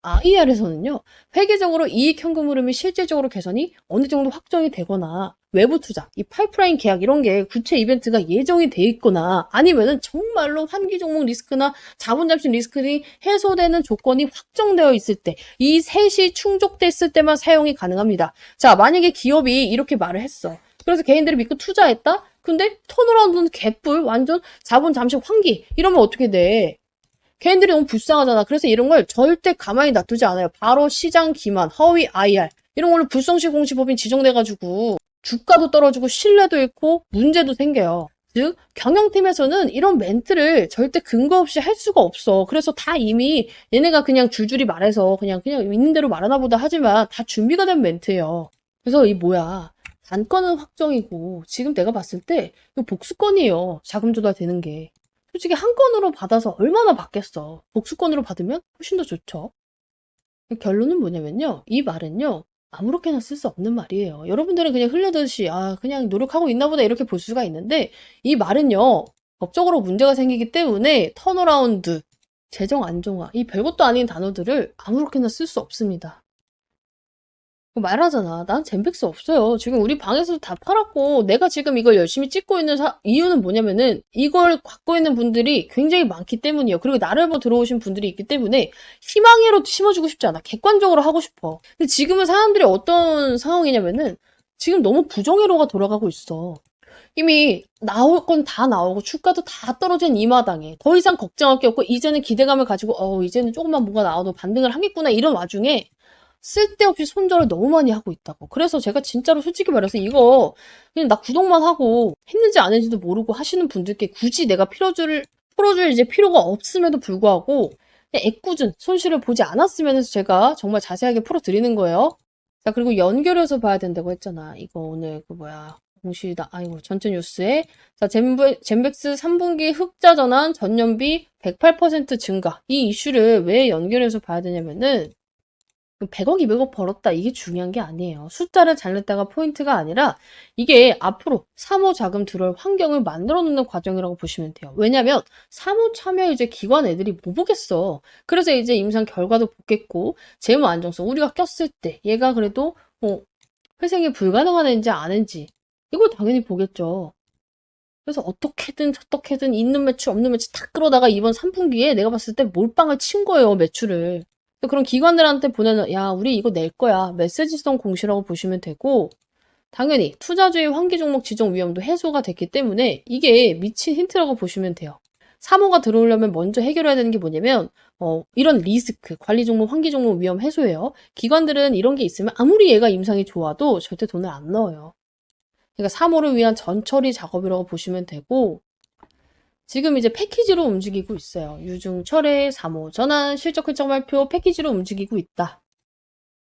IR에서는요, 회계적으로 이익 현금 흐름이 실질적으로 개선이 어느 정도 확정이 되거나, 외부 투자, 이 파이프라인 계약 이런 게 구체 이벤트가 예정이 돼 있거나, 아니면은 정말로 환기 종목 리스크나 자본 잠식 리스크 등이 해소되는 조건이 확정되어 있을 때, 이 셋이 충족됐을 때만 사용이 가능합니다. 자, 만약에 기업이 이렇게 말을 했어. 그래서 개인들이 믿고 투자했다? 근데 턴어라운드는 개뿔, 완전 자본 잠식 환기, 이러면 어떻게 돼? 개인들이 너무 불쌍하잖아. 그래서 이런 걸 절대 가만히 놔두지 않아요. 바로 시장 기만, 허위 IR 이런 걸로 불성시 공시법인 지정돼가지고 주가도 떨어지고 신뢰도 잃고 문제도 생겨요. 즉 경영팀에서는 이런 멘트를 절대 근거 없이 할 수가 없어. 그래서 다 이미 얘네가 그냥 줄줄이 말해서 그냥 있는 대로 말하나 보다 하지만 다 준비가 된 멘트예요. 그래서 이 뭐야, 단건은 확정이고 지금 내가 봤을 때 이거 복수건이에요. 자금 조달되는 게. 솔직히 한 건으로 받아서 얼마나 받겠어. 복수건으로 받으면 훨씬 더 좋죠. 결론은 뭐냐면요. 이 말은요. 아무렇게나 쓸 수 없는 말이에요. 여러분들은 그냥 흘려듯이 그냥 노력하고 있나 보다 이렇게 볼 수가 있는데, 이 말은요. 법적으로 문제가 생기기 때문에 턴어라운드, 재정 안정화, 이 별것도 아닌 단어들을 아무렇게나 쓸 수 없습니다. 말하잖아. 난 젠백스 없어요. 지금 우리 방에서도 다 팔았고, 내가 지금 이걸 열심히 찍고 있는 이유는 뭐냐면은, 이걸 갖고 있는 분들이 굉장히 많기 때문이에요. 그리고 나를 보고 들어오신 분들이 있기 때문에, 희망으로 심어주고 싶지 않아. 객관적으로 하고 싶어. 근데 지금은 사람들이 어떤 상황이냐면은, 지금 너무 부정회로가 돌아가고 있어. 이미 나올 건 다 나오고 주가도 다 떨어진 이 마당에 더 이상 걱정할 게 없고, 이제는 기대감을 가지고 이제는 조금만 뭐가 나와도 반등을 하겠구나 이런 와중에 쓸데없이 손절을 너무 많이 하고 있다고. 그래서 제가 진짜로 솔직히 말해서 이거 그냥 나 구독만 하고 했는지 안 했는지도 모르고 하시는 분들께 굳이 내가 풀어줄 이제 필요가 없음에도 불구하고 그냥 애꿎은 손실을 보지 않았으면 해서 제가 정말 자세하게 풀어드리는 거예요. 자, 그리고 연결해서 봐야 된다고 했잖아. 이거 오늘 공시다. 전체 뉴스에. 자, 젠백스 3분기 흑자 전환 전년비 108% 증가. 이 이슈를 왜 연결해서 봐야 되냐면은 100억, 200억 벌었다. 이게 중요한 게 아니에요. 숫자를 잘 냈다가 포인트가 아니라 이게 앞으로 사모 자금 들어올 환경을 만들어 놓는 과정이라고 보시면 돼요. 왜냐면 사모 참여 이제 기관 애들이 뭐 보겠어. 그래서 이제 임상 결과도 보겠고 재무 안정성 우리가 꼈을 때 얘가 그래도 회생이 불가능한 애인지 아닌지 이걸 당연히 보겠죠. 그래서 어떻게든 있는 매출 없는 매출 다 끌어다가 이번 3분기에 내가 봤을 때 몰빵을 친 거예요, 매출을. 그런 기관들한테 보내는 야 우리 이거 낼 거야 메시지성 공시라고 보시면 되고, 당연히 투자주의 환기 종목 지정 위험도 해소가 됐기 때문에 이게 미친 힌트라고 보시면 돼요. 사모가 들어오려면 먼저 해결해야 되는 게 뭐냐면 이런 리스크, 관리 종목, 환기 종목 위험 해소예요. 기관들은 이런 게 있으면 아무리 얘가 임상이 좋아도 절대 돈을 안 넣어요. 그러니까 사모를 위한 전처리 작업이라고 보시면 되고, 지금 이제 패키지로 움직이고 있어요. 유중, 철회, 사모, 전환, 실적 흘적 발표 패키지로 움직이고 있다.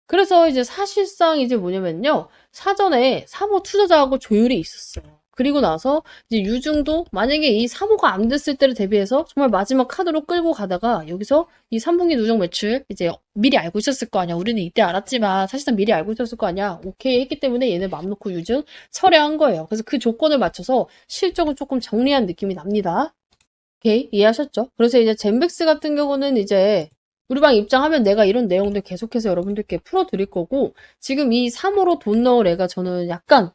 그래서 이제 사실상 이제 뭐냐면요. 사전에 사모 투자자하고 조율이 있었어요. 그리고 나서 이제 유중도 만약에 이 사모가 안 됐을 때를 대비해서 정말 마지막 카드로 끌고 가다가 여기서 이 3분기 누적 매출 이제 미리 알고 있었을 거 아니야. 우리는 이때 알았지만 사실상 미리 알고 있었을 거 아니야. 오케이 했기 때문에 얘네 맘 놓고 유중 철회한 거예요. 그래서 그 조건을 맞춰서 실적을 조금 정리한 느낌이 납니다. 오케이 이해하셨죠? 그래서 이제 젠백스 같은 경우는 이제 우리 방 입장하면 내가 이런 내용들 계속해서 여러분들께 풀어드릴 거고, 지금 이 3호로 돈 넣을 애가 저는 약간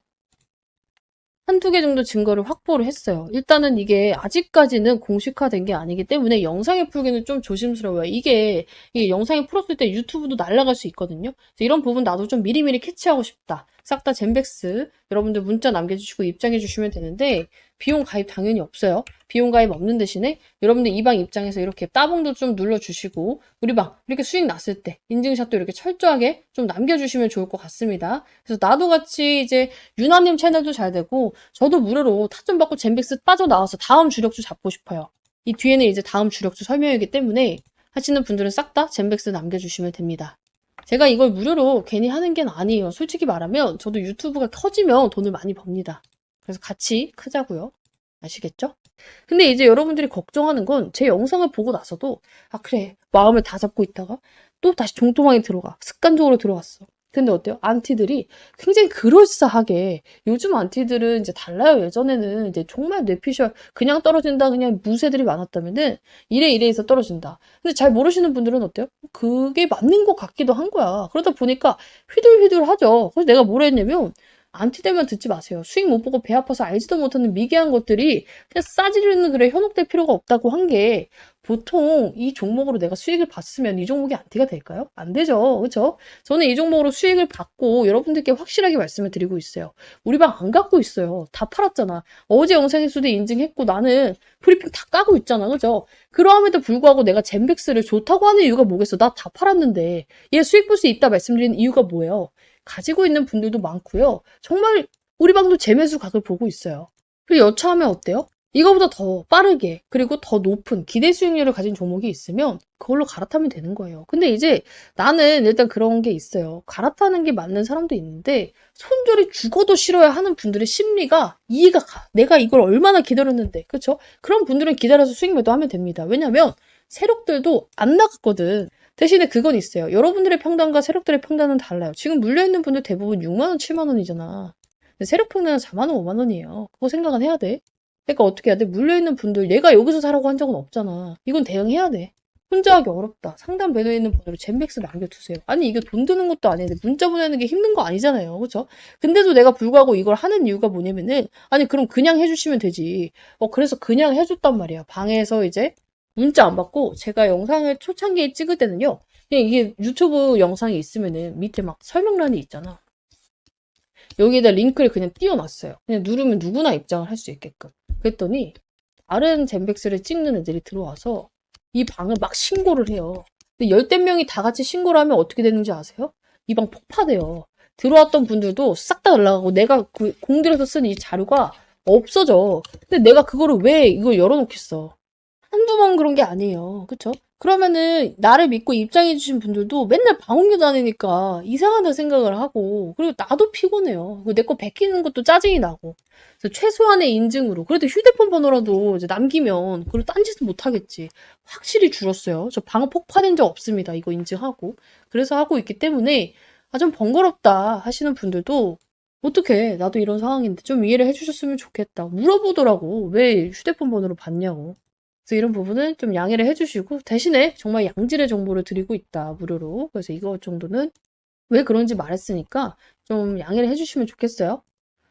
한두 개 정도 증거를 확보를 했어요. 일단은 이게 아직까지는 공식화된 게 아니기 때문에 영상에 풀기는 좀 조심스러워요. 이게 영상에 풀었을 때 유튜브도 날아갈 수 있거든요. 그래서 이런 부분 나도 좀 미리미리 캐치하고 싶다. 싹 다 젠백스 여러분들 문자 남겨주시고 입장해 주시면 되는데, 비용 가입 당연히 없어요. 비용 가입 없는 대신에 여러분들 이 방 입장에서 이렇게 따봉도 좀 눌러주시고 우리 방 이렇게 수익 났을 때 인증샷도 이렇게 철저하게 좀 남겨주시면 좋을 것 같습니다. 그래서 나도 같이 이제 유나님 채널도 잘 되고 저도 무료로 타점 받고 젠백스 빠져나와서 다음 주력주 잡고 싶어요. 이 뒤에는 이제 다음 주력주 설명이기 때문에 하시는 분들은 싹 다 젠백스 남겨주시면 됩니다. 제가 이걸 무료로 괜히 하는 게 아니에요. 솔직히 말하면 저도 유튜브가 커지면 돈을 많이 법니다. 그래서 같이 크자고요. 아시겠죠? 근데 이제 여러분들이 걱정하는 건 제 영상을 보고 나서도 아 그래 마음을 다 잡고 있다가 또 다시 종토망에 들어가 습관적으로 들어갔어. 근데 어때요? 안티들이 굉장히 그럴싸하게 요즘 안티들은 이제 달라요. 예전에는 이제 정말 뇌피셜 그냥 떨어진다 그냥 무새들이 많았다면은 이래 해서 떨어진다. 근데 잘 모르시는 분들은 어때요? 그게 맞는 것 같기도 한 거야. 그러다 보니까 휘둘휘둘하죠. 그래서 내가 뭐라 했냐면 안티들만 듣지 마세요. 수익 못 보고 배 아파서 알지도 못하는 미개한 것들이 그냥 싸지르는 글에 현혹될 필요가 없다고 한 게 보통 이 종목으로 내가 수익을 봤으면 이 종목이 안티가 될까요? 안 되죠. 그렇죠? 저는 이 종목으로 수익을 받고 여러분들께 확실하게 말씀을 드리고 있어요. 우리 방 안 갖고 있어요. 다 팔았잖아. 어제 영상에서도 인증했고 나는 브리핑 다 까고 있잖아. 그죠? 그러함에도 불구하고 내가 젠백스를 좋다고 하는 이유가 뭐겠어? 나 다 팔았는데 얘 수익 볼 수 있다 말씀드리는 이유가 뭐예요? 가지고 있는 분들도 많고요. 정말 우리 방도 재매수 각을 보고 있어요. 그리고 여차하면 어때요? 이거보다 더 빠르게 그리고 더 높은 기대 수익률을 가진 종목이 있으면 그걸로 갈아타면 되는 거예요. 근데 이제 나는 일단 그런 게 있어요. 갈아타는 게 맞는 사람도 있는데 손절이 죽어도 싫어야 하는 분들의 심리가 이해가 가. 내가 이걸 얼마나 기다렸는데 그렇죠? 그런 분들은 기다려서 수익 매도하면 됩니다. 왜냐면 세력들도 안 나갔거든. 대신에 그건 있어요. 여러분들의 평단과 세력들의 평단은 달라요. 지금 물려있는 분들 대부분 6만원, 7만원이잖아. 근데 세력 평단은 4만원, 5만원이에요. 그거 생각은 해야 돼. 그러니까 어떻게 해야 돼? 물려있는 분들, 얘가 여기서 사라고 한 적은 없잖아. 이건 대응해야 돼. 혼자 하기 어렵다. 상담 배너에 있는 번호로 젠백스 남겨두세요. 아니, 이게 돈 드는 것도 아닌데 문자 보내는 게 힘든 거 아니잖아요. 그쵸? 근데도 내가 불구하고 이걸 하는 이유가 뭐냐면은, 아니, 그럼 그냥 해주시면 되지. 그래서 그냥 해줬단 말이야. 방에서 이제 문자 안 받고 제가 영상을 초창기에 찍을 때는요. 그냥 이게 유튜브 영상이 있으면은 밑에 막 설명란이 있잖아. 여기에다 링크를 그냥 띄워놨어요. 그냥 누르면 누구나 입장을 할 수 있게끔. 그랬더니 다른 젠백스를 찍는 애들이 들어와서 이 방을 막 신고를 해요. 근데 열댓 명이 다 같이 신고를 하면 어떻게 되는지 아세요? 이 방 폭파돼요. 들어왔던 분들도 싹 다 날라가고 내가 그 공들여서 쓴 이 자료가 없어져. 근데 내가 그거를 왜 이걸 열어놓겠어? 한두 번 그런 게 아니에요. 그쵸? 그러면은 나를 믿고 입장해주신 분들도 맨날 방언교 다니니까 이상하다 생각을 하고 그리고 나도 피곤해요. 내 거 베끼는 것도 짜증이 나고 그래서 최소한의 인증으로 그래도 휴대폰 번호라도 이제 남기면 그걸 딴짓은 못하겠지. 확실히 줄었어요. 저 방어 폭파된 적 없습니다. 이거 인증하고 그래서 하고 있기 때문에 좀 번거롭다 하시는 분들도 어떡해 나도 이런 상황인데 좀 이해를 해주셨으면 좋겠다. 물어보더라고. 왜 휴대폰 번호를 받냐고. 그래서 이런 부분은 좀 양해를 해주시고 대신에 정말 양질의 정보를 드리고 있다 무료로. 그래서 이거 정도는 왜 그런지 말했으니까 좀 양해를 해주시면 좋겠어요.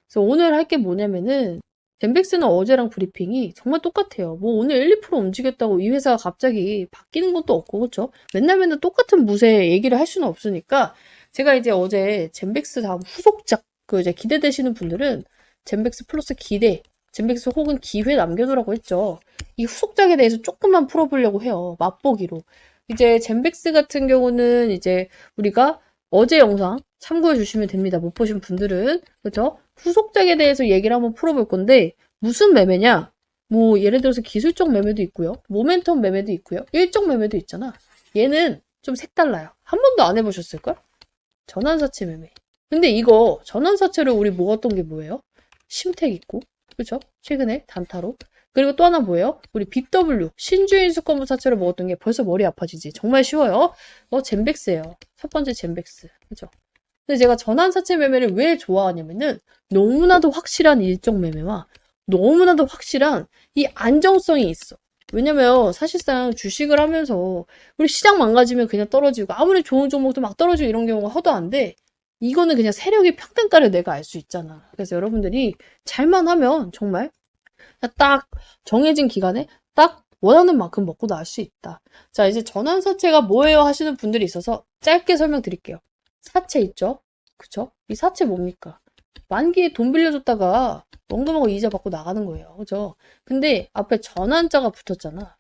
그래서 오늘 할 게 뭐냐면은 젠백스는 어제랑 브리핑이 정말 똑같아요. 뭐 오늘 1, 2% 움직였다고 이 회사가 갑자기 바뀌는 것도 없고 그렇죠? 맨날 똑같은 무쇠 얘기를 할 수는 없으니까 제가 이제 어제 젠백스 다음 후속작 그 이제 기대되시는 분들은 젠백스 플러스 기대 젠백스 혹은 기회 남겨두라고 했죠. 이 후속작에 대해서 조금만 풀어보려고 해요. 맛보기로. 이제 젠백스 같은 경우는 이제 우리가 어제 영상 참고해 주시면 됩니다. 못 보신 분들은. 그죠? 후속작에 대해서 얘기를 한번 풀어볼 건데 무슨 매매냐? 뭐 예를 들어서 기술적 매매도 있고요. 모멘텀 매매도 있고요. 일정 매매도 있잖아. 얘는 좀 색달라요. 한 번도 안 해보셨을걸? 전환사채 매매. 근데 이거 전환사채를 우리 모았던 게 뭐예요? 심택 있고 그죠? 최근에 단타로. 그리고 또 하나 뭐예요? 우리 BW, 신주인 수권부 사채를 먹었던 게 벌써 머리 아파지지. 정말 쉬워요. 젠백스예요. 첫 번째 젠백스. 그죠? 근데 제가 전환사채 매매를 왜 좋아하냐면은 너무나도 확실한 일정 매매와 너무나도 확실한 이 안정성이 있어. 왜냐면 사실상 주식을 하면서 우리 시장 망가지면 그냥 떨어지고 아무리 좋은 종목도 막 떨어지고 이런 경우가 허도 안 돼. 이거는 그냥 세력의 평단가를 내가 알 수 있잖아. 그래서 여러분들이 잘만 하면 정말 딱 정해진 기간에 딱 원하는 만큼 먹고 나올 수 있다. 자, 이제 전환사채가 뭐예요 하시는 분들이 있어서 짧게 설명드릴게요. 사채 있죠? 그쵸? 이 사채 뭡니까? 만기에 돈 빌려줬다가 원금하고 이자 받고 나가는 거예요. 그죠? 근데 앞에 전환자가 붙었잖아.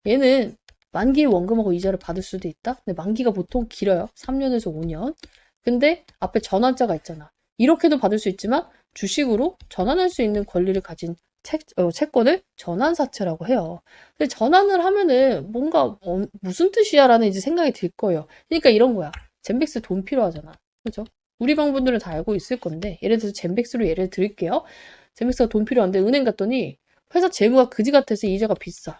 얘는 만기에 원금하고 이자를 받을 수도 있다? 근데 만기가 보통 길어요. 3년에서 5년. 근데 앞에 전환자가 있잖아. 이렇게도 받을 수 있지만 주식으로 전환할 수 있는 권리를 가진 채권을 전환사채라고 해요. 근데 전환을 하면은 뭔가 무슨 뜻이야? 라는 이제 생각이 들 거예요. 그러니까 이런 거야. 젠백스 돈 필요하잖아. 그죠? 우리 방분들은 다 알고 있을 건데 예를 들어서 젠백스로 예를 들을게요. 젠백스가 돈 필요한데 은행 갔더니 회사 재무가 그지 같아서 이자가 비싸.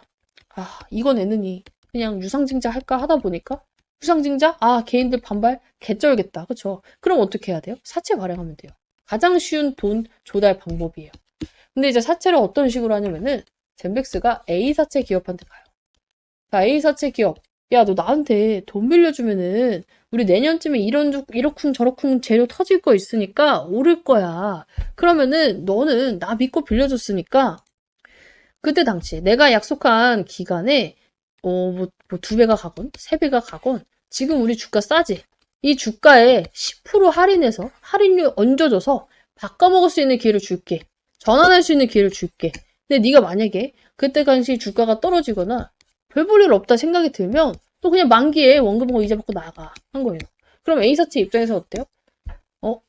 아, 이건 애느니 그냥 유상증자 할까 하다 보니까 유상증자? 아, 개인들 반발? 개쩔겠다. 그쵸? 그럼 어떻게 해야 돼요? 사채 발행하면 돼요. 가장 쉬운 돈 조달 방법이에요. 근데 이제 사채를 어떤 식으로 하냐면은 젠백스가 A사채 기업한테 가요. 자, A사채 기업. 야, 너 나한테 돈 빌려주면은 우리 내년쯤에 이러쿵 저러쿵 재료 터질 거 있으니까 오를 거야. 그러면은 너는 나 믿고 빌려줬으니까 그때 당시 내가 약속한 기간에 뭐 2배가 가건 3배가 가건 지금 우리 주가 싸지. 이 주가에 10% 할인해서 할인료 얹어줘서 바꿔먹을 수 있는 기회를 줄게. 전환할 수 있는 기회를 줄게. 근데 네가 만약에 그때 당시 주가가 떨어지거나 별 볼 일 없다 생각이 들면 또 그냥 만기에 원금하고 이자 받고 나가 한 거예요. 그럼 A사채 입장에서 어때요?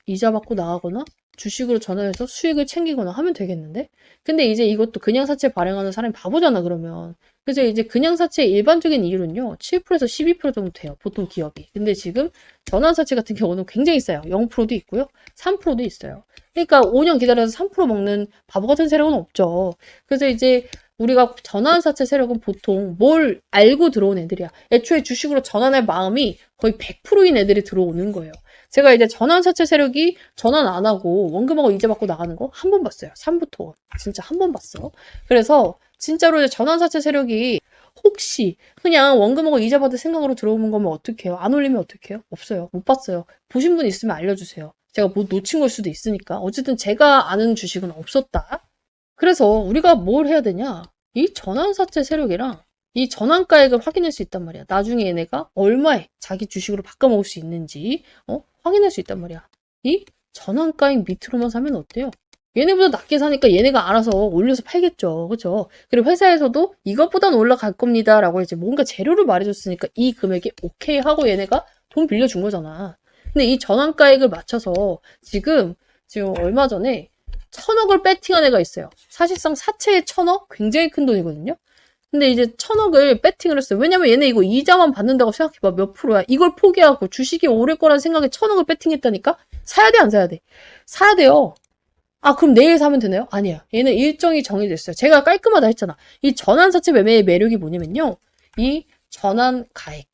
이자 받고 나가거나 주식으로 전환해서 수익을 챙기거나 하면 되겠는데? 근데 이제 이것도 그냥 사채 발행하는 사람이 바보잖아, 그러면. 그래서 이제 그냥 사채의 일반적인 이율은요, 7%에서 12% 정도 돼요, 보통 기업이. 근데 지금 전환 사채 같은 경우는 굉장히 싸요. 0%도 있고요, 3%도 있어요. 그러니까 5년 기다려서 3% 먹는 바보 같은 세력은 없죠. 그래서 이제 우리가 전환 사채 세력은 보통 뭘 알고 들어온 애들이야. 애초에 주식으로 전환할 마음이 거의 100%인 애들이 들어오는 거예요. 제가 이제 전환사채 세력이 전환 안 하고 원금하고 이자 받고 나가는 거 한 번 봤어요. 3부터. 진짜 한 번 봤어. 그래서 진짜로 이제 전환사채 세력이 혹시 그냥 원금하고 이자 받을 생각으로 들어오는 거면 어떡해요? 안 올리면 어떡해요? 없어요. 못 봤어요. 보신 분 있으면 알려주세요. 제가 뭐 놓친 걸 수도 있으니까. 어쨌든 제가 아는 주식은 없었다. 그래서 우리가 뭘 해야 되냐? 이 전환사채 세력이랑 이 전환가액을 확인할 수 있단 말이야. 나중에 얘네가 얼마에 자기 주식으로 바꿔먹을 수 있는지 확인할 수 있단 말이야. 이 전환가액 밑으로만 사면 어때요? 얘네보다 낮게 사니까 얘네가 알아서 올려서 팔겠죠. 그죠? 그리고 회사에서도 이것보단 올라갈 겁니다. 라고 이제 뭔가 재료를 말해줬으니까 이 금액이 오케이 하고 얘네가 돈 빌려준 거잖아. 근데 이 전환가액을 맞춰서 지금 얼마 전에 1,000억을 배팅한 애가 있어요. 사실상 사채의 1,000억? 굉장히 큰 돈이거든요. 근데 이제 1,000억을 배팅을 했어요. 왜냐면 얘네 이거 이자만 받는다고 생각해봐. 몇 프로야. 이걸 포기하고 주식이 오를 거라는 생각에 1,000억을 배팅했다니까? 사야 돼, 안 사야 돼? 사야 돼요. 아, 그럼 내일 사면 되나요? 아니야. 얘는 일정이 정해져 있어요. 제가 깔끔하다 했잖아. 이 전환사채 매매의 매력이 뭐냐면요. 이 전환가액.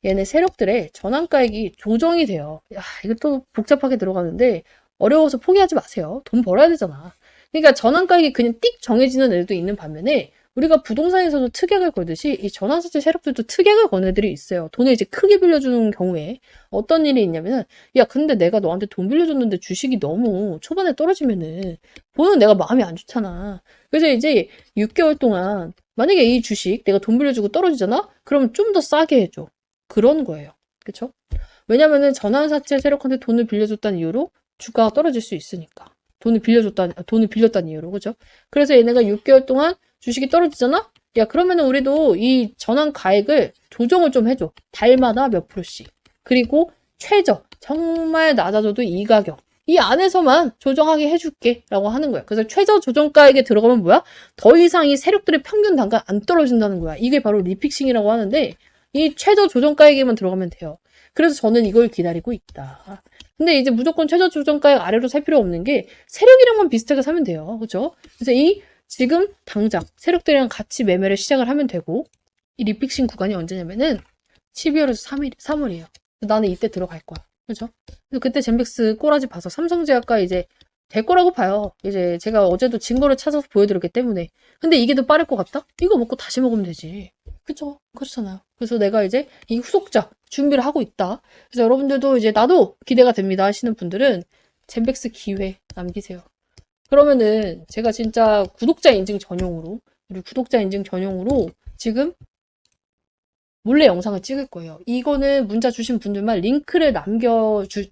얘네 세력들의 전환가액이 조정이 돼요. 야, 이거 또 복잡하게 들어가는데 어려워서 포기하지 마세요. 돈 벌어야 되잖아. 그러니까 전환가액이 그냥 띡 정해지는 애들도 있는 반면에 우리가 부동산에서도 특약을 걸듯이 이 전환사채 세력들도 특약을 건 애들이 있어요. 돈을 이제 크게 빌려주는 경우에 어떤 일이 있냐면은 야 근데 내가 너한테 돈 빌려줬는데 주식이 너무 초반에 떨어지면은 보는 내가 마음이 안 좋잖아. 그래서 이제 6개월 동안 만약에 이 주식 내가 돈 빌려주고 떨어지잖아? 그럼 좀 더 싸게 해줘. 그런 거예요. 그쵸? 왜냐면은 전환사채 세력한테 돈을 빌려줬다는 이유로 주가가 떨어질 수 있으니까. 돈을 빌렸다는 이유로, 그죠? 그래서 얘네가 6개월 동안 주식이 떨어지잖아? 야, 그러면은 우리도 이 전환 가액을 조정을 좀 해줘. 달마다 몇 프로씩. 그리고 최저, 정말 낮아져도 이 가격. 이 안에서만 조정하게 해줄게. 라고 하는 거야. 그래서 최저 조정가액에 들어가면 뭐야? 더 이상 이 세력들의 평균 단가 안 떨어진다는 거야. 이게 바로 리픽싱이라고 하는데, 이 최저 조정가액에만 들어가면 돼요. 그래서 저는 이걸 기다리고 있다. 근데 이제 무조건 최저 조정가액 아래로 살 필요 없는 게 세력이랑만 비슷하게 사면 돼요. 그죠? 그래서 지금 당장 세력들이랑 같이 매매를 시작을 하면 되고 이 리픽싱 구간이 언제냐면은 12월에서 3월이에요. 나는 이때 들어갈 거야. 그죠? 그래서 그때 젠백스 꼬라지 봐서 삼성제약과 이제 될 거라고 봐요. 이제 제가 어제도 증거를 찾아서 보여드렸기 때문에. 근데 이게 더 빠를 것 같다? 이거 먹고 다시 먹으면 되지. 그쵸? 그렇잖아요. 그래서 내가 이제 이 후속작 준비를 하고 있다. 그래서 여러분들도 이제 나도 기대가 됩니다 하시는 분들은 젠백스 기회 남기세요. 그러면은 제가 진짜 구독자 인증 전용으로 지금 몰래 영상을 찍을 거예요. 이거는 문자 주신 분들만 링크를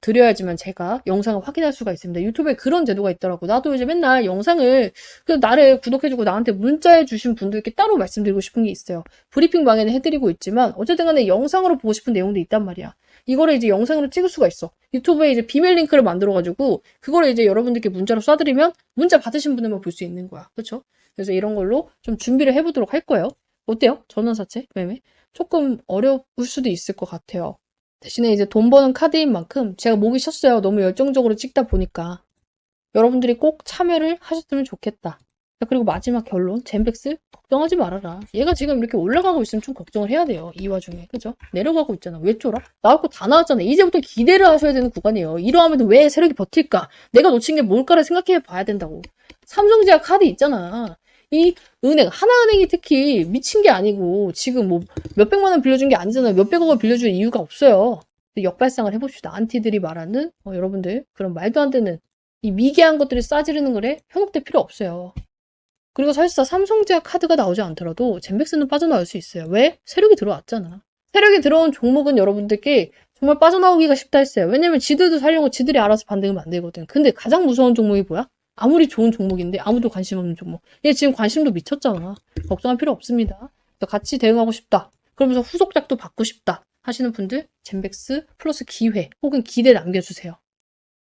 드려야지만 제가 영상을 확인할 수가 있습니다. 유튜브에 그런 제도가 있더라고. 나도 이제 맨날 영상을 나를 구독해주고 나한테 문자해 주신 분들께 따로 말씀드리고 싶은 게 있어요. 브리핑방에는 해드리고 있지만 어쨌든 간에 영상으로 보고 싶은 내용도 있단 말이야. 이거를 이제 영상으로 찍을 수가 있어. 유튜브에 이제 비밀 링크를 만들어가지고 그거를 이제 여러분들께 문자로 쏴드리면 문자 받으신 분들만 볼 수 있는 거야. 그렇죠? 그래서 이런 걸로 좀 준비를 해보도록 할 거예요. 어때요? 전환사채 매매? 조금 어려울 수도 있을 것 같아요. 대신에 이제 돈 버는 카드인 만큼 제가 목이 쉬었어요. 너무 열정적으로 찍다 보니까. 여러분들이 꼭 참여를 하셨으면 좋겠다. 자, 그리고 마지막 결론. 젠백스 걱정하지 말아라. 얘가 지금 이렇게 올라가고 있으면 좀 걱정을 해야 돼요. 이 와중에. 그죠? 내려가고 있잖아. 왜 쫄아? 나올 거 다 나왔잖아. 이제부터 기대를 하셔야 되는 구간이에요. 이러하면 왜 세력이 버틸까? 내가 놓친 게 뭘까를 생각해 봐야 된다고. 삼성제약 카드 있잖아. 이 은행, 하나은행이 특히 미친 게 아니고 지금 뭐 몇백만 원 빌려준 게 아니잖아요. 몇백억을 빌려줄 이유가 없어요. 역발상을 해봅시다. 안티들이 말하는 여러분들 그런 말도 안 되는 이 미개한 것들이 싸지르는 거래 현혹될 필요 없어요. 그리고 사실상 삼성제약 카드가 나오지 않더라도 젠백스는 빠져나올 수 있어요. 왜? 세력이 들어왔잖아. 세력이 들어온 종목은 여러분들께 정말 빠져나오기가 쉽다 했어요. 왜냐면 지들도 살려고 지들이 알아서 반등을 만들거든. 근데 가장 무서운 종목이 뭐야? 아무리 좋은 종목인데 아무도 관심 없는 종목. 얘 지금 관심도 미쳤잖아. 걱정할 필요 없습니다. 같이 대응하고 싶다. 그러면서 후속작도 받고 싶다. 하시는 분들 젠백스 플러스 기회 혹은 기대 남겨주세요.